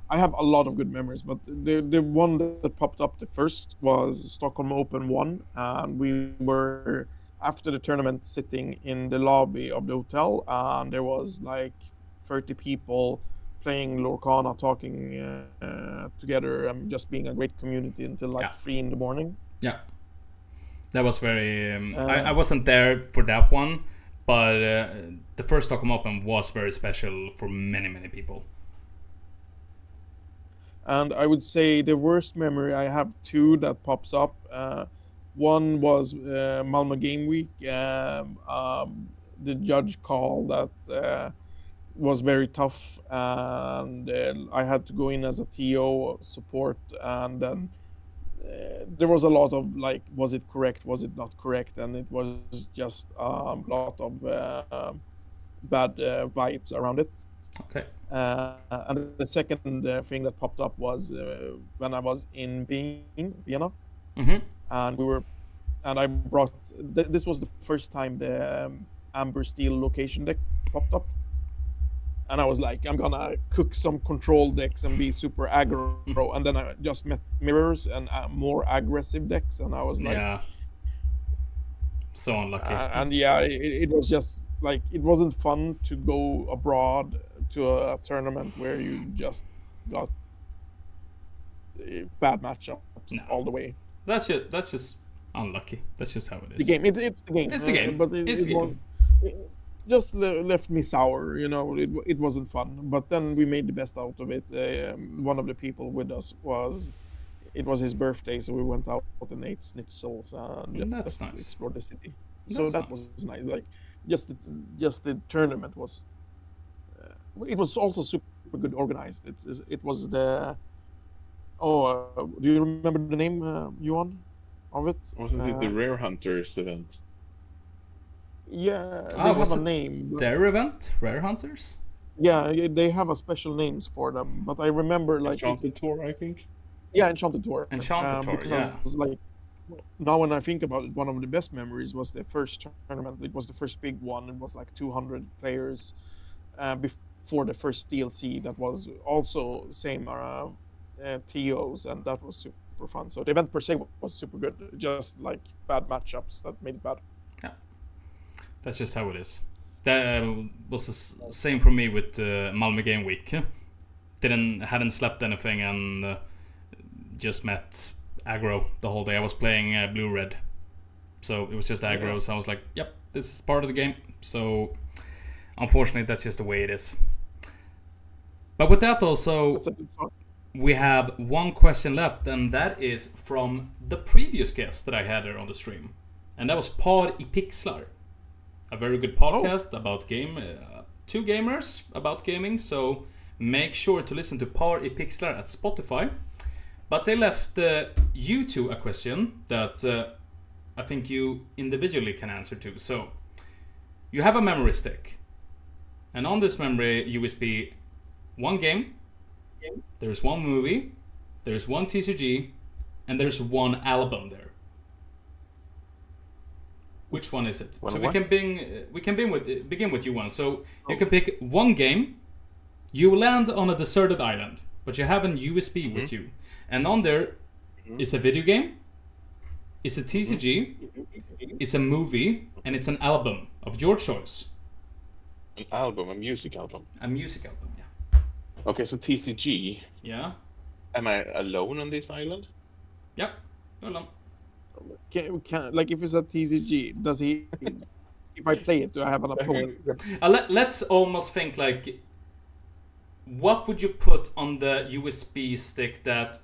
have a lot of good memories, but the one that popped up the first was Stockholm Open 1, and we were after the tournament sitting in the lobby of the hotel, and there was like 30 people playing Lorcana, talking together, and just being a great community until like 3 in the morning. Yeah. That was very... I wasn't there for that one, but the first Stockholm Open was very special for many, many people. And I would say the worst memory, I have 2 that pops up. One was Malmö Game Week. The judge call that was very tough, and I had to go in as a TO support, and then there was a lot of like, was it correct, was it not correct, and it was just a lot of bad vibes around it. Okay. And the second thing that popped up was when I was in Vienna, and I brought this was the first time the Amber Steel location deck popped up. And I was like, I'm gonna cook some control decks and be super aggro. And then I just met mirrors and more aggressive decks, and I was like, so unlucky. And it was just like, it wasn't fun to go abroad to a tournament where you just got bad matchups all the way. That's just unlucky. That's just how it is. The game, it's the game. It's the game. But It's the game. Just left me sour, it wasn't fun, but then we made the best out of it. One of the people with us was his birthday, so we went out and ate schnitzels and just explored the city. So that was nice. Like just the tournament was it was also super good organized. It was the do you remember the name, Johan, of it? Wasn't it the Rare Hunters event? Yeah, they have a name. Their event, Rare Hunters. Yeah, they have a special names for them. But I remember like Enchanted Tour, I think. Yeah, Enchanted Tour. Because, like now when I think about it, one of the best memories was the first tournament. It was the first big one. It was like 200 players before the first DLC. That was also same TOs, and that was super fun. So the event per se was super good. Just like bad matchups that made it bad. Yeah. That's just how it is. That was the same for me with Malmö Game Week. Hadn't slept anything and just met aggro the whole day. I was playing blue-red, so it was just aggro. Yeah. So I was like, "Yep, this is part of the game." So unfortunately, that's just the way it is. But with that, also, we have one question left, and that is from the previous guest that I had there on the stream, and that was Par I Pixlar. A very good podcast about game, 2 gamers about gaming. So make sure to listen to Par I Pixlar at Spotify. But they left you two a question that I think you individually can answer to. So, you have a memory stick. And on this memory USB, one game, there's one movie, there's one TCG, and there's one album there. Which one is it? So we can begin with you one. So you can pick one game. You land on a deserted island, but you have an USB with you, and on there is a video game, it's a TCG, it's a movie, and it's an album of your choice. An album, a music album. A music album, yeah. Okay, so TCG. Yeah. Am I alone on this island? Yep. Hold on. Like if it's a TCG, does he? If I play it, do I have an opponent? Let's almost think like, what would you put on the USB stick that,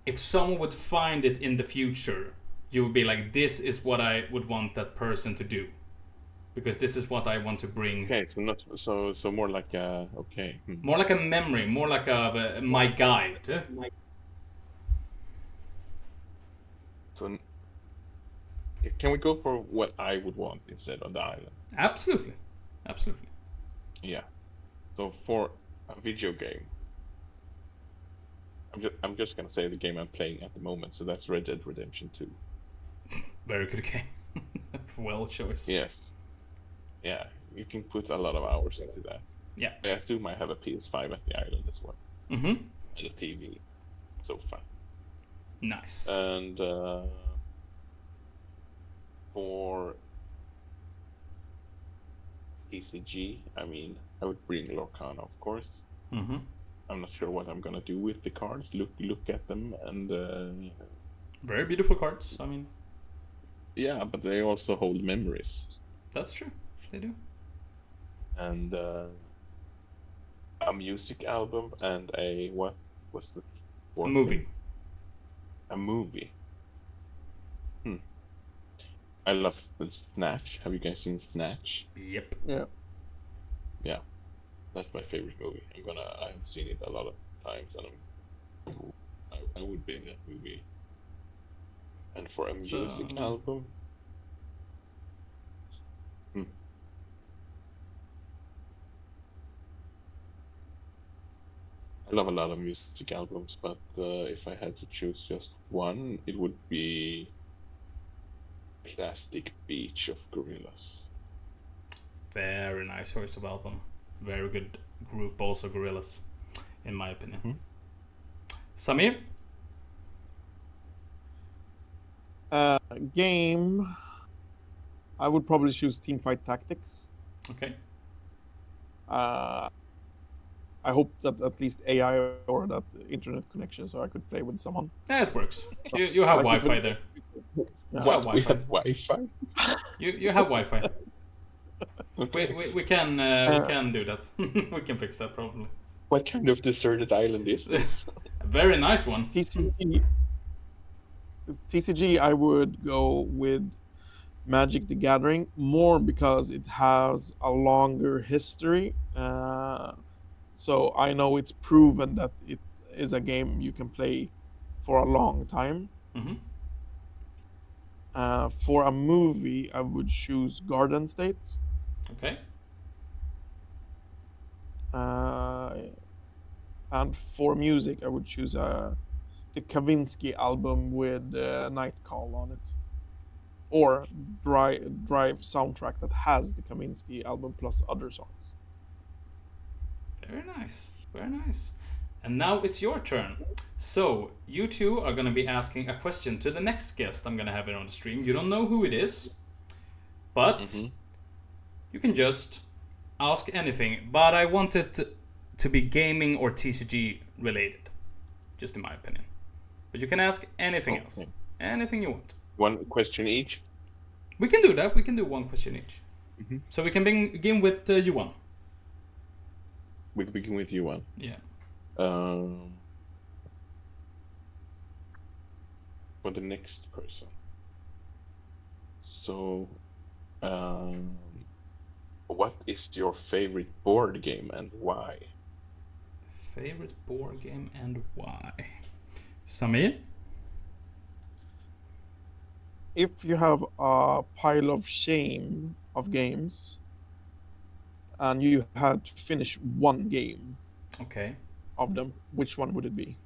if someone would find it in the future, you would be like, this is what I would want that person to do, because this is what I want to bring. Okay, so not so more like a more like a memory, more like a my guide. So can we go for what I would want instead of the island? Absolutely. Yeah. So for a video game, I'm just gonna say the game I'm playing at the moment. So that's Red Dead Redemption 2. Very good game. Well choice. Yes. Yeah, you can put a lot of hours into that. Yeah. I assume I have a PS5 at the island as well. Mm-hmm. And a TV. So fun. Nice. And for TCG, I mean, I would bring Lorcana, of course. Mm-hmm. I'm not sure what I'm gonna do with the cards. Look at them, and very beautiful cards. I mean, yeah, but they also hold memories. That's true. They do. And a music album and a what was the a movie? A movie. I love the Snatch. Have you guys seen Snatch? Yep. Yeah. Yeah, that's my favorite movie. I have seen it a lot of times, and I would be in that movie. And for a music album, I love a lot of music albums, but if I had to choose just one, it would be Plastic Beach of Gorillaz. Very nice choice of album. Very good group, also Gorillaz, in my opinion. Samir? Game. I would probably choose Teamfight Tactics. Okay. I hope that at least AI or that internet connection, so I could play with someone. Yeah, it works. You have Like Wi-Fi there. Yeah. What? We have Wi-Fi? You have Wi-Fi. Okay. We can do that. We can fix that probably. What kind of deserted island is this? A very nice one. TCG, I would go with Magic the Gathering more because it has a longer history. So I know it's proven that it is a game you can play for a long time. Mm-hmm. For a movie, I would choose Garden State. Okay. And for music, I would choose the Kavinsky album with Night Call on it. Or Drive soundtrack that has the Kavinsky album plus other songs. Very nice. Very nice. And now it's your turn. So, you two are going to be asking a question to the next guest I'm going to have here on the stream. You don't know who it is, but you can just ask anything. But I want it to be gaming or TCG related, just in my opinion. But you can ask anything else. Anything you want. One question each? We can do that. We can do one question each. So we can begin with Johan. We can begin with you one. Yeah. For the next person. So, what is your favorite board game and why? Favorite board game and why? Samir? If you have a pile of shame of games and you had to finish one game Okay. of them, which one would it be?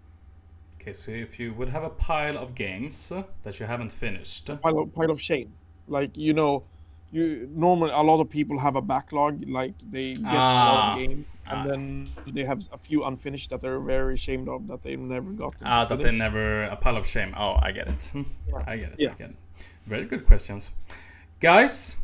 Okay, so if you would have a pile of games that you haven't finished. Pile of shame. Like, you normally a lot of people have a backlog, like they get a lot of games and then they have a few unfinished that they're very ashamed of that they never got to that finish. they never, a pile of shame. Oh, I get it. I get it. Yeah. I get it. Very good questions. Guys,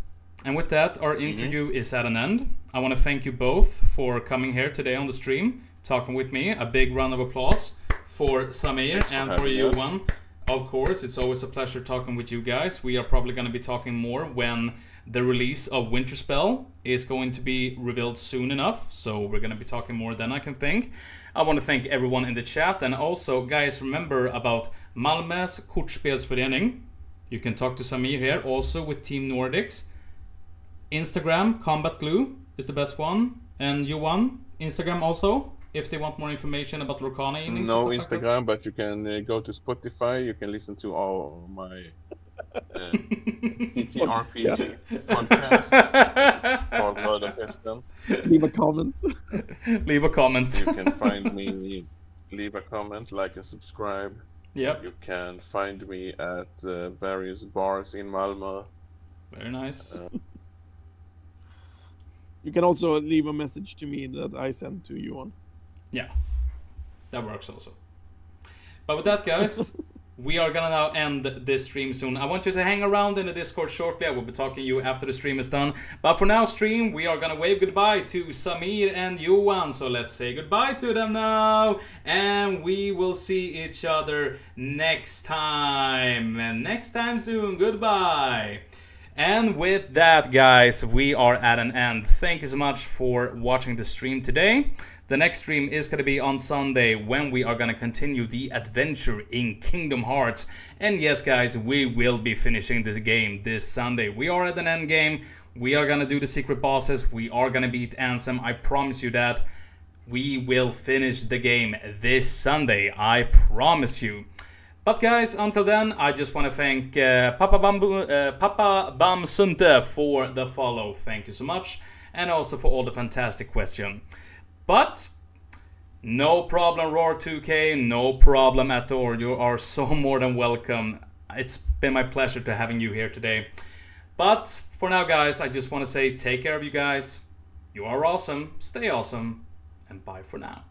and with that, our interview is at an end. I want to thank you both for coming here today on the stream, talking with me. A big round of applause for Samir and for Johan. Of course, it's always a pleasure talking with you guys. We are probably going to be talking more when the release of Winterspell is going to be revealed soon enough. So we're going to be talking more then, I can think. I want to thank everyone in the chat. And also, guys, remember about Malmö's Kortspelsförening. You can talk to Samir here, also with Team Nordics. Instagram, Combat Glue is the best one. And Johan, Instagram also, if they want more information about Lorcana evenings. No and stuff Instagram, but you can go to Spotify. You can listen to all my TTRPG podcast. It's called Murder Pesten. Leave a comment. Leave a comment. You can find me, leave a comment, like and subscribe. Yep. You can find me at various bars in Malmö. Very nice. You can also leave a message to me that I sent to you on. Yeah, that works also. But with that, guys, we are gonna now end this stream soon. I want you to hang around in the Discord shortly. I will be talking to you after the stream is done. But for now, stream, we are gonna wave goodbye to Samir and Johan. So let's say goodbye to them now. And we will see each other next time. And next time soon. Goodbye. And with that, guys, we are at an end. Thank you so much for watching the stream today. The next stream is going to be on Sunday when we are going to continue the adventure in Kingdom Hearts. And yes, guys, we will be finishing this game this Sunday. We are at an end game. We are going to do the secret bosses. We are going to beat Ansem. I promise you that. We will finish the game this Sunday. I promise you. But guys, until then, I just want to thank Papa Bam Sunte for the follow. Thank you so much. And also for all the fantastic questions. But no problem, Roar2K, no problem at all. You are so more than welcome. It's been my pleasure to having you here today. But for now, guys, I just want to say take care of you guys. You are awesome, stay awesome, and bye for now.